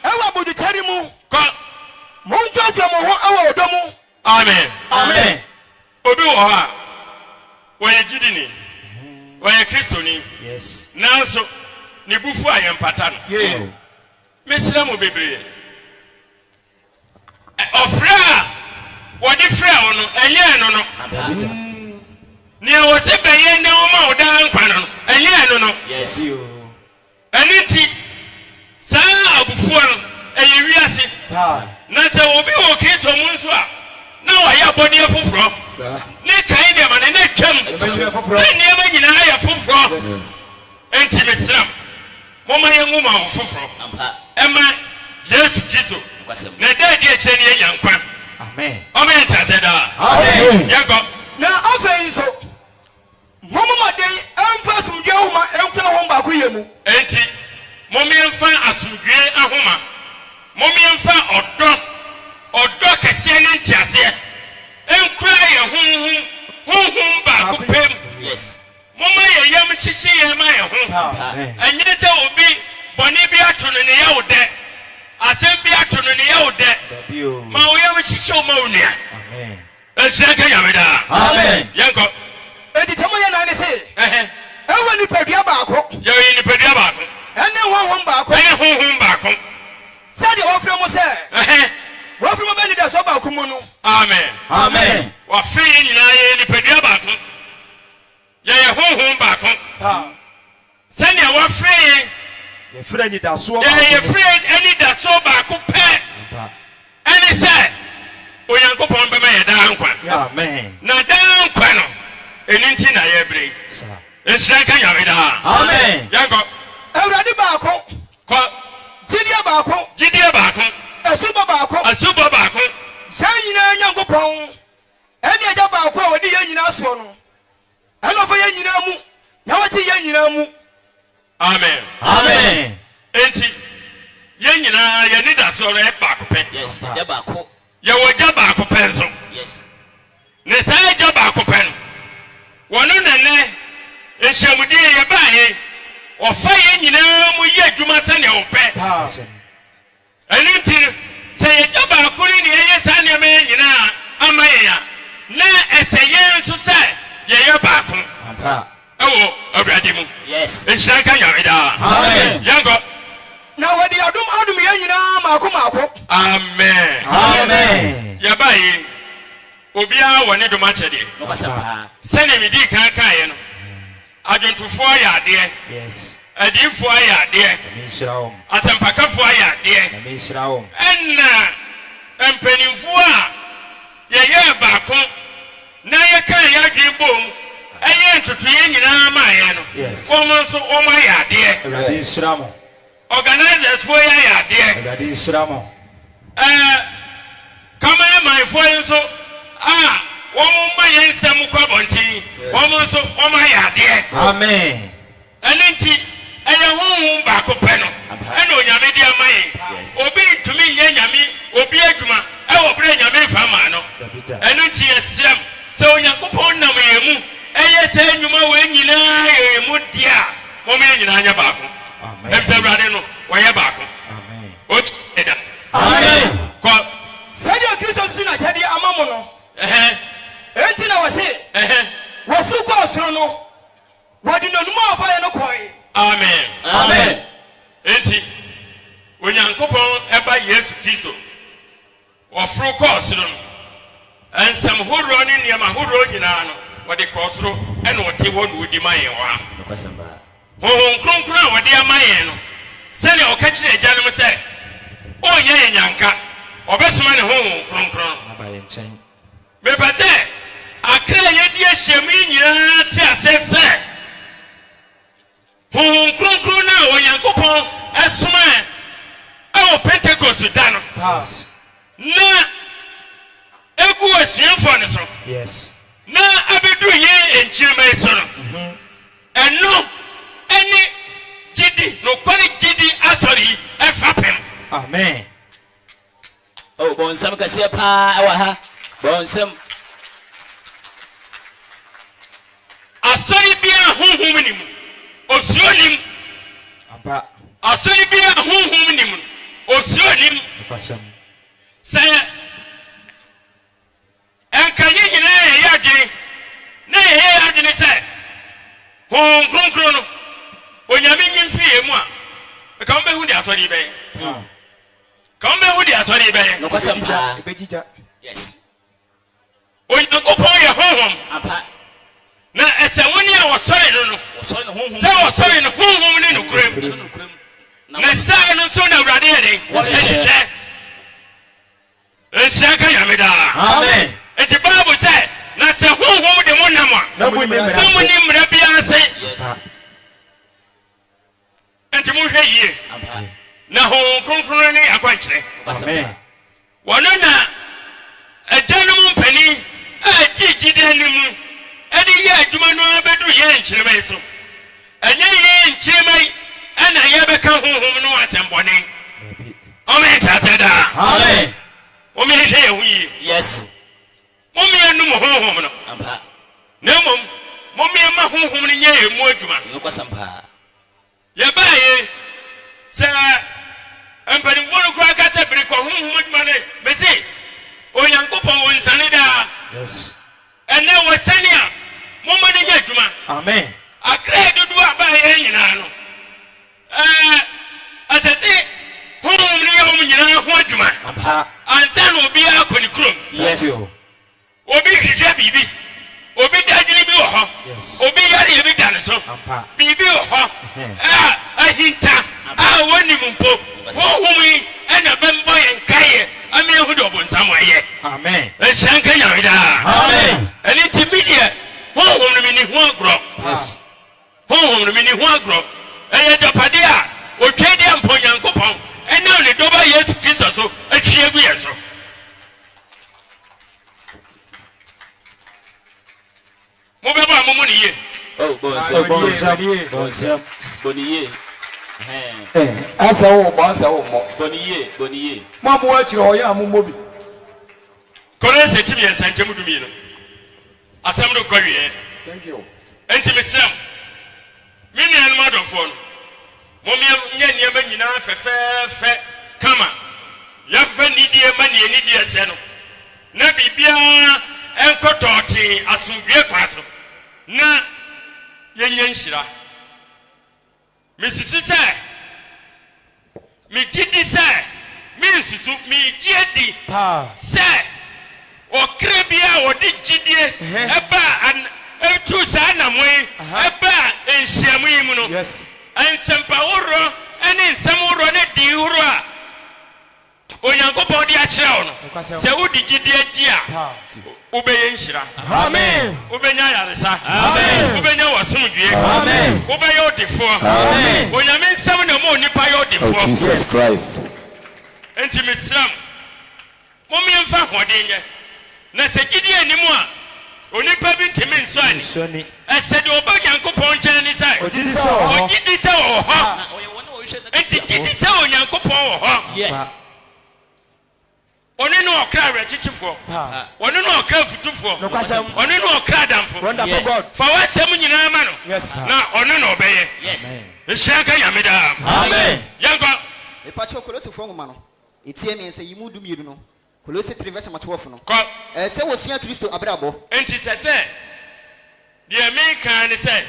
S9: ɛwɔ abodwotare mu
S4: kɔ
S9: montoatoa mo ho ɛwɔ ɔdɔ mu
S4: amen
S5: Amen.
S4: obi wɔ hɔ a wɔyɛ gyidini wɔyɛ kristoni
S5: Yes.
S4: nanso ne bufu a yɛmpata no mesrɛ mo bebree ɔfrɛ a wɔde frɛ wo no ɛnyɛ no no nea wɔ sɛ bɛyɛ na wɔma wo daa nkwa no no ɛnyɛ no no
S8: Yes.
S4: ɛno nti saa abufuo no ɛyɛ wiase na sɛ obi wɔ kristo mu nso a na wɔyɛ abɔdeɛ foforɔ ne kae deɛ ma ne na twam na nneɛma nyinaa yɛ foforɔ enti mesrɛ momma yɛngu ma wo foforɔ ɛma yesu kristo na ɛda adi akyirɛ ne yɛnya nkwa
S5: Amen.
S4: ɔma yɛ ntrasɛ daa
S5: Amen.
S4: yɛnkɔ
S9: na afei nso mommɔden ɛmfa asomdwe ahoma ɛnkura ho baako yɛ mu
S4: enti mommyɛmfa asomdwie ahoma mommyɛmfa ɔdɔ kɛseɛ ne nteaseɛ ɛnkura yɛ honhom baako pɛm
S8: Yes.
S4: momma yɛ yam hyehye yɛn ma yɛ ho ɛnyɛ sɛ obi bɔne bi ato no ne yɛ wo dɛ asɛm bi ato no ne yɛ wo dɛ ma wo yam hyehye wo ma wo nua
S5: Amen.
S4: ɛhyira ka nyame daa
S5: Amen.
S4: yɛnkɔ
S9: enti tɛ moyɛ nane se
S4: ɛhɛ
S9: ɛwɔ nipadua baako
S4: yɛwɔ nipadua baako
S9: ɛne honhom baako
S4: ɛne honhom baako
S9: sɛdeɛ wɔfrɛ mo sɛ
S4: ɛhɛ
S9: wɔfrɛ mo bɛne da sɔ baako mu no
S4: amen
S5: Amen.
S4: wɔfrɛ yɛ nyinaa yɛyɛ nipadua baako yɛyɛ honhom baako sɛnea wɔfrɛ yɛn
S5: Yɛfrɛ nidasoɔ.
S4: yɛfrɛ anidasoɔ baako pɛ ɛne sɛ onyankopɔn bɛma yɛ daa nkwa
S5: Amen.
S4: na daa nkwa no ɛno nti na yɛbrɛ yi nhyira nka nyame daa
S5: Amen.
S4: yɛnkɔ
S9: awurade baako
S4: kɔ
S9: gyidie baako
S4: gyidie baako
S9: asubɔ baako
S4: asubɔ baako
S9: saa nyinaa nyankopɔn ɛne agya baako a wɔde yɛn nyinaa soɔ no ɛna ɔfa yɛn nyinaa mu na wɔte yɛn nyinaa mu
S4: amen
S5: Amen.
S4: enti yɛn nyinaa yɛne dasoɔ no yɛ baako pɛ
S8: Yes. Ɛdɛ baako.
S4: yɛwɔ gya baako pɛ nso
S8: Yes.
S4: ne saa gya baako pɛ no wɔno nɛnɛ nhyiamudie yɛbaeɛ ɔfa yɛn nyinaa mu yɛ adwuma sɛnea wɔpɛ ɛno nti sɛ yɛgya baako ne ne yɛyɛ saa nneɛma yɛn nyinaa ama yɛn a na ɛsɛ yɛn nso sɛ yɛyɛ baako ɛwɔ awurade mu
S8: Yes.
S4: nhyira nka nyame daa
S5: Amen.
S4: yɛnkɔ
S9: na wɔde adom yɛn nyinaa maako maako
S4: amen
S5: Amen.
S4: yɛbaeɛ obiara wɔ ne dom akyɛdeɛ
S8: Nokwasɛm paa.
S4: sɛnea medi kan kaeɛ no adwontofoɔ ayɛ adeɛ
S5: Yes.
S4: adiifoɔ ayɛ adeɛ asɛmpakafoɔ ayɛ adeɛ ɛnna mpanimfoɔ a yɛyɛ baako na yɛka yɛadwen bom ɛyɛ ntotoyɛ nyinaa ma yɛ no wɔn nso wɔn ayɛ adeɛ organizersfoɔ yɛ ayɛ adeɛ kama ɛmanfoɔ nso a wɔn ma yɛn nsɛm kɔ abɔnten wɔn nso wɔn ayɛ adeɛ
S5: Amen.
S4: ɛne nti ɛyɛ honhom baako pɛ no ɛna onyame de ama yɛn obi ntumi nyɛ nyame obi adwuma ɛwɔ berɛ nyame fa ma no ɛno nti yɛsrɛm sɛ onyankopɔn nam yɛn mu ɛyɛ sɛ nnwuma wɔ nyinaa yɛ mu deɛ a wɔn yɛ nyinaa nyɛ baako ɛfisɛ awurade no wɔyɛ baako ɔkyɛ da
S9: Amen. Kɔ sɛdeɛ kristo su na kyɛdeɛ ama mo no enti na wɔse wɔfiri kɔ ɔsoro no wɔde nonum a ɔfa yɛ no kɔe.
S4: Amen. Amen. Enti onyankopɔn ɛba yesu kristo ɔforo kɔ ɔsoro no nsɛm horoɔ ne nneɛma horoɔ nyinaa no wɔde kɔ ɔsoro ɛna ɔte hɔ na ɔdi ma yɛn wɔ ha honhom kronkron a wɔde ama yɛn no sɛnea ɔka kyerɛ agyanom sɛ ɔnyɛ yɛn nyanka ɔbɛsoma ne honhom kronkron mepɛ sɛ akra a yɛdi ahyɛm yi nyinaa te asɛ sɛ honhom kronkron no a onyankopɔn ɛsoma ɛwɔ pentecost da no na egu asuafoɔ no so na abɛdu yɛn nkyirima yi so no ɛno ɛne gyidi nokware gyidi asɔre yi ɛfa pɛm.
S5: Amen.
S8: Oh, bonsam kɛseɛ paa ɛwɔ ha bonsam
S4: asɔre biara honhom ni mu osuo nim asɔre biara honhom ni mu osuo nim sɛ ɛnkanye nyinaa yɛyɛ adwene na yɛyɛ adwene sɛ honhom kronkron no onyame nyi mfiri yɛ mu a ɛka wobɛhu de asɔre yi bɛyɛ ka wobɛhu de asɔre yi bɛyɛ
S8: nokwasɛm paa yes
S4: onyankopɔn yɛ honhom na ɛsɛ wo ne a wɔsɔre no no sɛ wɔsɔre no honhom ne nokorɛm na saa no nso na awurade yɛ den ɛhyehyɛ nhyɛ ka nyame daa enti bible sɛ na sɛ honhom de mo nam a na monni mmara biara ase enti monhwɛ yie na honhom kronkron ne akwankyerɛ wɔno na agyanom mpanin a gyegyide anim ɛde yɛ adwuma no abɛduru yɛn nkyerɛma yi so ɛnyɛ yɛn nkyerɛma yi ɛna yɛbɛka honhom no asɛmbɔne ɔmɛnkyɛ asɛ daa ɔmɛhwɛ yɛ ho yie
S8: yes
S4: mommea nom honhom no na mmom mommea ma honhom no nyɛ yɛn mu adwuma
S8: nokwasɛm paa
S4: yɛbaeɛ sɛ mpanimfoɔ no koraa ka sɛ bere kɔ honhom adwuma no bɛse onyankopɔn wɔ nsane daa ɛnɛ wɔ sane a momma no nyɛ adwuma akra dodoɔ a baeɛ nyinaa no ɛsɛ sɛ honhom no yɛ wɔm nyinaa ho adwuma ansa na obiara akɔ ne kurom obi hwehwɛ biribi obi da adwene bi wɔ hɔ obi yareɛ bi da ne so biribi wɔ hɔ a ahinta a wɔnim mpo honhom yi ɛna bɛmbɔ yɛn kaeɛ ama yɛhu de ɔbonsam ɛyɛ nhyɛ nka nyame daa ɛne nti medeɛ honhom no meni ho agorɔ honhom no meni ho agorɔ ɛyɛ gyapade a otwa deɛ mpa onyankopɔn ɛnam ne dɔba yesu kristo so atwie agu yɛ so mobɛbɔ a momo ne yie
S6: asa wo mo asa wo mo
S8: boniye
S6: mo amu akyire hɔ yɛ amu mobi
S4: Kɔrɛnsɛ tim yɛ nsankyɛm dumi no asɛm no kɔ wie
S6: thank you
S4: enti mesrɛm me nuanom adɔfoɔ no mommyɛ nneɛma nyinaa fɛfɛɛfɛ kama yɛmfa nidie ma neɛ nidie sɛ no na biribiara ɛnkɔtɔɔtee asomdwie kwa so na yɛnyɛ nhyira mesusu sɛ megye di sɛ mensusu megye di sɛ ɔkra bi a wɔde gyidie ɛba ɛtu saa anamoe ɛba nhyiamu yi mu no
S3: Yes.
S4: nsɛmpa woro ne nsɛm woro ne di woro a onyankopɔn de akyerɛ wo no sɛ wodi gyidi agyi a wobɛyɛ nhyira
S3: Amen.
S4: wobɛnya yaresa wobɛnya wɔsomdwie wobɛyɛ ɔdefoɔ onyame nsɛm na ma onipa yɛ ɔdefoɔ
S1: Jesus Christ.
S4: enti mesrɛ mo mommɛmfa ahoɔden nyɛ na sɛ gyidi anim a onipa bi ntimi nsɔane ɛsɛ deɛ ɔba onyankopɔn nkyɛn ne sɛ ɔgyidi sɛ wɔ hɔ enti gyidi sɛ onyankopɔn wɔ hɔ ɔne no ɔkra awerɛkyekyefoɔ ɔne no ɔkra afutufoɔ ɔne no ɔkra adamfo fa w'asɛm nyinaa ma no na ɔne no ɔbɛyɛ nhyira nka nyame daa yɛnkɔ
S10: Epacho Kolosifoɔ nwoma no etie me nse yimu du mienu no Kolosi 3 verse 12 no
S4: kɔ
S10: sɛ wosua Kristo abrabɔ
S4: enti sɛ deɛ menkaa ne sɛ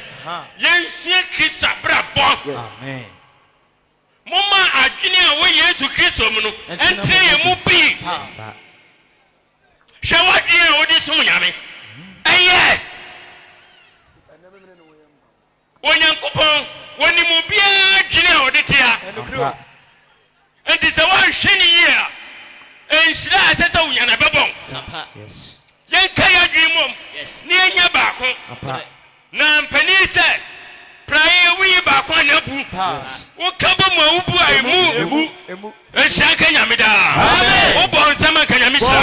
S4: yɛnsua Kristo abrabɔ momma adwene a wɔ Yesu Kristo mu no ɛntere yɛ mu bii hwɛ w'adwene a wode som nyame ɛyɛ onyankopɔn wɔnim obiara adwene a wɔde te a enti sɛ woanhwɛ ne yie a ɛnhyira a ɛsɛ sɛ wonya na bɛbɔn yɛnka yɛ adwene mmom ne yɛnya baako na mpani sɛ praye wuyi baako na bu woka bɔ mu a wobu a emu ɛnhyira nka nyame daa wobɔ nsɛm anka nyame hyira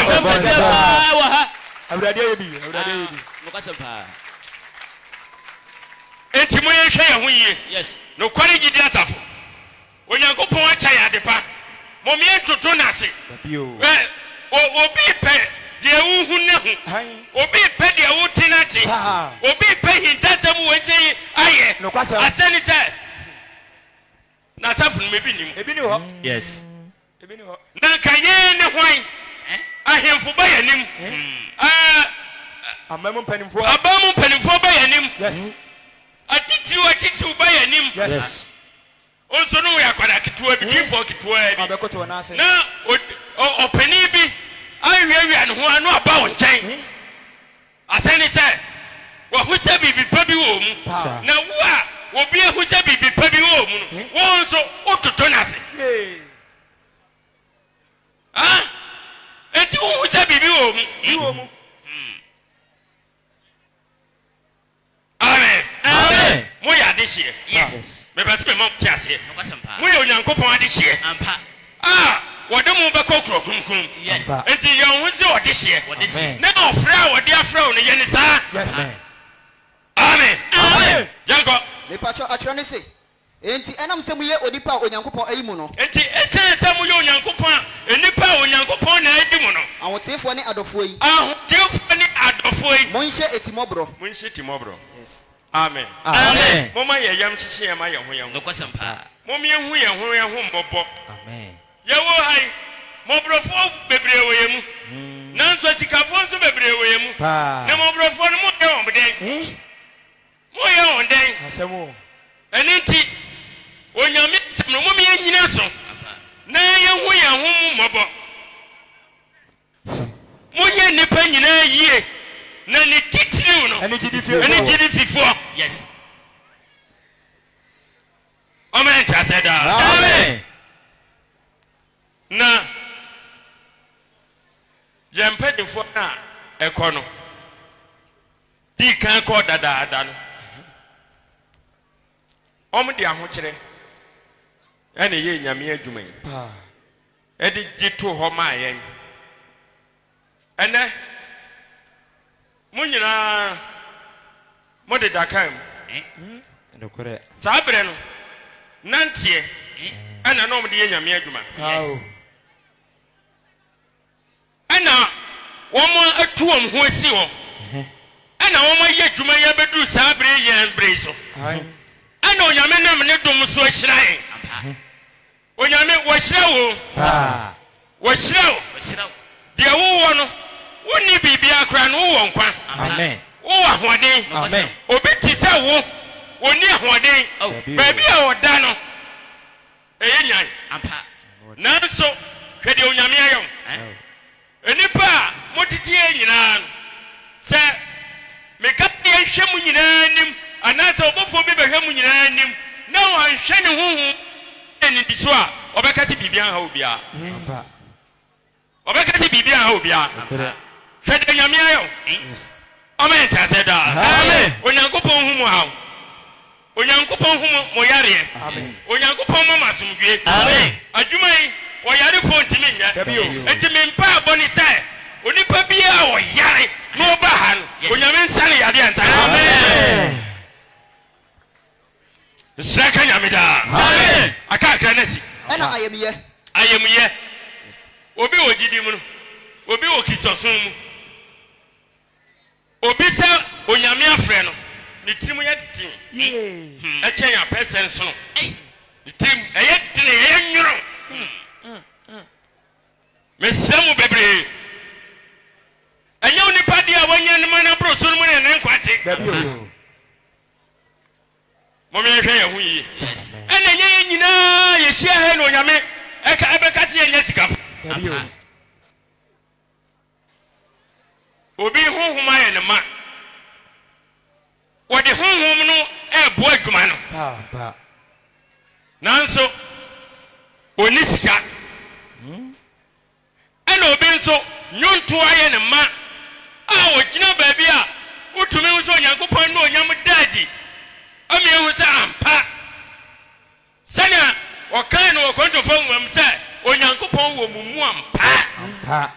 S4: enti moyɛhwɛ yɛn ho yie nokware gyidi asafo onyankopɔn akyɛ yɛ ade pa mommyɛntoto no ase obi pɛ deɛ wohu ne ho obi pɛ deɛ wote no ate obi pɛ hintasɛm wɔnti ayɛ asɛne sɛ n'asafo no ebi nim na nka yɛn ne hwan ahemfo ba yɛ nim abamu mpanimfoɔ ba yɛ nim atitiriw ba yɛ nim nso no yɛ akwada ketewa bi difoɔ ketewa bi na ɔpanin bi awiawia ne ho ano aba wo nkyɛn asɛne sɛ wahu sɛ biribi pa bi wɔ mu na wo a obi ahu sɛ biribi pa bi wɔ mu no wo nso wototo no ase enti wohu sɛ biribi wɔ mu amen moyɛ adehyeɛ mepɛ sɛ mema te aseɛ moyɛ onyankopɔn adehyeɛ wɔde mu bɛkɔ kuro kunkun enti yɛn ho sɛ wɔde hyeɛ na ɔfrɛ a wɔde afrɛ wo no yɛ ne saa amen yɛnkɔ
S10: Epacho atwerɛ ne se enti ɛnam sɛ muyɛ onipa a onyankopɔn ayi mu no
S4: enti ɛsɛn sɛ moyɛ onyankopɔn a enipa a onyankopɔn na adi mu no
S10: ahotefoɔ ne adɔfoɔ yi
S4: ahotefoɔ ne adɔfoɔ yi
S10: monhyɛ etimɔborɔ
S4: yes amen momma yɛ yam kyekye yɛn ma yɛn ho momma yɛhu yɛn ho mmɔbɔ yɛwɔ ha yi mmɔborɔfoɔ bebree wɔ yɛn mu nanso sikafoɔ nso bebree wɔ yɛn mu na mmɔborɔfoɔ no moyɛ wɔn dɛn ɛno nti onyame nsɛm no momma yɛnyina so na yɛhu yɛn ho mmɔbɔ monyɛ nnipa nyinaa yie na ne titiriw no ɛne gyidi fifoɔ ɔma ɛnkyɛ sɛ daa na yɛn mpanimfoɔ no a ɛkɔ no dii kan kɔ dadaada no ɔmo de ahokyerɛ ɛna yɛ nyame adwuma yi ɛde gye to hɔ maa yɛn ɛnɛ mo nyinaa mo de dakan mu saa berɛ no nanteɛ ɛna na ɔmo de yɛ nyame adwuma ɛna wɔn atu wɔn ho asi hɔ ɛna wɔn ayɛ adwuma yɛ bɛduru saa bere yɛn bere so ɛna onyame nam ne dom so ahyira yɛn onyame wɔhyira wo deɛ wowɔ no wonni biribiara koraa no wowɔ nkwa wowɔ ahoɔden obi te sɛ wo onni ahoɔden baabi a wɔda no ɛyɛ nyan nanso hwɛ deɛ onyame ayɛ wo enipa a motete yɛ nyinaa no sɛ meka yɛnhwɛ mu nyinaa nim anaasɛ ɔbɔfoɔ bi bɛhwɛ mu nyinaa anim na wɔanhwɛ ne honhom ɛne di so a ɔbɛka sɛ biribi anha wo biara ɔbɛka sɛ biribi anha wo biara hwɛ deɛ nyame ayɛ wo ɔma yɛ nkyɛasɛ daa amen onyankopɔn hu mu haw onyankopɔn hu mo yareɛ onyankopɔn ma asomdwie adwuma yi wɔyarefoɔ ntimi nyɛ enti mempa abɔ ne sɛ onipa biara wɔyare na ɔba ha no onyame nsane yadeɛ nsa amen nsira ka nyame daa amen akakra no si
S10: ɛna
S4: ayamyɛ obi wɔ gyidi mu no obi wɔ kristosom mu obi sɛ onyame afrɛ no ne tirim yɛ den ɛkyɛn apɛsɛ nso no ne tirim ɛyɛ den ɛyɛ nworo mesrɛ mu bebree ɛnyɛ wo nipa deɛ a wɔnyɛ no ma no aboro so no mu ne ɛne nkwate mɔmɛhwɛ yɛ ho yie ɛna ɛnyɛ yɛ nyinaa yɛhyia ha na onyame ɛbɛka sɛ yɛnyɛ sikafo obi honhom ayɛ ne ma wɔde honhom no ɛɛboa adwuma no nanso ɔni sika ɛna obi nso nnwonto ayɛ ne ma a ɔgyina baabi a wotumi hu sɛ onyankopɔn ne onyam daagye ɔmeɛhu sɛ ampa sɛnea ɔkae no wɔ kɔntɔfo nwuram sɛ onyankopɔn wɔ mu mu ampa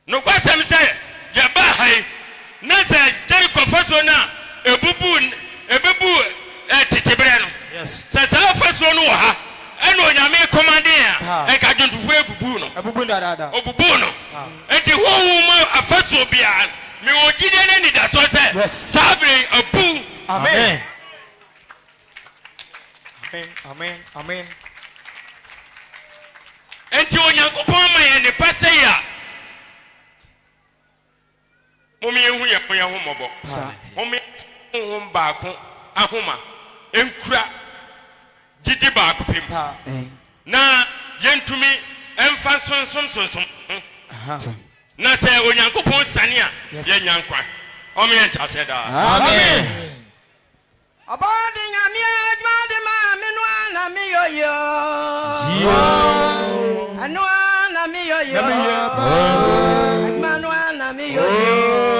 S4: nokwasɛm sɛ yɛbaa ha yi na sɛ Jericho fasuo no a ɛbɛbu teteberɛ no sɛ saa fasuo no wɔ ha ɛna onyame kɔmande a ɛka dwontofoɔ ɔbubu no enti honhom ma afasuo biara mewɔ gyidie no anidasoɔ sɛ saa bere abu
S5: amen
S4: enti onyankopɔn ma yɛ nipa sɛ yi a momyɛhu yɛ po yɛ ho mmɔbɔ momyɛhom baako ahoma ɛnkura gyidi baako pem na yɛntumi ɛmfa sonsom na sɛ onyankopɔn sane a yɛnya nkwa ɔmo yɛ nkyɛasɛ daa amen
S11: ɔbɔde nyame adwuma de ma me no ana me yoyo ano ana me yoyo adwuma no ana me yoyo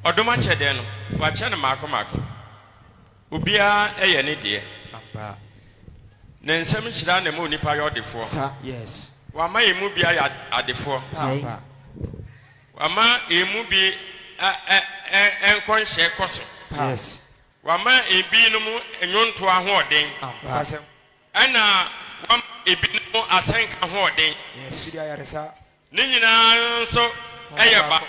S4: ɔdoma kyɛdeɛ no wakyɛ no maako obiara ɛyɛ ne deɛ ne nsɛm hyira na ma onipa yɛ ɔdefoɔ wama emu bi ayɛ adefoɔ wama emu bi ɛnkɔnhyɛ kɔ so wama ebi no mu nnwonto ahoɔden ɛna wama ebi no mu asɛnka ahoɔden ne nyinaa nso ɛyɛ ba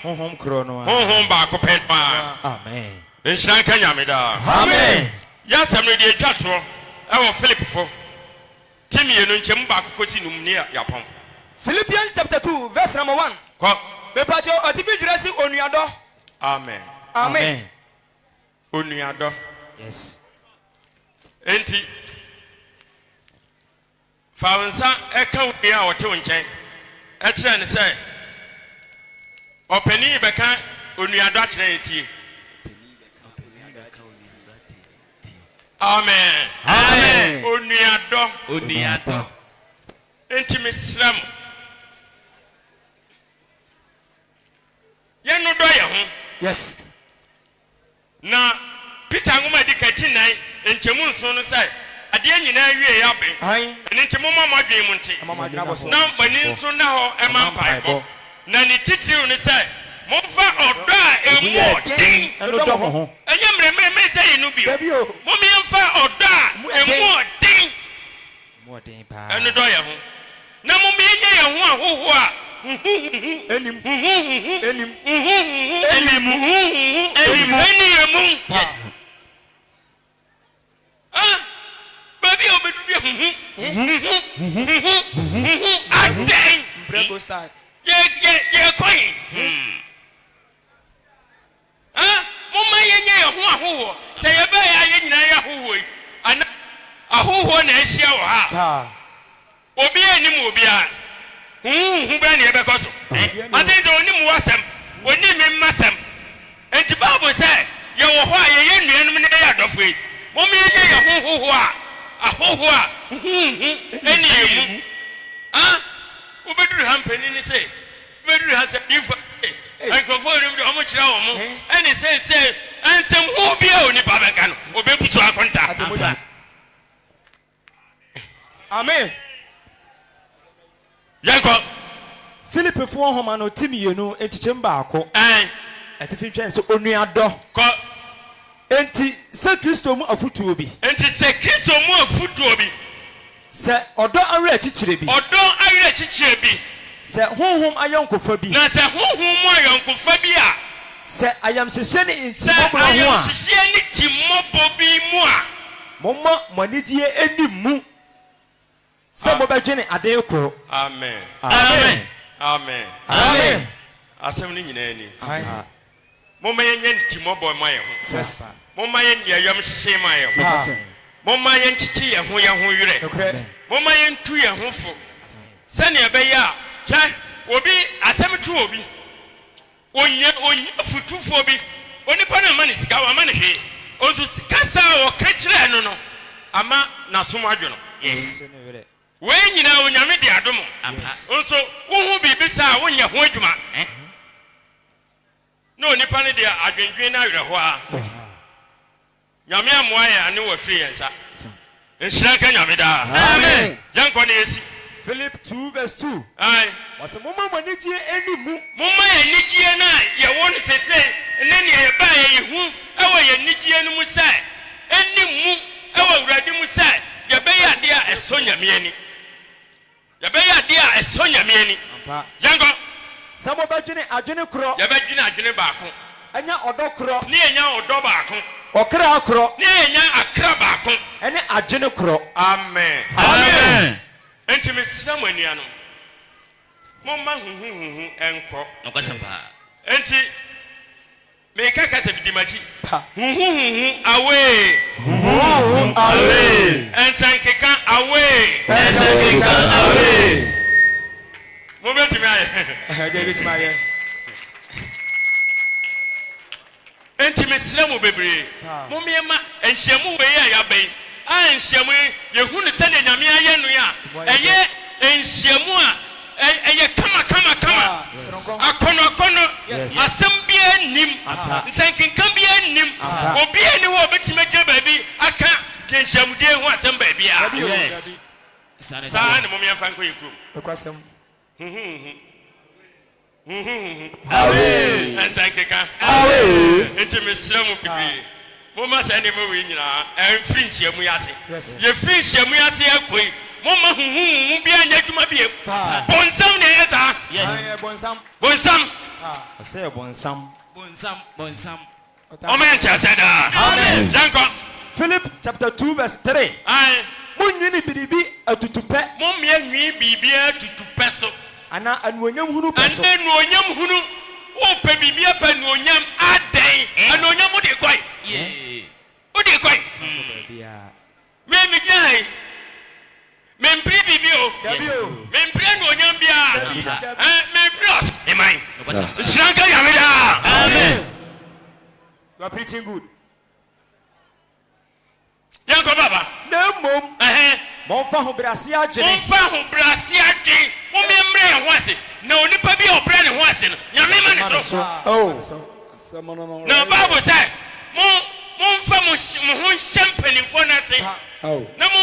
S4: honhom baako pɛ paa amen nhyira nka nyame daa amen yasam no de atwa to ɛwɔ Philip fo timi no nkyem ba kokosi num ne yapom
S9: Philippians chapter 2 verse number 1
S4: ko
S9: bepacho otifi jurasi onuado
S4: amen
S9: amen
S4: onuado
S5: yes
S4: enti fawansa eka onua a wote nkyɛn ɛkyerɛ ne sɛ ɔpani bɛka onuado akyerɛ etie amen amen onuado enti mesram yɛno dɔ yɛ ho
S9: yes
S4: na Peter ngoma di katinan nkyɛmu nso no sɛ adeɛ nyinaa wie ya ben ɛne nti momma modwen mu nte na mani nso na hɔ ɛma mpaebɔ na ne titiriw ne sɛ momfa ɔdɔ a ɛmu ɔden ɛnyɛ mmerɛmmerɛmmerɛ sɛ yɛ no bio mommɛmfa ɔdɔ a ɛmu ɔden ɛno dɔ yɛ ho na mommɛnyɛ yɛ ho ahoho a enim yes baby obedu aden
S9: brego style
S4: ye coin mumma yenye ho ahoho se ye ba ya ye nyina ya ahoho yi ana ahoho na ehia wo ha obi anim obi a ba na ye be koso aden de onim wasem onim masem enti bible say ye wo ho a ye nuanum ne ya adofo yi mumma yenye ye hoho a ahoho a eni emu ubeduru hampeni ni se ubeduru hasa difa microphone omo kira omo eni se ansem hu bia oni babeka no obebuso akonta
S9: amen
S4: yanko
S5: Philip fo homa no timienu entikyem baako atifi twɛn sɛ onuadɔ
S4: kɔ
S5: enti sɛ Kristo mu afutuo bi
S4: enti sɛ Kristo mu afutuo bi
S5: sɛ ɔdɔ awerɛ akyikyire bi
S4: ɔdɔ awerɛ akyikyire bi
S5: sɛ honhom ayɔnkofa bi
S4: na sɛ honhom mu ayɔnkofa bi a
S5: sɛ ayamhyehyɛ ne
S4: sɛ
S5: ntimɔborɔ ho a
S4: ayamhyehyɛ ne timmɔbɔ bi mu a
S5: momma mo anigyeɛ anim mu sɛ mobɛdwene adeɛ koro
S4: amen
S5: amen
S4: amen
S5: amen
S4: asɛm no nyinaa ni momma yɛnyɛ timmɔbɔ ma yɛ ho momma yɛnyɛ ayamhyehyɛ ma yɛ ho momma yɛnkyekye yɛn ho werɛ momma yɛntu yɛn ho fo sɛnea ɛbɛyɛ a hwɛ obi asɛm to obi onya futufoɔ bi onipa no ama ne sika wɔ ama ne hwee ɔnso kasa a wɔka kyerɛ no no ama n'asom adwo no yes wei nyinaa onyame de adom nso wohu biribi saa a wonyɛ ho adwuma na onipa no deɛ adwendwen no awerɛ hɔ a nyame amoa yɛ ane wɔ firi yɛn nsa nhyira nka nyame daa amen yɛnkɔ ne yɛsi
S5: Philip 2 verse 2
S4: aye
S5: wɔsɛ momma mo anigyeɛ anim mu
S4: momma yɛ anigyeɛ no a yɛwɔ no sese ne nea yɛbaa yɛhu ɛwɔ yɛ anigyeɛ no mu sɛ anim mu ɛwɔ awurade mu sɛ yɛbɛyɛ adeɛ a ɛsɔ nyame ani yɛbɛyɛ adeɛ a ɛsɔ nyame ani yɛnkɔ
S5: sɛ mobɛdwene adwene korɔ
S4: yɛbɛdwene adwene baako
S5: ɛnya ɔdɔ korɔ
S4: ne yɛnya ɔdɔ baako
S5: ɔkra korɔ
S4: ne yɛnya akra baako
S5: ɛne adwene korɔ
S4: amen amen enti mesira mo anuanom momma huhuhuhu ɛnkɔ enti meka kasa bidimakyi huhuhuhu away ɛnsankeka away mobɛtumi ayɛ enti mesira mo bebree mommɛma nhyiamu wei a yɛaba yi a nhyiamu yɛhu ne sɛdeɛ nyame ayɛ no a ɛyɛ nhyiamu a ɛyɛ kama akɔnɔ asɛm biara nim nsɛnkenka biara nim obiara ni hɔ a ɔbɛtumi agya baabi aka nhyiamudie ho asɛm baabiara saa ne mommɛmfa nkɔ yɛ kurom nsankeka enti mesrɛ mu bebree momma saa nneɛma wei nyinaa ɛmfiri nhyiamu yi ase yɛfiri nhyiamu yi ase akɔi momma huhuhu biara nyɛ adwuma biem bonsam ne ɛyɛ saa bonsam
S5: ɔsɛ bonsam
S4: ɔma yɛ nkyɛ sɛ daa yankɔ
S5: Philip chapter 2 verse 3.
S4: Aye.
S5: Munwini biribi atutupe.
S4: Mumye nwi bibia tutupe so.
S5: Ana anuonyam hunu peso.
S4: Ana anuonyam hunu. Wo pe bibia pa anuonyam aden. Anuonyam wo de kwai. Wo de kwai. Me gyan. Me mpri bibio. Me mpri anuonyam bia. Me bros. Amen. Shranka yameda. Amen.
S5: You are preaching good.
S4: Yanko baba.
S5: Mom. Monfa ho brase adwene.
S4: Monfa ho brase adwene. Mo memre ho ase. Na onipa bi obra ne ho ase no. Nyame ma ne so.
S6: Oh.
S4: Na Bible say, monfa mo ho hempanimfo na se. Na mo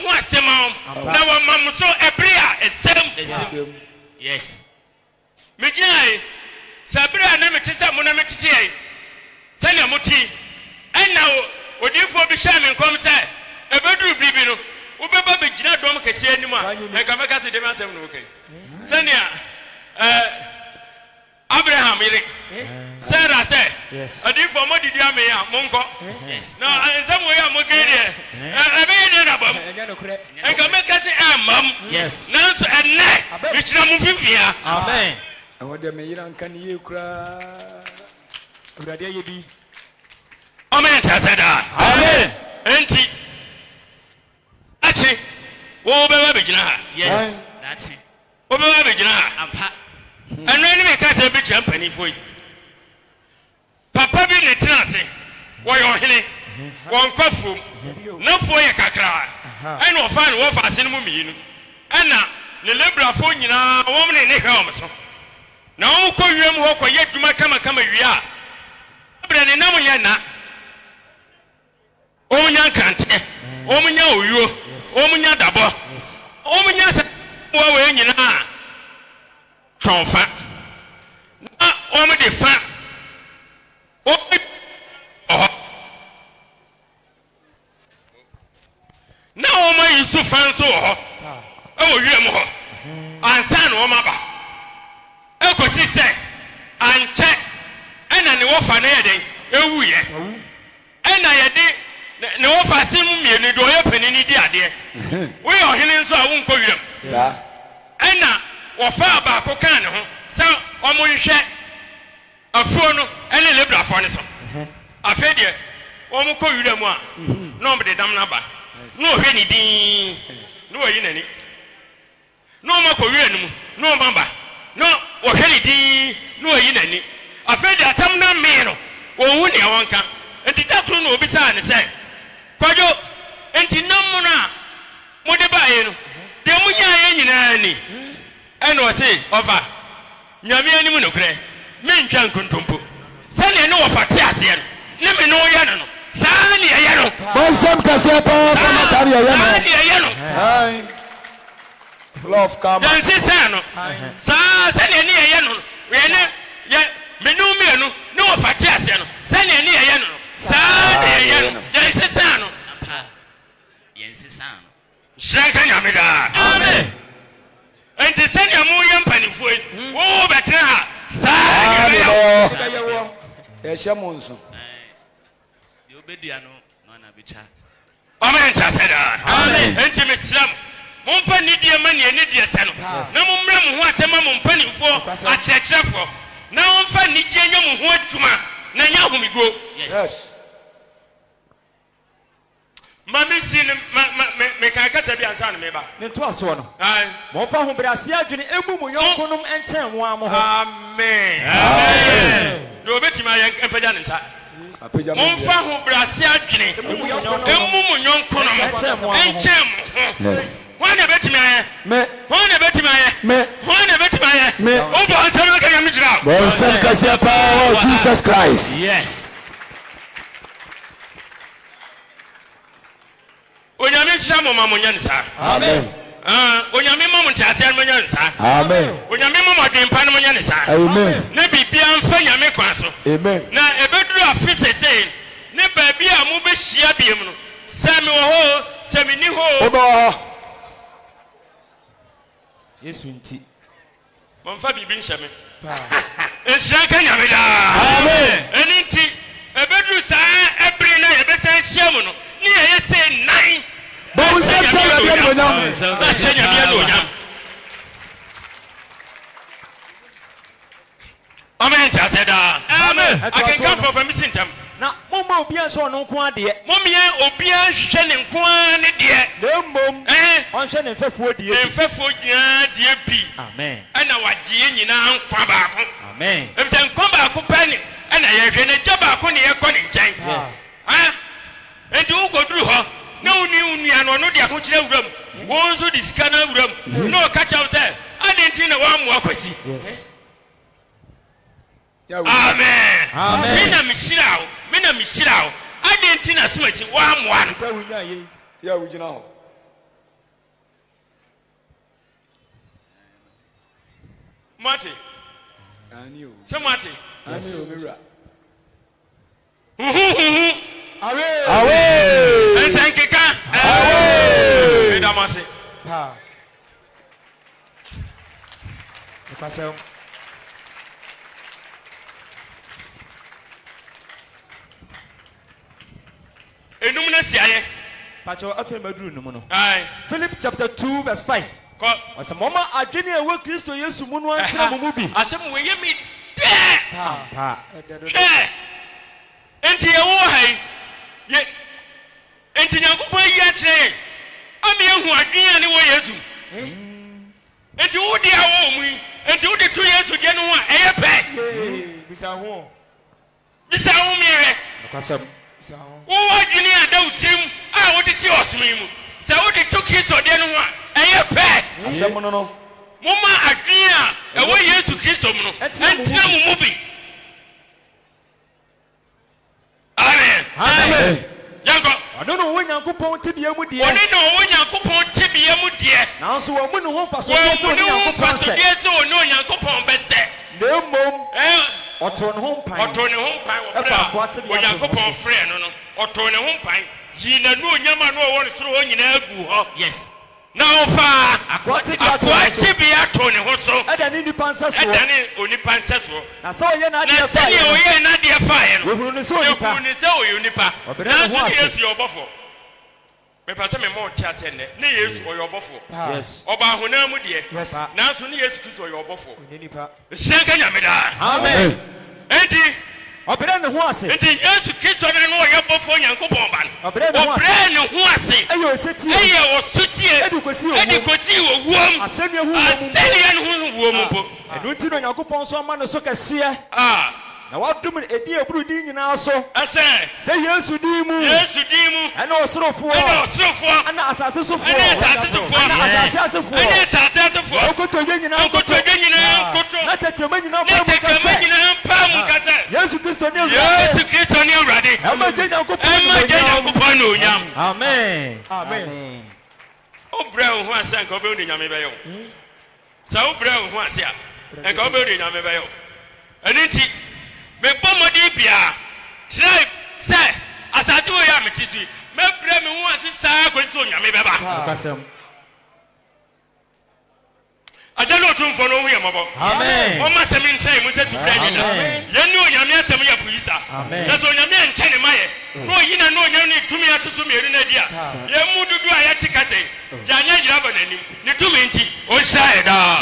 S4: ho ase ma. Na wa mam so ebrea esem. Yes. Me gyan. Sabra na me tese mo na me tete ai. Sani amuti. Ena odifo bi sha me nkom say. Ebeduru bibi no. Ubeba be gina dom kese anim a enka meka se dem asem no okay senia Abraham ire Sarah say adi for mo didi ame ya monko yes no ensem we ya mo gede ebe ye na bam enka meka se amam yes nanso enne me kira mo fifia
S5: amen
S6: I want them here and can you cry? Amen.
S4: Amen. Amen. Enti. Achi. Wo be ba begina ha. Yes. That's it. Wo be ba begina ha. Ampa. Anu ni me ka se bi champani foi. Papa bi ne trance. Wo yo hene. Won kwafu. Na fo ye kakra. Enu ofa ne wo fa ase no mu miinu. Ena ne lebra fo nyina wo ne ne hwe omso. Na wo ko wiem ho ko ye dwuma kama wi a. Lebra ne nam nya na. Omunya kante. Omunya oyuo. Omunya dabo. Omunya se wo we nyina. Tonfa. Na omu de fa. Na omu yisu fan so ho. E wo wiem ho. Ansa na omu aba. E ko si se anche ena ne wo fa na ye den ewu ye. Ena ye de ne wo fa sim mienu do ye panini di ade. Wo ye ohene nso a wo nko wiem. Ena wo fa ba ko kan ne ho. Sa omu nhwe afuo no ene lebra afo ne so. Afa de omu ko wiem a no mbe de dam na ba. No hwe ni din. No yi nani. No ma ko wiem mu. No mamba. No wo hwe ni din. No yi nani. Afa de atam na me no. Wo hu ne wonka. Enti dakru no obi sa ne se. Kwajo enti nam na mo de ba ye no. De munya ye nyina ni. Eno o se ofa. Nyame anim no kre. Me ntwa nkontompo. Sane ne wo fate ase no. Ne me no ye no. Saa ne ye no.
S6: Bonsam kase pa sama sari ye no.
S4: Saa ne ye no.
S6: Hai. Love come.
S4: Dan se sa no. Saa sane ne ye no. We ne ye me no me no. Ne wo fate ase no. Sane ne ye no. Saa ne ye no. Dan se sa no. Yensi no. Shaka nyamida. Amen. Enti sani amu yampanifo wo betra saa nyamida.
S6: Ya shamonso.
S8: De obedua no na bicha.
S4: Amen tasada. Amen. Enti mislam. Momfa nidie mani nidie se no. Na mommra mo ho asema mo mpanifo akyerɛkyerɛfo. Na momfa nidie nya mo ho adwuma na nya homigo.
S8: Yes.
S4: Mami sin me kan kasa bi ansa na me ba.
S5: Ne to aso no.
S4: Ai.
S5: Mo fa ho brase adwene emu mu yonkonom enchen wo am ho.
S4: Amen. Amen. Do betima ye empaja ne nsa. Mo fa ho brase adwene emu mu yonkonom enchen mo.
S6: Yes.
S4: Wana betima ye.
S6: Me.
S4: Wana betima ye.
S6: Me.
S4: Wana betima ye.
S6: Me.
S4: O bo ansa na kan mi jira.
S6: Bonsam kase pa Jesus Christ.
S4: Yes. Onyame hira mo mamonya nsa.
S6: Amen.
S4: Onyame mamu ntiase mo nya nsa.
S6: Amen.
S4: Onyame mamu adempa no nya nsa.
S6: Amen.
S4: Na bibia mfa nyame kwa so.
S6: Amen.
S4: Na ebeduru afisese ne baabi a mo be hia biem no. Sami wo ho, sami ni ho.
S6: Oba.
S5: Yesu nti.
S4: Mo mfa bibi nhame. Ehira ka nyame da.
S6: Amen.
S4: Eni nti ebeduru saa ebri na yebesa hia mo no. Ni I say 9.
S6: But we say
S4: Amen. I said, Amen. I can come for missing time.
S5: Now, Mama Obia so no kwa de.
S4: Mommy Obia shenin kwa ne de.
S5: No mom. On shenin fefo de.
S4: Fefo dia de bi.
S5: Amen.
S4: Ana wagye nyina nkwa baako.
S5: Amen.
S4: Em se nkwa baako pani. Ana ye hwe ne gya baako ne ye kɔ ne nkyɛn.
S5: Yes.
S4: Enti wo goduru hɔ. Na uni unua no no de ahokyere wuram. Wo nso di sika na wuram. Na o ka kyɛw sɛ adenti na wa mu akwasi.
S5: Yes.
S4: Amen.
S5: Amen.
S4: Mina mishirao. Adenti na sumasi wa mu ano.
S3: Ya wujina ho.
S4: Mate.
S3: Ani o.
S4: Se mate.
S3: Ani o mira.
S4: Awe.
S3: Awe.
S4: Ensankeka. Awe. Edamase.
S5: Ha. Epasel.
S4: Enum na siaye.
S5: Pacho afi maduru numu no.
S4: Aye.
S5: Philip chapter 2 verse 5.
S4: Ko.
S5: Asa mama adwene ewe Kristo Yesu mu no antena mu bi.
S4: Asem we ye mi de.
S5: Ha.
S4: Enti ye wo hai. Ye enti Nyankopɔn yi akyere. Ami ehu adwene ne wo Yesu. Enti wo de awo mu. Enti wo de to Yesu de no a eye pɛ.
S5: Bisa ho.
S4: Bisa ho mire.
S5: Akasam.
S4: Wo adwene a da utim a wo de ti osumi mu. Sɛ wo de to Kristo de no a eye pɛ.
S3: Asɛm no no.
S4: Moma adwene a ɛwɔ Yesu Kristo mu no. Entina mu mu bi. Amen.
S5: Amen.
S4: Yanko.
S5: Ono no wo Nyankopɔn tibia mu die.
S4: Oni no wo Nyankopɔn tibia mu die.
S5: Nanso wo mu no ho faso de so Nyankopɔn sɛ.
S4: Die so no Nyankopɔn bɛsɛ.
S5: Na mmom. Ɔtɔ ne ho mpan.
S4: Ɔtɔ ne ho mpan wɔ bra. Wo Nyankopɔn frɛ no no. Ɔtɔ ne ho mpan. Yi na no nyama no wɔ ne soro hɔ nyinaa gu hɔ.
S5: Yes.
S4: Na ofa
S5: akwatibia
S4: to ne ho so.
S5: Ɛda ne nipa nsa so.
S4: Ɛda ne onipa nsa so.
S5: Na sɛ ɔyɛ na adeɛ fa.
S4: Na sɛ ɔyɛ na adeɛ fa yɛ no.
S5: Wohuru ne sɛ onipa.
S4: Wohuru ne sɛ ɔyɛ onipa.
S5: Ɔbɛrɛ ne ho ase.
S4: Na Yesu yɛ ɔbɔfo. Mepa sɛ me mo nte ase ne. Ne Yesu ɔyɛ ɔbɔfo.
S5: Yes.
S4: Ɔba honam mu deɛ.
S5: Yes.
S4: Nanso ne Yesu Kristo ɔyɛ ɔbɔfo.
S5: Ɔyɛ nipa.
S4: Hyɛnka nyame daa.
S5: Amen.
S4: Enti
S5: ɔbɛrɛ ne ho ase.
S4: Enti Yesu Kristo na no ɔyɛ bɔfo Nyankopɔn ba no.
S5: Ɔbɛrɛ ne ho ase.
S4: Ɔbɛrɛ ne ho ase.
S5: Ɛyɛ osetie.
S4: Ɛyɛ osutie.
S5: Ɛdi kosi wɔ
S4: wuom.
S5: Asɛnniɛ hu wɔ mu.
S4: Asɛnniɛ no hu wɔ mu mpo.
S5: Ɛno nti no Nyankopɔn so ama no so kɛseɛ. Na wadom edi eburu din nyinaa so.
S4: Ɛsɛ.
S5: Sɛ Yesu din mu.
S4: Yesu din mu.
S5: Ɛna ɔsorofoɔ. Ɛna asase sofoɔ. Ɛna asase asefoɔ. Okotodwe nyinaa nkoto. Na tɛtɛmɛ nyinaa mpa mu kasɛ. Yesu Kristo ne
S4: Awurade.
S5: Ɛma gye Nyankopɔn
S4: ne onyam.
S5: Amen.
S4: Obrɛ wo ho ase anka wobɛhu ne nyame bɛyɛ wo. Sɛ wobrɛ wo ho ase a anka wobɛhu ne nyame bɛyɛ wo. Ɛno nti mebɔ mmɔden biara kyerɛ sɛ asase wɔ yɛ a mete so yi mɛbrɛ me ho ase saa kɔsi sɛ onyame bɛba. Agya ne ɔtomfoɔ no ɔhu yɛ mmɔbɔ. Ɔma sɛm nkyɛn mu sɛ tubrɛ ne da. Yɛne onyame asɛm yɛ po yi sa. Na sɛ onyame ankyɛ ne ma yɛ na ɔyi na onyame ne tumi atoto mmienu no adi a yɛn mu dodo a yɛte ka sɛ gya anyɛ yira bɔ n'anim ne tumi nti ɔnhyira yɛ daa.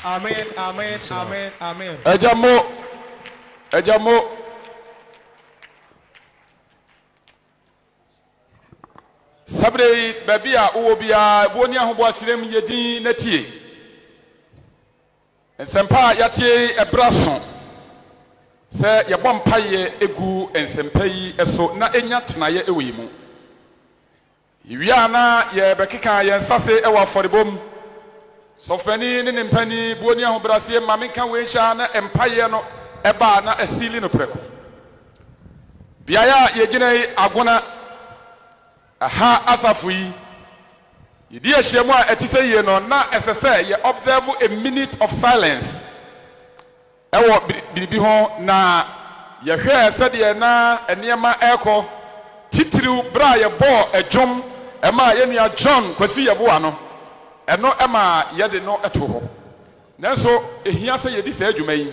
S6: Amen.
S1: Ejamo. Sabre baby a wo bia boni ahobo asrem yedin natie. Ensempa yatie ebraso. Se yebɔ mpaye egu ensempa yi eso na enya tenaye ewe mu. Iwia na ye bekeka ye nsase ewa afɔrebom. Sofani ne mpani boni ahobrase mameka we hya na empaye no eba na asili no preko. Biaya ye gina agona aha asafu yi yidi ahyemu a etise ye no na esese ye observe a minute of silence ewo biribi ho na ye hwe sede na enema eko titiriw bra ye bo edwom ema ye nua John kwasi ye bo ano eno ema ye de no eto ho nanso ehia se ye di sa adwuma yi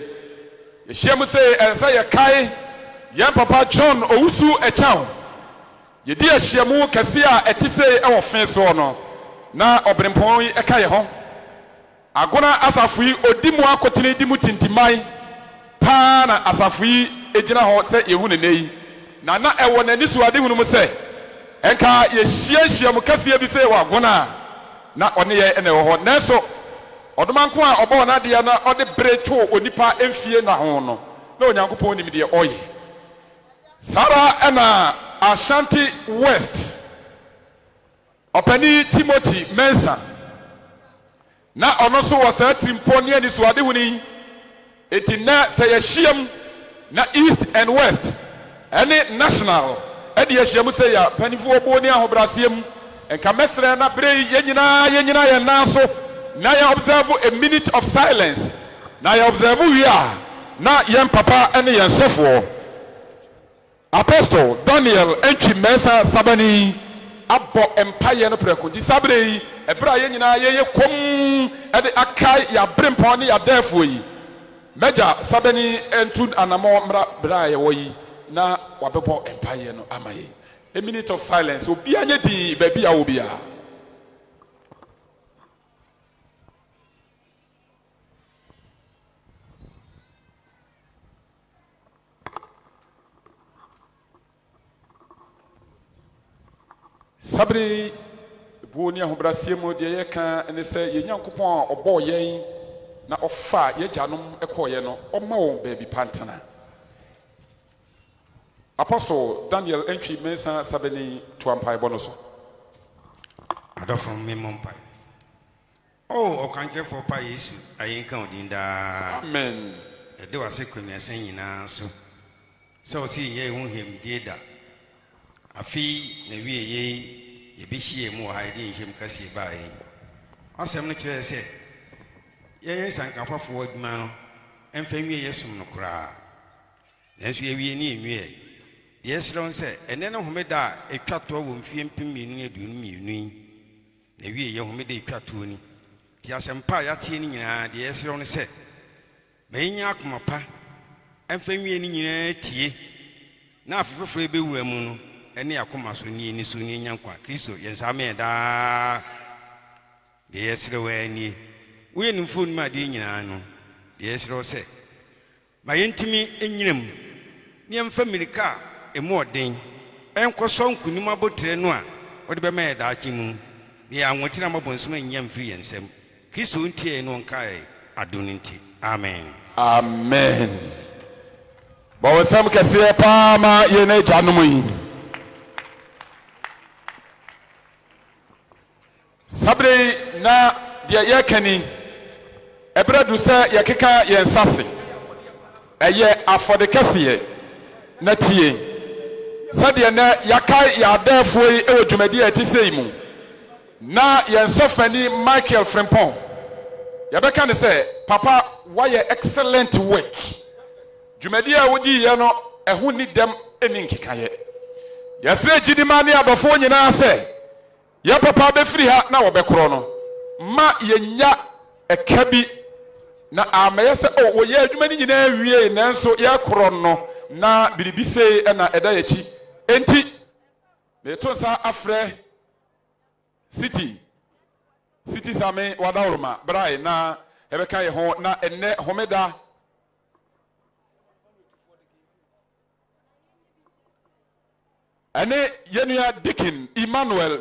S1: ye hyemu se ense ye kai yɛn papa John Owusu Echao yɛdi ahyiamu kɛse a ɛte sɛ ɛwɔ fe so no na ɔbrempɔn yi ɛka yɛ ho agona asafo yi odi mu akotene di mu tintimai paa na asafo yi egyina hɔ sɛ yehu ne nei na ɛwɔ n'ani so ade hunu mu sɛ ɛnka yɛhyia mu kɛseɛ bi sɛ wɔ agona na ɔne yɛ ɛna ɛwɔ hɔ nanso ɔdomanko a ɔbɔ n'adeɛ na ɔde bere to onipa emfie na ho no na onyankopɔn nim deɛ ɔyɛ sara ɛna Ashanti West ɔpani Timothy Mensa na ɔno so wɔ saa tirimpo ne ani so ade huni eti na sɛ yɛhyiam na East and West ɛne National ɛde yɛhyiam sɛ yɛ panifo ɔbɔ ne ahobrɛaseɛm nka mɛsrɛ na bere yɛn nyinaa yɛn nan so na yɛ observe a minute of silence na yɛ observe wie a na yɛn papa ɛne yɛn sɔfoɔ Apostle Daniel Entry Mensa Sabani abɔ empire no preko di sabre yi ebra yɛn nyinaa yɛyɛ kom ɛde akai yɛ abrempɔn ne yɛ adɛfo yi Meja Sabani entu anamo mra bra yɛwɔ yi na wabɛbɔ empire no ama yi a minute of silence obi anye di baabi a obi a Sabri buoni ahobrasiemu de yeka ene se yenyankopon a obɔ yɛn na ɔfa yɛgyanom ɛkɔɔyɛ no ɔma wɔn baabi pantena Apostle Daniel Entry Mensa Sabani tuampai bonoso
S12: adɔfo me mompai ɔkankyɛ fo pa Yesu ayenka odinda
S1: amen
S12: ɛde wase kwamiasa nyinaa so sɛ ɔsi yɛ hu hemdie da afi na wie ye yebehie mu ha ide nhiem kase bae asɛm no kyerɛ sɛ yɛyɛ sankafafo adwuma no ɛmfa wie yɛsom no koraa nanso yɛwie ne yɛwie yɛsrɛ sɛ ɛnɛ no homeda a ɛtwa toɔ wɔ mfie mpem 2022 na wie yɛ homeda ɛtwa toɔ ni ti asɛm pa yɛatie ne nyinaa deɛ yɛsrɛ no sɛ ma yɛnya akoma pa ɛmfa wie ne nyinaa tie na afefefo bɛwura mu no ɛne akoma so ni ni so ni nyankwa Kristo yɛnsa me daa de yɛsrɛ wɔ ani wo yɛ nimfo no ma de nyinaa no de yɛsrɛ sɛ ma yɛntimi enyinam ne yɛmfa mirika emu ɔden ɛnkɔsɔ nkunim abotre no a wɔde bɛma yɛ daakye mu ne yɛ anwotina mabɔnsɛm anyam firi yɛn nsɛm Kristo ntie no nkae adon nti amen
S1: amen bawo sam kɛseɛ paa ma yɛne gyanom yi Sabre na deɛ yɛkani ɛbrɛdu sɛ yɛkeka yɛn sase ɛyɛ afɔde kɛseɛ na tie sɛdeɛ na yɛkae yɛadɛɛfoɔ yi ɛwɔ dwumadi a ɛte sɛ yi mu na yɛn sɔfani Michael Frimpong yɛbɛka ne sɛ papa wayɛ excellent work dwumadi a wodi yɛ no ɛho ni dɛm ɛni nkekayɛ yɛsrɛ gyidima ne abɔfoɔ nyinaa sɛ ya papa be free ha na wobekro no ma yenya eka bi na ameye se wo ye adwuma ni nyina wie nanso ye kro no na biribi sei na eda yachi enti me to sa afre city same wadawroma brai na ebeka ye ho na enne homeda ane yenua Deacon Emmanuel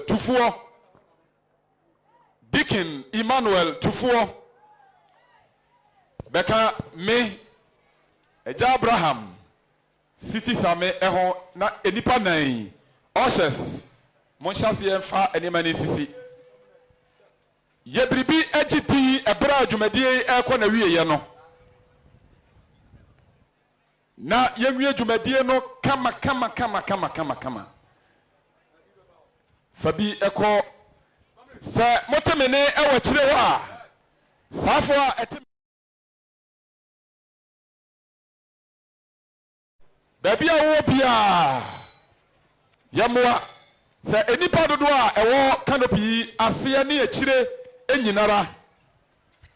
S1: Tufuo beka me eja Abraham city same eho na enipa nan Oshes monhyase emfa enema ne sisi ye bribi agiti ebra adwumadie ekọ na wiye no na yenwie adwumadie no kama fabi ekọ se motemene ewa kire wa safo a etem baby a wo bia yamwa se enipa dodo a ewo canopy ase ne akire enyinara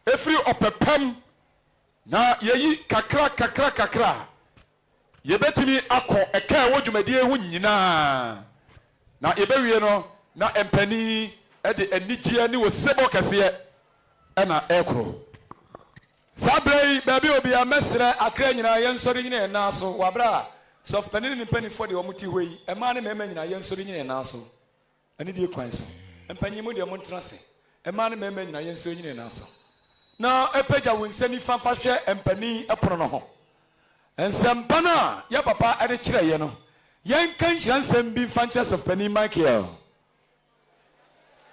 S1: efri opepem na yeyi kakra yɛbɛtumi akɔ ɛka ɛwɔ dwumadie ho nyinaa na yɛbɛwie no na mpani ɛde anigyeɛ ne wɔ sebɔ kɛseɛ ɛna ɛkoro saa berɛ yi baabi obi a mɛsrɛ akra nyinaa yɛnsɔre nyina yɛn nan so wabra a sɔfopani ne mpanimfoɔ deɛ wɔn ti hɔ yi ɛmaa ne mmarima nyinaa yɛnsɔre nyina yɛn nan so ɛne deɛ kwan so mpanyin mu deɛ mo ntena se ɛmaa ne mmarima nyinaa yɛnsɔre nyina yɛn nan so na ɛpagya wo nsa nifa fa hwɛ mpanin ɛpono no ho nsɛmpa no a yɛ papa ɛde kyerɛ yɛ no yɛnka nhyira nsɛm bi mfa nkyerɛ sɔfopani Michael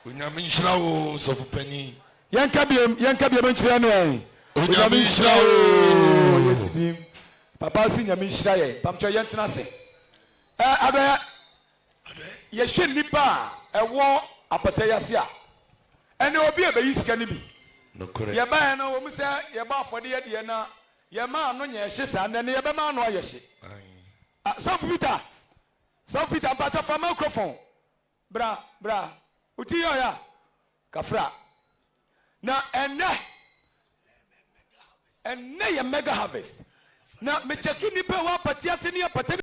S13: onyame nhyira wo sɔfopani
S1: yɛnka biam nkyerɛ no ɛ
S13: onyame nhyira wo
S1: yɛsidim papa si nyame nhyira yɛ pamkyɛ yɛntena se abɛyɛ yɛhwɛ nnipa a ɛwɔ apata yi ase a ɛne obi a bɛyi sika no bi yɛbaeɛ no wɔ mu sɛ yɛba afɔde yɛdeɛ na yɛma ano nyɛ hye saa nnɛ ne yɛbɛma ano ayɛ hye sɔfo peter mpatɔ fa microphone bra uti yɛ ɔyɛ kafra na ɛnɛ yɛ mega harvest na mekyɛki nnipa wɔ apate ase ne apata